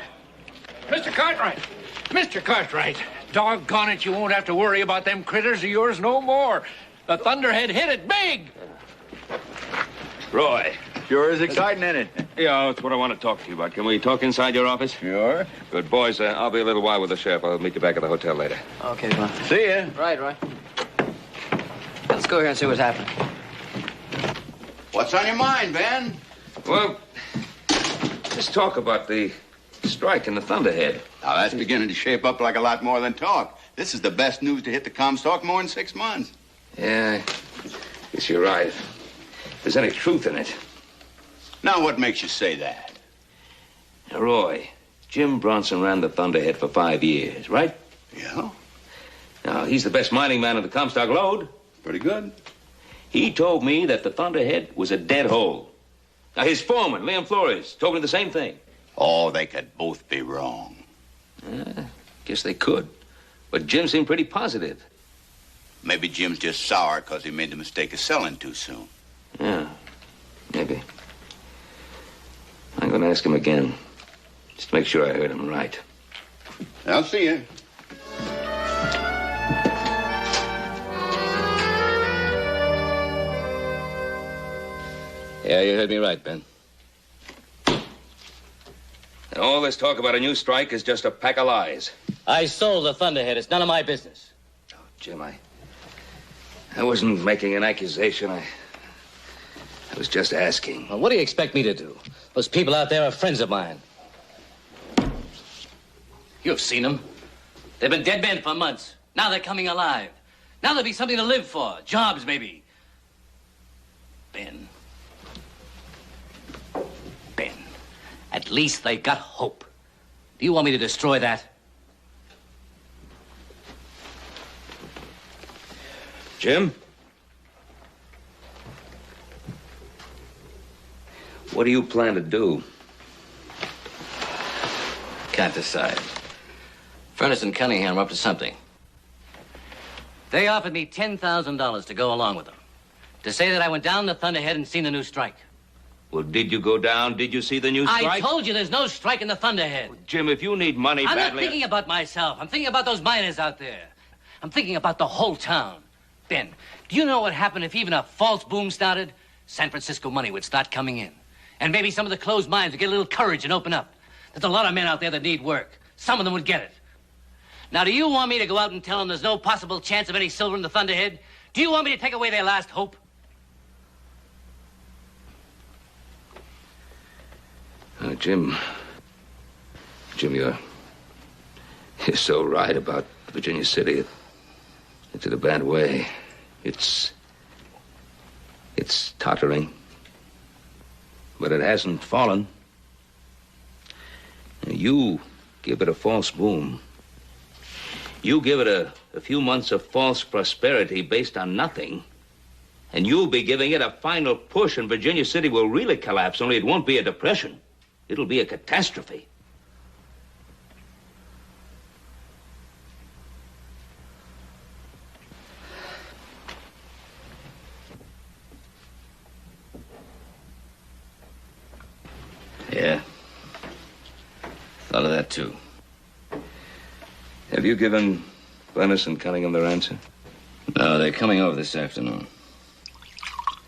Mr. Cartwright. Mr. Cartwright. Doggone it, you won't have to worry about them critters of yours no more. The Thunderhead hit it big. Roy. Sure is exciting, isn't it? Yeah, that's what I want to talk to you about. Can we talk inside your office? Sure. Good. Boys, I'll be a little while with the sheriff. I'll meet you back at the hotel later. Okay, Pop. See ya. Right. Let's go here and see what's happening. What's on your mind, Ben? Well, let's talk about the strike in the Thunderhead. Now, that's beginning to shape up like a lot more than talk. This is the best news to hit the Comstock more than 6 months. Yeah, guess you're right. If there's any truth in it. Now, what makes you say that? Now, Roy, Jim Bronson ran the Thunderhead for 5 years, right? Yeah. Now, he's the best mining man in the Comstock Lode. Pretty good. He told me that the Thunderhead was a dead hole. Now, his foreman, Liam Flores, told me the same thing. Oh, they could both be wrong. Guess they could. But Jim seemed pretty positive. Maybe Jim's just sour because he made the mistake of selling too soon. Yeah, maybe. I'm going to ask him again, just to make sure I heard him right. I'll see you. Yeah, you heard me right, Ben. And all this talk about a new strike is just a pack of lies. I sold the Thunderhead. It's none of my business. Oh, Jim, I wasn't making an accusation. I was just asking. Well, what do you expect me to do? Those people out there are friends of mine. You've seen them. They've been dead men for months. Now they're coming alive. Now there'll be something to live for. Jobs, maybe. Ben. At least they got hope. Do you want me to destroy that? Jim? What do you plan to do? Can't decide. Furnace and Cunningham are up to something. They offered me $10,000 to go along with them. To say that I went down the Thunderhead and seen the new strike. Well, did you go down? Did you see the new strike? I told you there's no strike in the Thunderhead. Jim, if you need money I'm badly... not thinking about myself. I'm thinking about those miners out there. I'm thinking about the whole town. Ben, do you know what happened if even a false boom started? San Francisco money would start coming in. And maybe some of the closed mines would get a little courage and open up. There's a lot of men out there that need work. Some of them would get it. Now, do you want me to go out and tell them there's no possible chance of any silver in the Thunderhead? Do you want me to take away their last hope? Jim, you're so right about Virginia City. It's in a bad way. It's tottering. But it hasn't fallen. You give it a false boom. You give it a few months of false prosperity based on nothing, and you'll be giving it a final push, and Virginia City will really collapse, only it won't be a depression. It'll be a catastrophe. Yeah. Thought of that, too. Have you given Furness and Cunningham their answer? No, they're coming over this afternoon.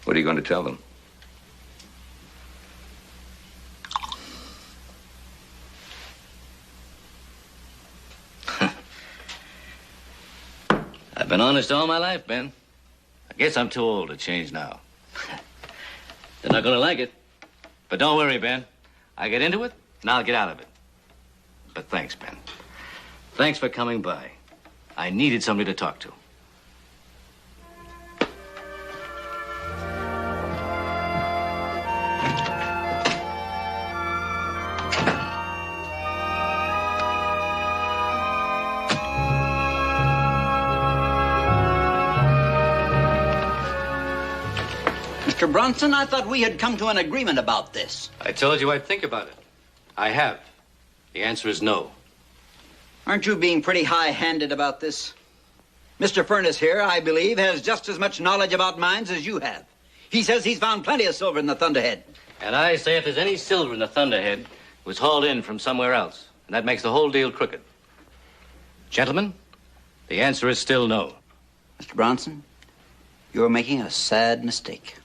What are you going to tell them? I've been honest all my life, Ben. I guess I'm too old to change now. They're not gonna like it. But don't worry, Ben. I get into it, and I'll get out of it. But thanks, Ben. Thanks for coming by. I needed somebody to talk to. Mr. Bronson, I thought we had come to an agreement about this. I told you I'd think about it. I have. The answer is no. Aren't you being pretty high-handed about this? Mr. Furness here, I believe, has just as much knowledge about mines as you have. He says he's found plenty of silver in the Thunderhead. And I say if there's any silver in the Thunderhead, it was hauled in from somewhere else. And that makes the whole deal crooked. Gentlemen, the answer is still no. Mr. Bronson, you're making a sad mistake.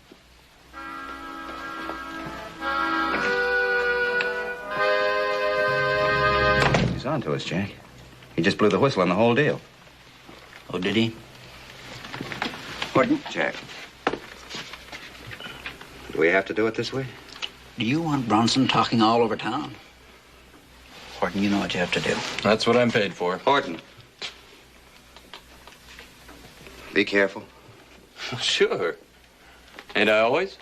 He's on to us, Jack. He just blew the whistle on the whole deal. Oh, did he? Horton? Jack. Do we have to do it this way? Do you want Bronson talking all over town? Horton, you know what you have to do. That's what I'm paid for. Horton. Be careful. Sure. Ain't I always?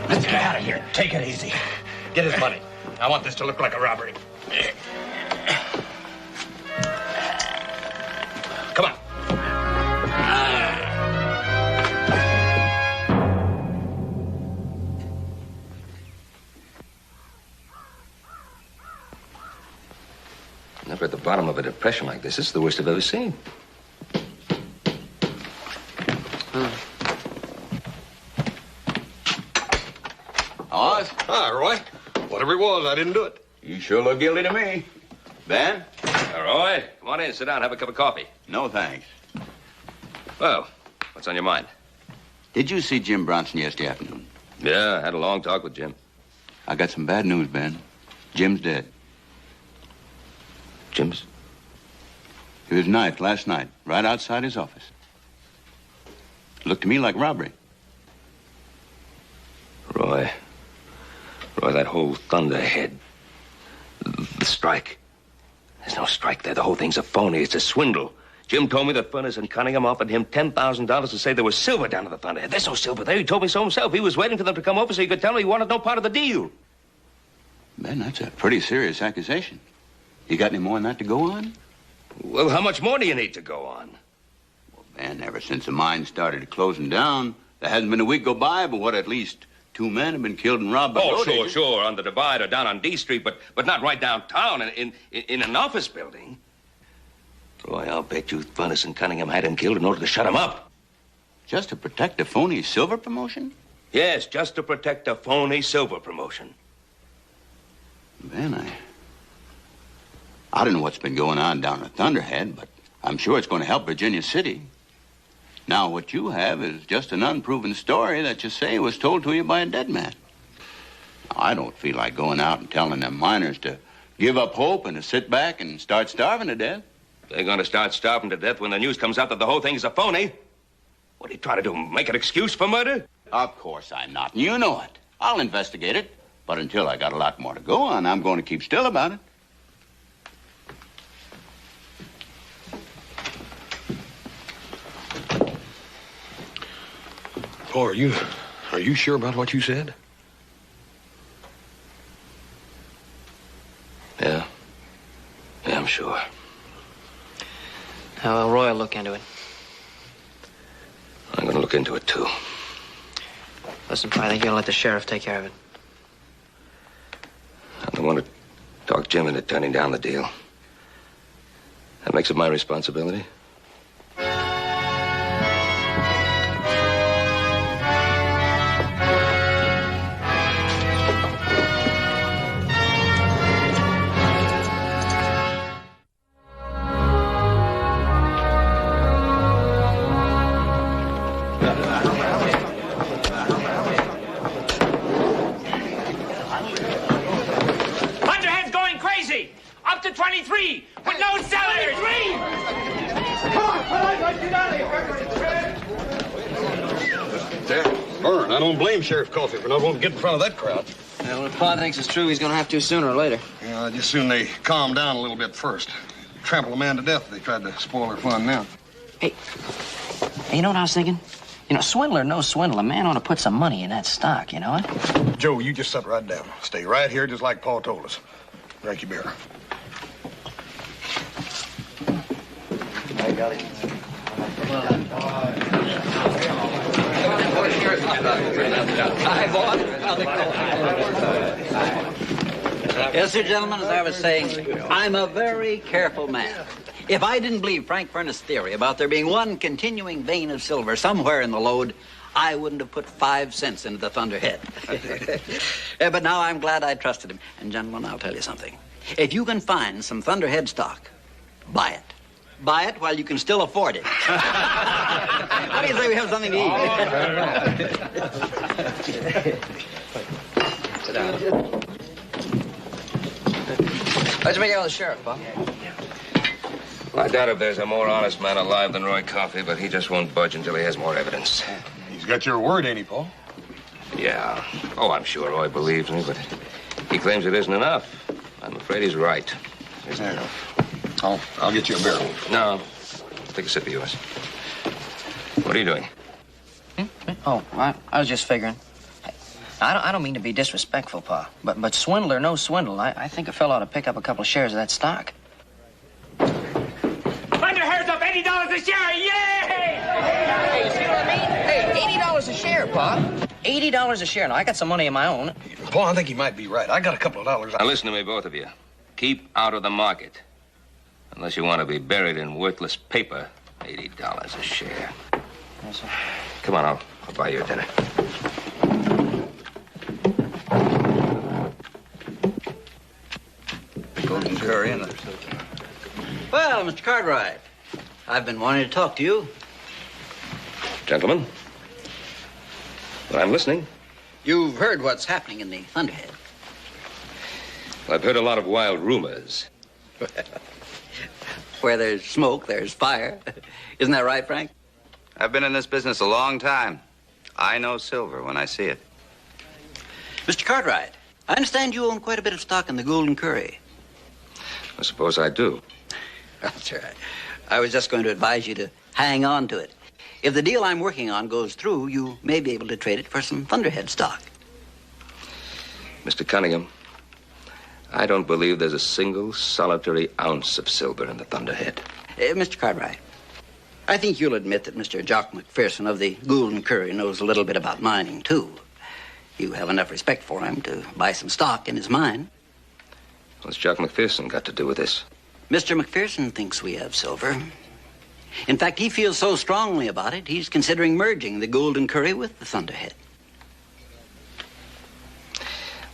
Let's get out of here. Take it easy. Get his money. I want this to look like a robbery. Come on. Never at the bottom of a depression like this. This is the worst I've ever seen. Oz? Hi, Roy. Whatever it was, I didn't do it. You sure look guilty to me. Ben? Roy, come on in. Sit down. Have a cup of coffee. No, thanks. Well, what's on your mind? Did you see Jim Bronson yesterday afternoon? Yeah, I had a long talk with Jim. I got some bad news, Ben. Jim's dead. Jim's? He was knifed last night, right outside his office. Looked to me like robbery. Roy, that whole Thunderhead. The strike. There's no strike there. The whole thing's a phony. It's a swindle. Jim told me that Furness and Cunningham offered him $10,000 to say there was silver down at the Thunderhead. There's no silver there. He told me so himself. He was waiting for them to come over so he could tell me he wanted no part of the deal. Ben, that's a pretty serious accusation. You got any more than that to go on? Well, how much more do you need to go on? Well, Ben, ever since the mine started closing down, there hasn't been a week go by but what, at least 2 men have been killed and robbed by Oh, road sure, agents. sure. On the Divide or down on D Street, but not right downtown in an office building. Boy, I'll bet you Furness and Cunningham had him killed in order to shut him up. Just to protect a phony silver promotion? Yes, just to protect a phony silver promotion. Ben, I don't know what's been going on down at Thunderhead, but I'm sure it's going to help Virginia City. Now, what you have is just an unproven story that you say was told to you by a dead man. Now, I don't feel like going out and telling them miners to give up hope and to sit back and start starving to death. They're going to start starving to death when the news comes out that the whole thing's a phony. What are you trying to do, make an excuse for murder? Of course I'm not, and you know it. I'll investigate it, but until I got a lot more to go on, I'm going to keep still about it. Paul, are you sure about what you said? Yeah. Yeah, I'm sure. Well, Roy will look into it. I'm going to look into it, too. Listen, Pa, I think you'll let the sheriff take care of it. I'm the one to talk Jim into turning down the deal. That makes it my responsibility. Thunderhead's going crazy. Up to 23 with no sellers. 23! There. Burn. I don't blame Sheriff Coffey for not wanting to get in front of that crowd. Well, if Pa thinks it's true, he's going to have to sooner or later. Yeah, just soon they calm down a little bit first. Trample a man to death if they tried to spoil their fun now. Hey, you know what I was thinking? You know, swindler, no swindle, a man ought to put some money in that stock, you know what? Joe, you just sit right down. Stay right here just like Paul told us. Drink your beer. I got it. Yes, sir, gentlemen, as I was saying, I'm a very careful man. If I didn't believe Frank Furness' theory about there being one continuing vein of silver somewhere in the lode, I wouldn't have put 5 cents into the Thunderhead. But now I'm glad I trusted him. And, gentlemen, I'll tell you something. If you can find some Thunderhead stock, buy it. Buy it while you can still afford it. How do you say we have something to eat? Sit down. Let's make out with the sheriff, Bob. I doubt if there's a more honest man alive than Roy Coffey, but he just won't budge until he has more evidence. He's got your word, ain't he, Paul? Yeah. Oh, I'm sure Roy believes me, but he claims it isn't enough. I'm afraid he's right. Isn't enough. I'll get you a barrel. No. Take a sip of yours. What are you doing? Oh, I was just figuring. I don't mean to be disrespectful, Pa, but swindler, no swindle. I think a fellow ought to pick up a couple of shares of that stock. Thunderhead's up $80 a share. Yay! Hey, you see what I mean? Hey, $80 a share, Pa. $80 a share. Now, I got some money of my own. Paul, I think he might be right. I got a couple of dollars. Now, listen to me, both of you. Keep out of the market. Unless you want to be buried in worthless paper. $80 a share. Yes, sir. Come on, I'll buy you a dinner. Golden curry in it. Well, Mr. Cartwright, I've been wanting to talk to you. Gentlemen, well, I'm listening. You've heard what's happening in the Thunderhead. Well, I've heard a lot of wild rumors. Where there's smoke, there's fire. Isn't that right, Frank? I've been in this business a long time. I know silver when I see it. Mr. Cartwright, I understand you own quite a bit of stock in the Golden Curry. I suppose I do. That's right. I was just going to advise you to hang on to it. If the deal I'm working on goes through, you may be able to trade it for some Thunderhead stock. Mr. Cunningham, I don't believe there's a single solitary ounce of silver in the Thunderhead. Mr. Cartwright, I think you'll admit that Mr. Jock McPherson of the Gould and Curry knows a little bit about mining, too. You have enough respect for him to buy some stock in his mine. What's Jock McPherson got to do with this? Mr. McPherson thinks we have silver. In fact, he feels so strongly about it, he's considering merging the Gould and Curry with the Thunderhead.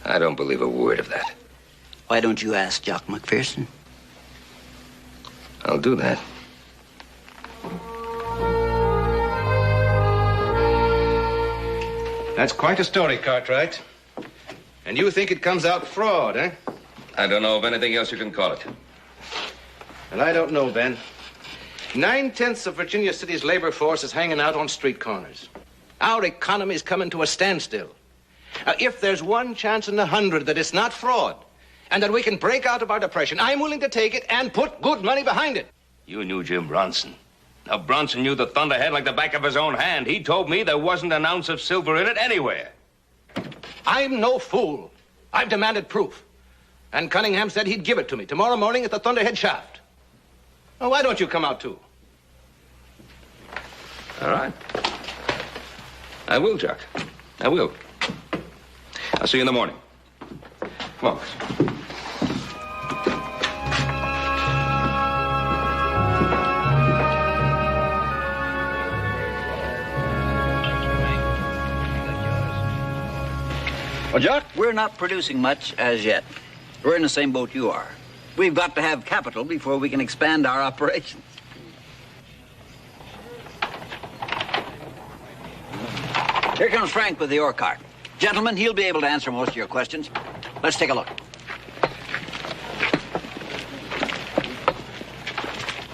I don't believe a word of that. Why don't you ask Jock McPherson? I'll do that. That's quite a story, Cartwright. And you think it comes out fraud, eh? I don't know of anything else you can call it. Well, I don't know, Ben. 9/10 of Virginia City's labor force is hanging out on street corners. Our economy is coming to a standstill. Now, if there's one chance in 100 that it's not fraud and that we can break out of our depression, I'm willing to take it and put good money behind it. You knew Jim Bronson. Now, Bronson knew the Thunderhead like the back of his own hand. He told me there wasn't an ounce of silver in it anywhere. I'm no fool. I've demanded proof. And Cunningham said he'd give it to me tomorrow morning at the Thunderhead shaft. Well, why don't you come out, too? All right. I will, Jock. I will. I'll see you in the morning. Come on. Well, Jock, we're not producing much as yet. We're in the same boat you are. We've got to have capital before we can expand our operations. Here comes Frank with the ore cart. Gentlemen, he'll be able to answer most of your questions. Let's take a look.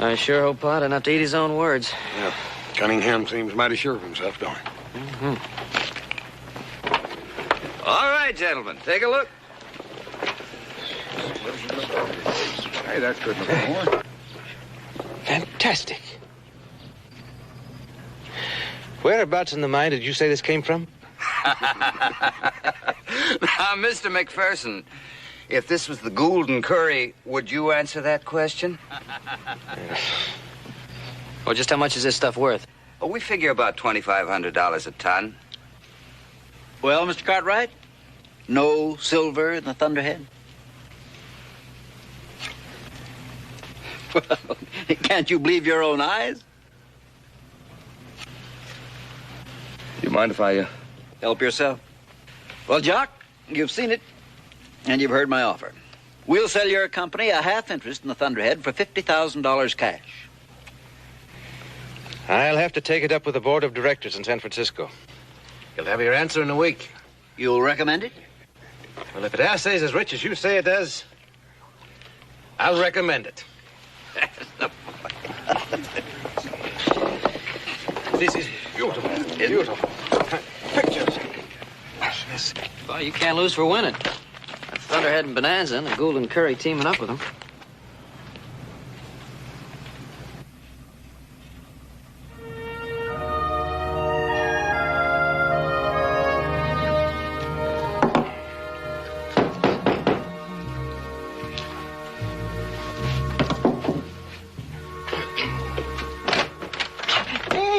I sure hope Pa didn't have to eat his own words. Yeah. Cunningham seems mighty sure of himself, don't he? Mm-hmm. All right, gentlemen, take a look. Hey, that's good enough more. Fantastic. Whereabouts in the mine did you say this came from? Now, Mr. McPherson, if this was the Gould and Curry, would you answer that question? Well, just how much is this stuff worth? Well, we figure about $2,500 a ton. Well, Mr. Cartwright, no silver in the Thunderhead? Well, can't you believe your own eyes? You mind if I, Help yourself. Well, Jock, you've seen it, and you've heard my offer. We'll sell your company a half interest in the Thunderhead for $50,000 cash. I'll have to take it up with the board of directors in San Francisco. You'll have your answer in a week. You'll recommend it? Well, if it assays as rich as you say it does, I'll recommend it. This is beautiful. Beautiful. Pictures. Well, you can't lose for winning. Thunderhead and Bonanza and the Gould and Curry teaming up with them.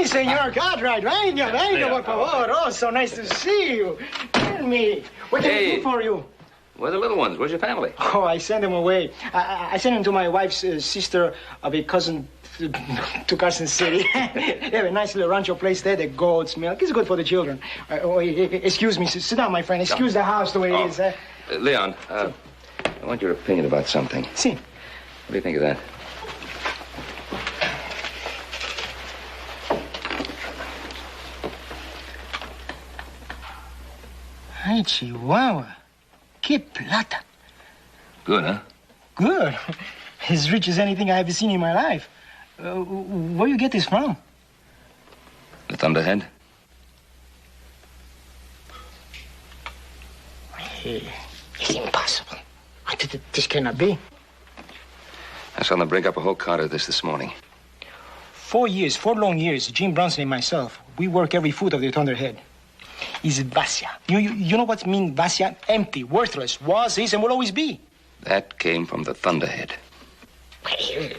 Senor Cartwright, venga, por favor. Oh, so nice to see you. Tell me, what can I do for you? Where are the little ones? Where's your family? Oh, I sent them away. I sent them to my wife's sister of a cousin to Carson City. They have a nice little rancho place there, the goat's milk. It's good for the children. Excuse me, sit down, my friend. Excuse the house the way it is. Leon, I want your opinion about something. See. What do you think of that? Ay, Chihuahua. Que plata. Good, huh? Good. As rich as anything I've ever seen in my life. Where you get this from? The Thunderhead? It's impossible. This cannot be. I saw them break up a whole cart of this morning. 4 years, 4 long years, Jim Bronson and myself, we work every foot of the Thunderhead. It's Vasya. You know what means Vasya? Empty, worthless, was, is, and will always be. That came from the Thunderhead.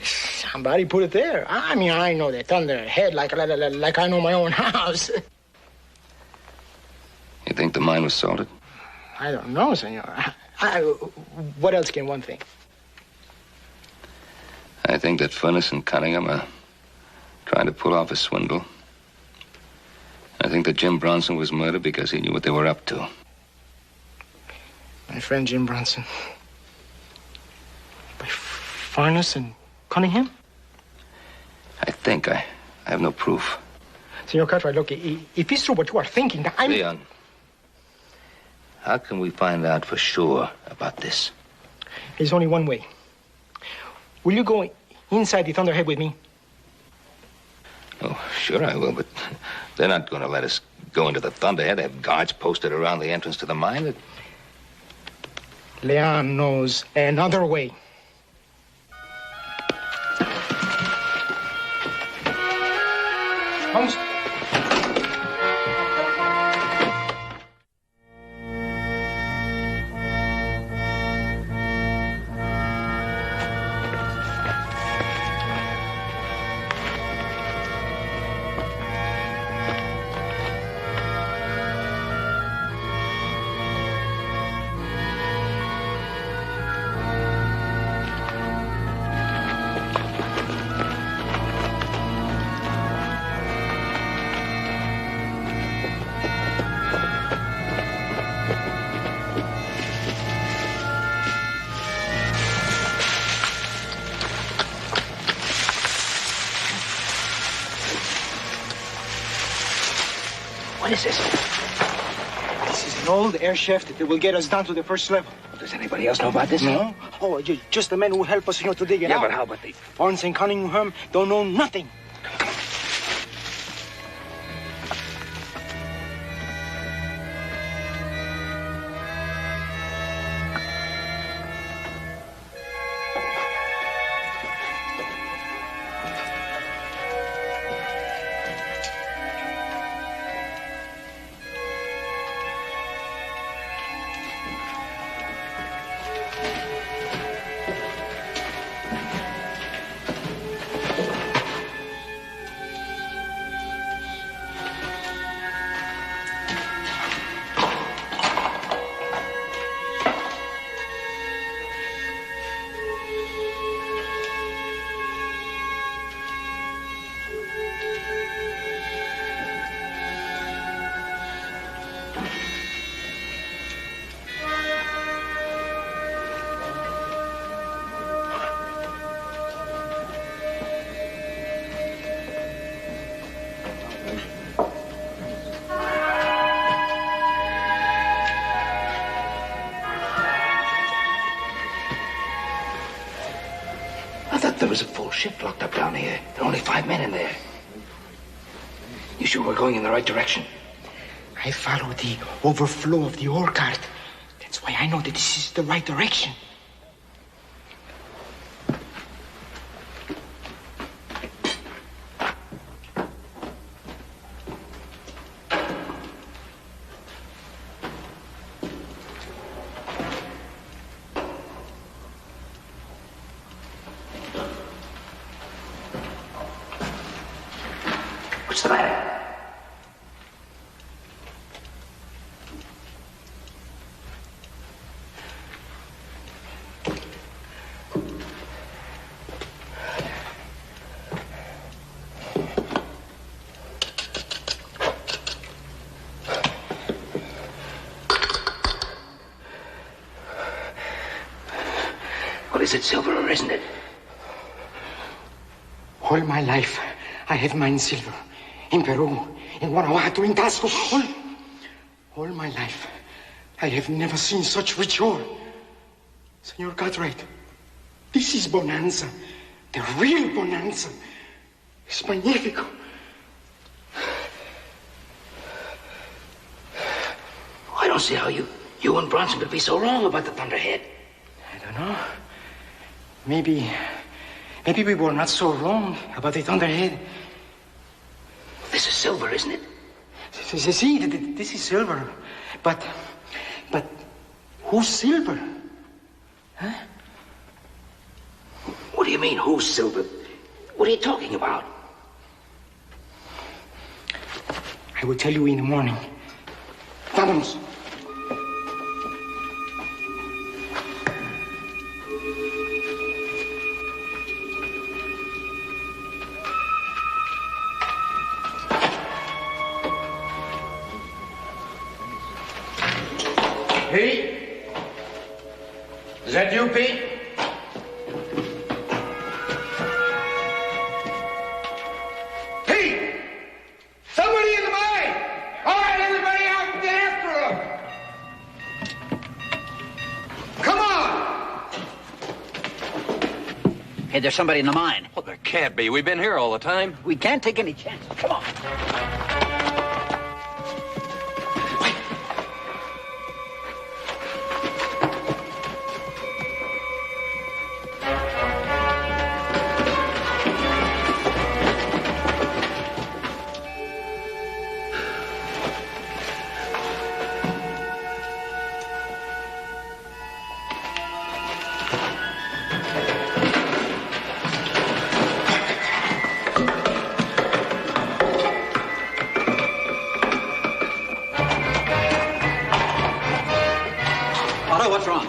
Somebody put it there. I mean, I know the Thunderhead like I know my own house. You think the mine was salted? I don't know, senor. What else can one think? I think that Furness and Cunningham are trying to pull off a swindle. I think that Jim Bronson was murdered because he knew what they were up to. My friend Jim Bronson. By Furness and Cunningham? I think. I have no proof. Senor Cartwright, look, if it's true what you are thinking, I'm... Leon, how can we find out for sure about this? There's only one way. Will you go inside the Thunderhead with me? Oh, sure I will, but they're not going to let us go into the Thunderhead. They have guards posted around the entrance to the mine. Leon knows another way. Holmes? What is this? This is an old air shaft that will get us down to the first level. Does anybody else know about this? No. Oh, just the men who help us, to dig it out. Yeah, but how about the... Barnes and Cunningham don't know nothing. There was a full ship locked up down here. There are only 5 men in there. You sure we're going in the right direction? I follow the overflow of the ore cart. That's why I know that this is the right direction. What's the matter? Well, is it silver or isn't it? All my life, I have mined silver. In Peru, in Guanajuato, in Tasco. All my life, I have never seen such rich ore. Senor Cartwright, this is Bonanza. The real Bonanza. It's magnifico. I don't see how you and Bronson could be so wrong about the Thunderhead. I don't know. Maybe maybe we were not so wrong about the Thunderhead. This is silver, isn't it? See, this is silver. But who's silver? Huh? What do you mean, who's silver? What are you talking about? I will tell you in the morning. Vámonos. Pete? Is that you, Pete? Pete! Somebody in the mine! All right, everybody out and get after him! Come on! Hey, there's somebody in the mine. Well, there can't be. We've been here all the time. We can't take any chances. Come on. What's wrong?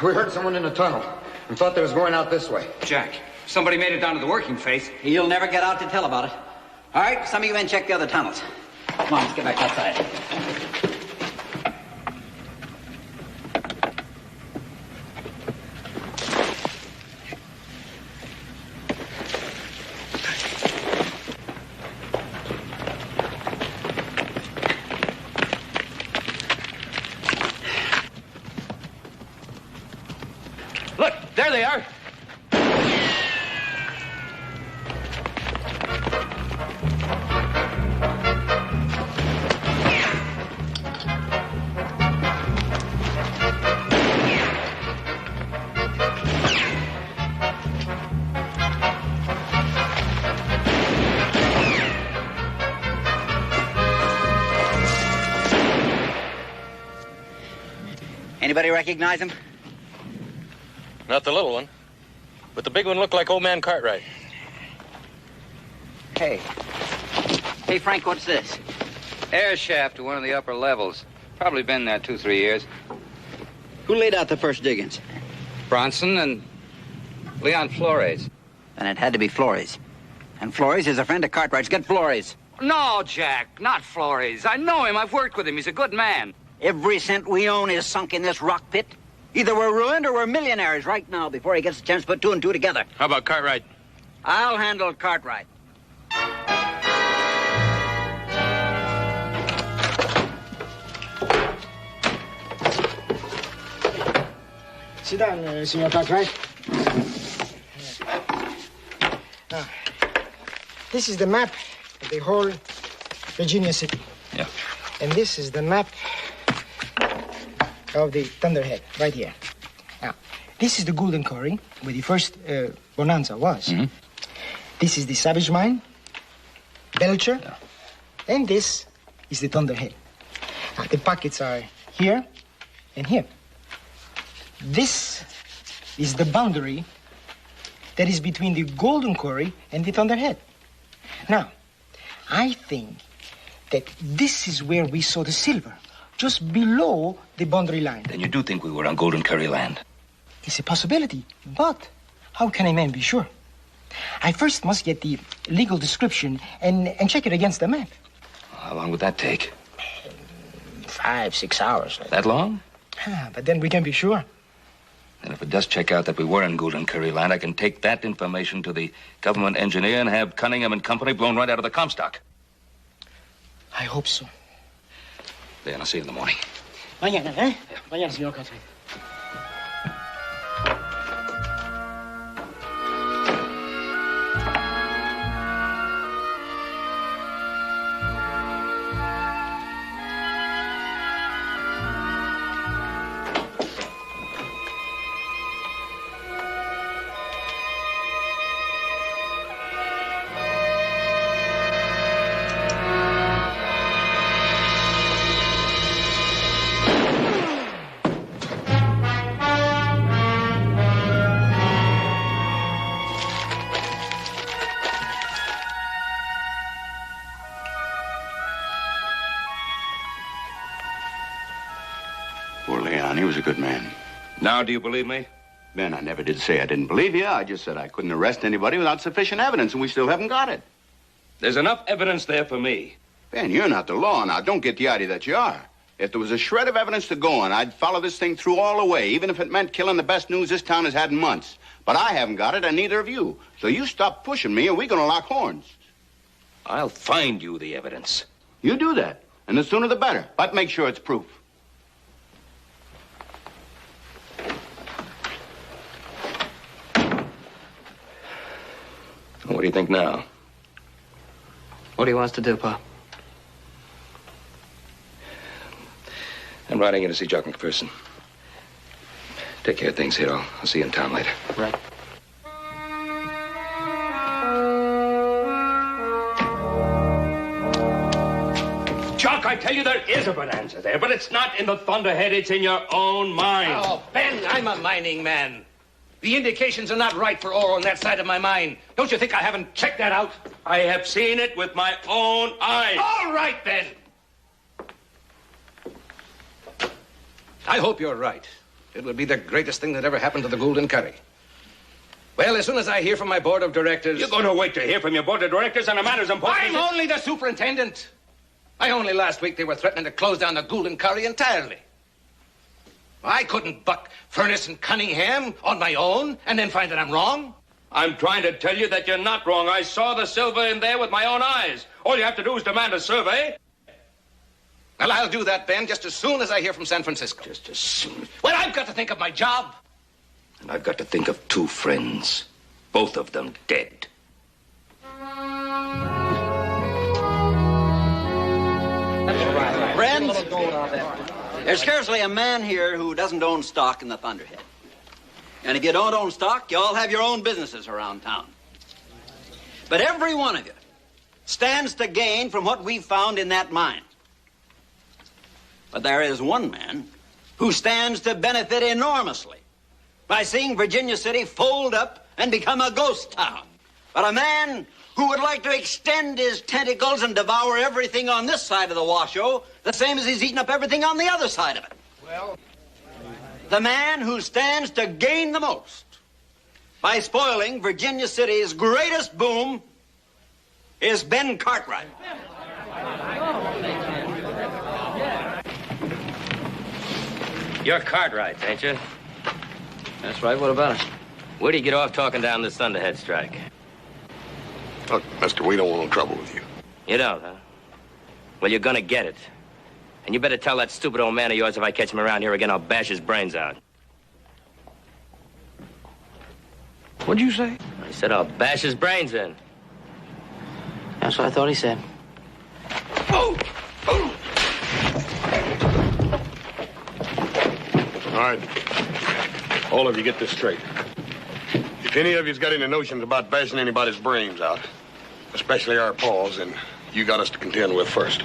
We heard someone in the tunnel and thought they was going out this way. Jack, somebody made it down to the working face. You'll never get out to tell about it. All right, some of you men check the other tunnels. Come on, let's get back outside. Look, there they are. Anybody recognize him? Not the little one, but the big one looked like old man Cartwright. Hey. Hey, Frank, what's this? Air shaft to one of the upper levels. Probably been there 2-3 years. Who laid out the first diggings? Bronson and Leon Flores. And it had to be Flores. And Flores is a friend of Cartwright's. Get Flores. No, Jack, not Flores. I know him. I've worked with him. He's a good man. Every cent we own is sunk in this rock pit. Either we're ruined or we're millionaires right now before he gets a chance to put two and two together. How about Cartwright? I'll handle Cartwright. Sit down, Senor Cartwright. Now, this is the map of the whole Virginia City. Yeah. And this is the map of the Thunderhead, right here. Now, this is the Golden Quarry, where the first Bonanza was. Mm-hmm. This is the Savage Mine, Belcher, and this is the Thunderhead. Now, the pockets are here and here. This is the boundary that is between the Golden Quarry and the Thunderhead. Now, I think that this is where we saw the silver, just below the boundary line. Then you do think we were on Golden Curry land? It's a possibility, but how can a man be sure? I first must get the legal description and check it against the map. How long would that take? 5-6 hours. That long? But then we can be sure. And if it does check out that we were in Golden Curry land, I can take that information to the government engineer and have Cunningham and Company blown right out of the Comstock. I hope so. Then I'll see you in the morning. Mañana, ¿eh? Mañana, señor Cartwright. John. He was a good man. Now, do you believe me? Ben, I never did say I didn't believe you. I just said I couldn't arrest anybody without sufficient evidence, and we still haven't got it. There's enough evidence there for me. Ben, you're not the law now. Don't get the idea that you are. If there was a shred of evidence to go on, I'd follow this thing through all the way, even if it meant killing the best news this town has had in months. But I haven't got it, and neither have you. So you stop pushing me, or we're going to lock horns. I'll find you the evidence. You do that, and the sooner the better. But make sure it's proof. What do you think now? What do you want us to do, Pa? I'm riding in to see Jock McPherson. Take care of things here. I'll see you in town later. Right. Jock, I tell you, there is a bonanza there, but it's not in the Thunderhead. It's in your own mind. Oh, Ben, I'm a mining man. The indications are not right for ore on that side of my mine. Don't you think I haven't checked that out? I have seen it with my own eyes. All right, Ben. I hope you're right. It would be the greatest thing that ever happened to the Gould and Curry. Well, as soon as I hear from my board of directors... You're going to wait to hear from your board of directors on a matter as important... I'm only the superintendent. Only last week they were threatening to close down the Gould and Curry entirely. I couldn't buck Furnace and Cunningham on my own and then find that I'm wrong. I'm trying to tell you that you're not wrong. I saw the silver in there with my own eyes. All you have to do is demand a survey. Well, I'll do that, Ben, just as soon as I hear from San Francisco. Just as soon. Well, I've got to think of my job. And I've got to think of two friends. Both of them dead. Friends, there's scarcely a man here who doesn't own stock in the Thunderhead. And if you don't own stock, you all have your own businesses around town. But every one of you stands to gain from what we've found in that mine. But there is one man who stands to benefit enormously by seeing Virginia City fold up and become a ghost town. But a man who would like to extend his tentacles and devour everything on this side of the Washoe, the same as he's eaten up everything on the other side of it. Well, the man who stands to gain the most by spoiling Virginia City's greatest boom is Ben Cartwright. You're Cartwright, ain't you? That's right. What about it? Where do you get off talking down this Thunderhead strike? Look, mister, we don't want no trouble with you. You don't, huh? Well, you're gonna get it. And you better tell that stupid old man of yours if I catch him around here again, I'll bash his brains out. What'd you say? I said I'll bash his brains in. That's what I thought he said. Oh! Oh! All right. All of you get this straight. If any of you's got any notions about bashing anybody's brains out, especially our paws, then you got us to contend with first.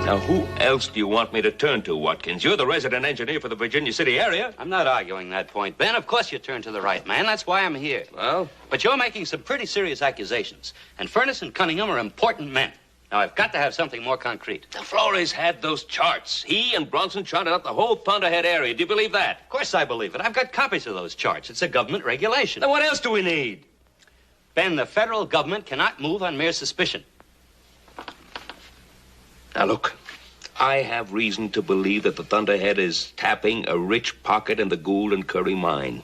Now, who else do you want me to turn to, Watkins? You're the resident engineer for the Virginia City area. I'm not arguing that point, Ben. Of course you turn to the right man. That's why I'm here. Well? But you're making some pretty serious accusations. And Furnace and Cunningham are important men. Now, I've got to have something more concrete. The Flores had those charts. He and Bronson charted out the whole Thunderhead area. Do you believe that? Of course I believe it. I've got copies of those charts. It's a government regulation. Then what else do we need? Ben, the federal government cannot move on mere suspicion. Now, look. I have reason to believe that the Thunderhead is tapping a rich pocket in the Gould and Curry mine.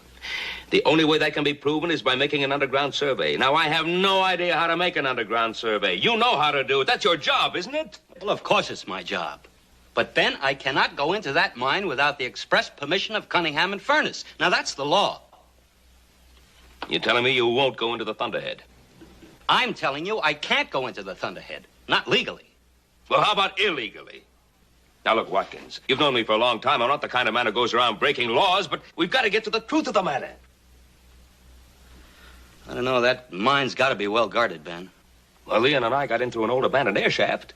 The only way that can be proven is by making an underground survey. Now, I have no idea how to make an underground survey. You know how to do it. That's your job, isn't it? Well, of course it's my job. But, Ben, I cannot go into that mine without the express permission of Cunningham and Furnace. Now, that's the law. You're telling me you won't go into the Thunderhead? I'm telling you I can't go into the Thunderhead. Not legally. Well, how about illegally? Now, look, Watkins, you've known me for a long time. I'm not the kind of man who goes around breaking laws, but we've got to get to the truth of the matter. I don't know. That mine's got to be well guarded, Ben. Well, Leon and I got into an old abandoned air shaft.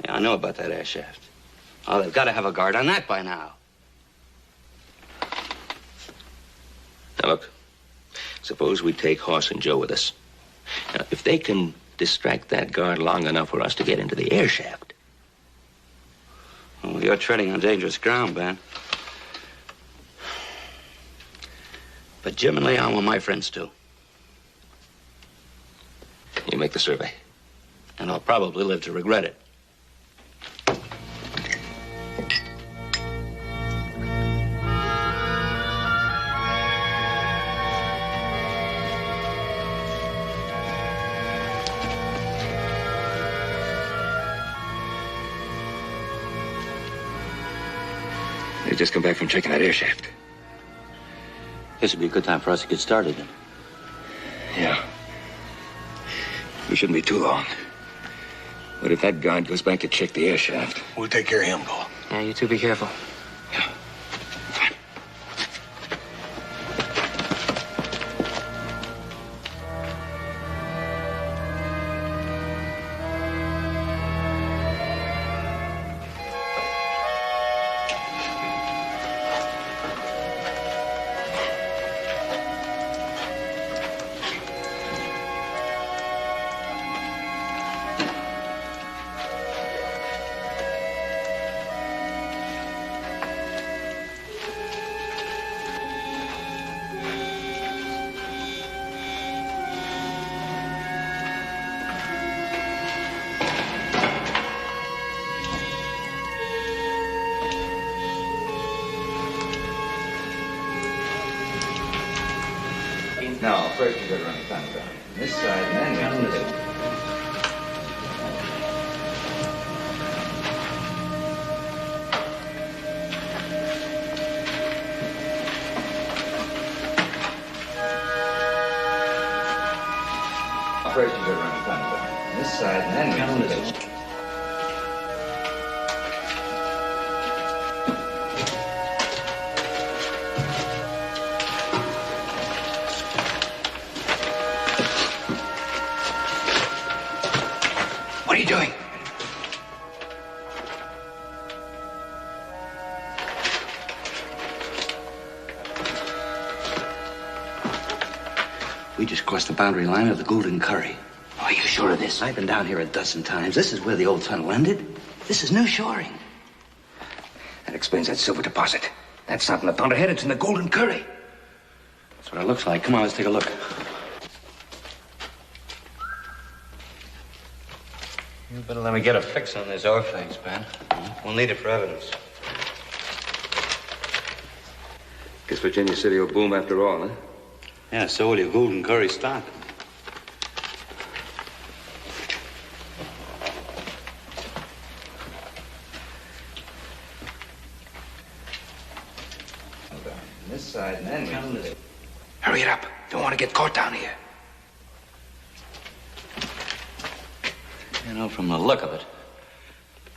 Yeah, I know about that air shaft. Oh, they've got to have a guard on that by now. Now, look, suppose we take Hoss and Joe with us. Now, if they can distract that guard long enough for us to get into the air shaft. Well, you're treading on dangerous ground, Ben. But Jim and Leon were my friends, too. You make the survey. And I'll probably live to regret it. They just come back from checking that air shaft. This would be a good time for us to get started, then. Yeah. We shouldn't be too long. But if that guard goes back to check the air shaft... We'll take care of him, Paul. Yeah, you two be careful. No, first you gotta run the tunnel down. This side, and then you this. First you gotta run the tunnel down. This side, and then you this. What are you doing? We just crossed the boundary line of the Gould and Curry. Are you sure of this? I've been down here a dozen times. This is where the old tunnel ended. This is new shoring. That explains that silver deposit. That's not in the Thunderhead, it's in the Gould and Curry. That's what it looks like. Come on, let's take a look. You better let me get a fix on this ore phase, Ben. We'll need it for evidence. Guess Virginia City will boom after all, huh? Yeah, so will your Gould and Curry stock. This side, and then we... Hurry it up. Don't want to get caught down here. You know, from the look of it,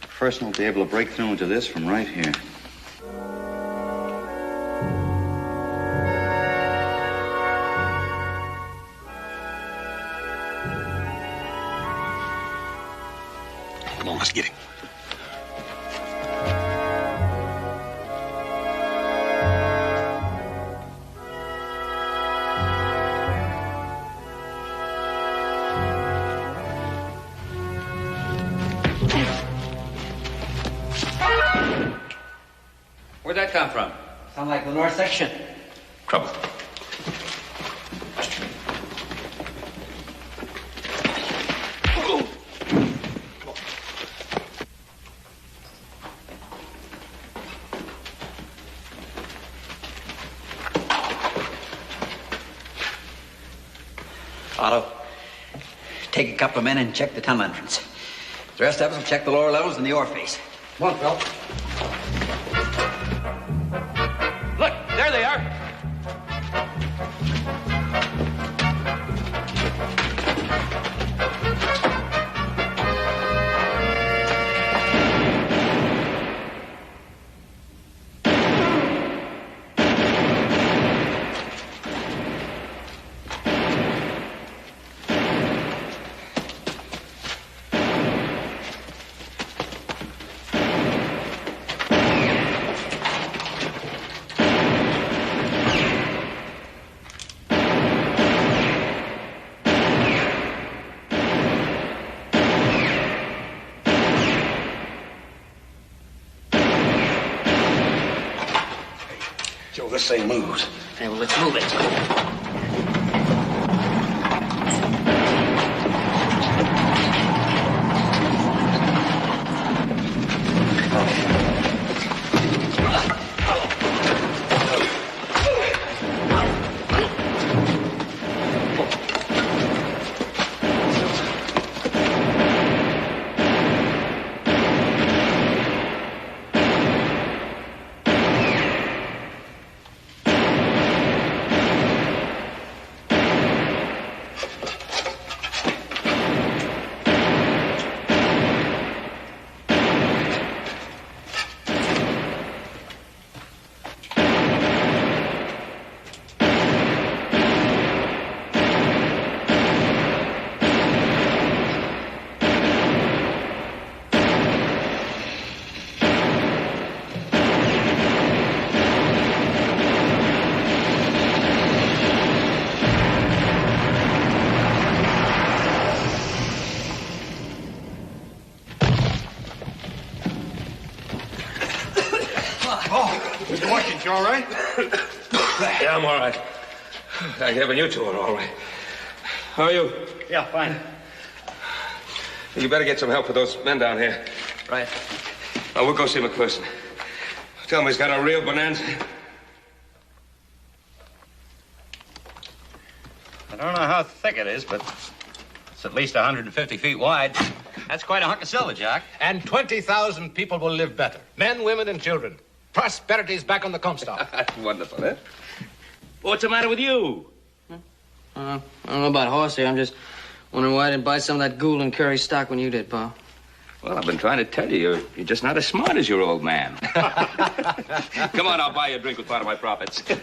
a person will be able to break through into this from right here. Come on, let's get him. Where'd that come from? Sound like the north section. Trouble. Otto, take a couple of men and check the tunnel entrance. The rest of us will check the lower levels and the ore face. Come on, Phil. Look, there they are. this thing moves. Okay, well, let's move it. Mr. Watkins, you all right? Yeah, I'm all right. Thank heaven you two are all right. How are you? Yeah, fine. You better get some help with those men down here. Right. Oh, we'll go see McPherson. Tell him he's got a real bonanza. I don't know how thick it is, but it's at least 150 feet wide. That's quite a hunk of silver, Jack. And 20,000 people will live better. Men, women, and children. Prosperity's back on the Comstock. That's wonderful, eh? What's the matter with you? I don't know about Horsey. I'm just wondering why I didn't buy some of that Gould and Curry stock when you did, Pa. Well, I've been trying to tell you, you're just not as smart as your old man. Come on, I'll buy you a drink with part of my profits. Come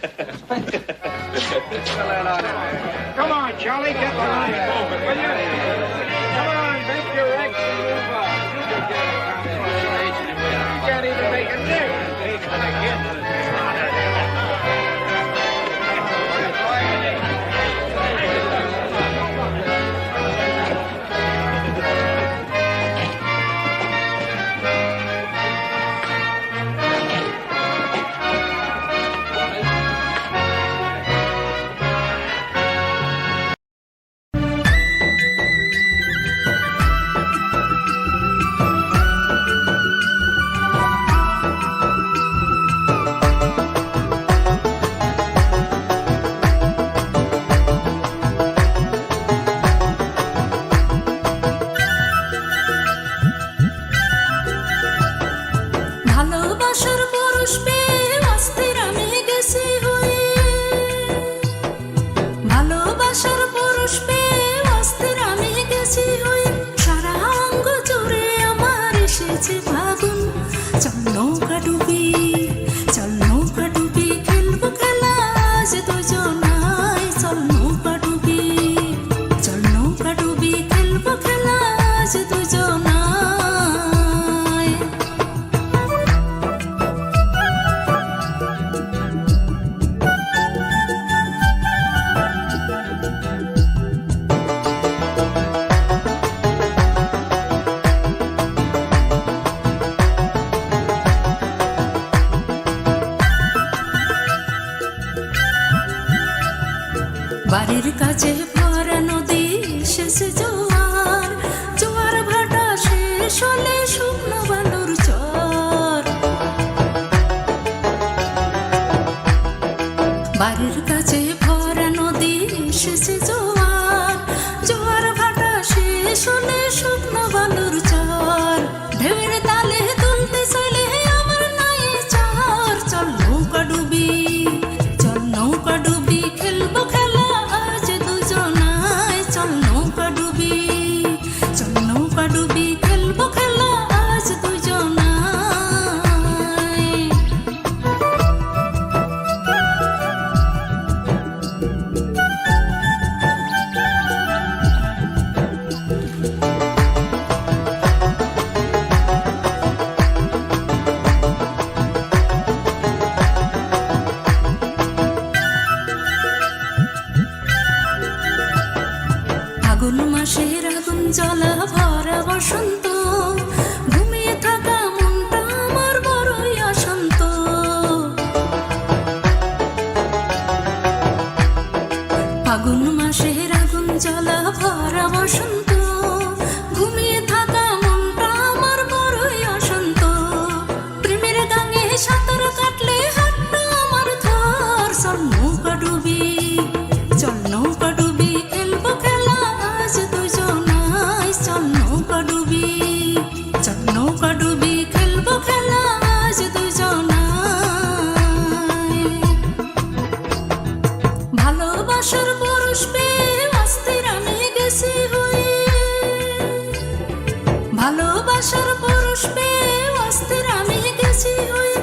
on, Charlie, get the line moving, will you? Come on, make your X and move on. You can't even make a difference. বাড়ির কাছে ভরা নদী শেষে জোয়ার জোয়ার ভাটা শেষ হলে শুকনো বালুর চর বাড়ির কাছে ভরা নদী শেষে জোয়ার জোয়ার ভাটা শেষ হলে শুকনো বালুর চর ঢেউয়ের তালে তুলতে চলে আমার নাই চর চল নৌকা ডুবি খেলবো খেলা আজ দুজনায় চল নৌকা ডুবি খেলবো খেলা আজ দুজনায় ফাগুন মাসের আগুন জ্বলা ভরা বসন্ত ঘুমিয়ে থাকা মনটা আমার বড়ই অশান্ত ফাগুন মাসের আগুন জ্বলা ভরা বসন্ত ঘুমিয়ে থাকা মনটা আমার বড়ই অশান্ত প্রেমের গাঙে সাঁতার কাটলে হাতটা আমার ধর চল নৌকা ডুবি খেলবো খেলা আজ দুজনাই চল নৌকা ডুবি খেলবো খেলা আজ দুজনাই ভালোবাসার পুরুষ পেয়ে অস্থির আমি গেছি হয়ে ভালোবাসার পুরুষ পেয়ে অস্থির আমি গেছি হয়ে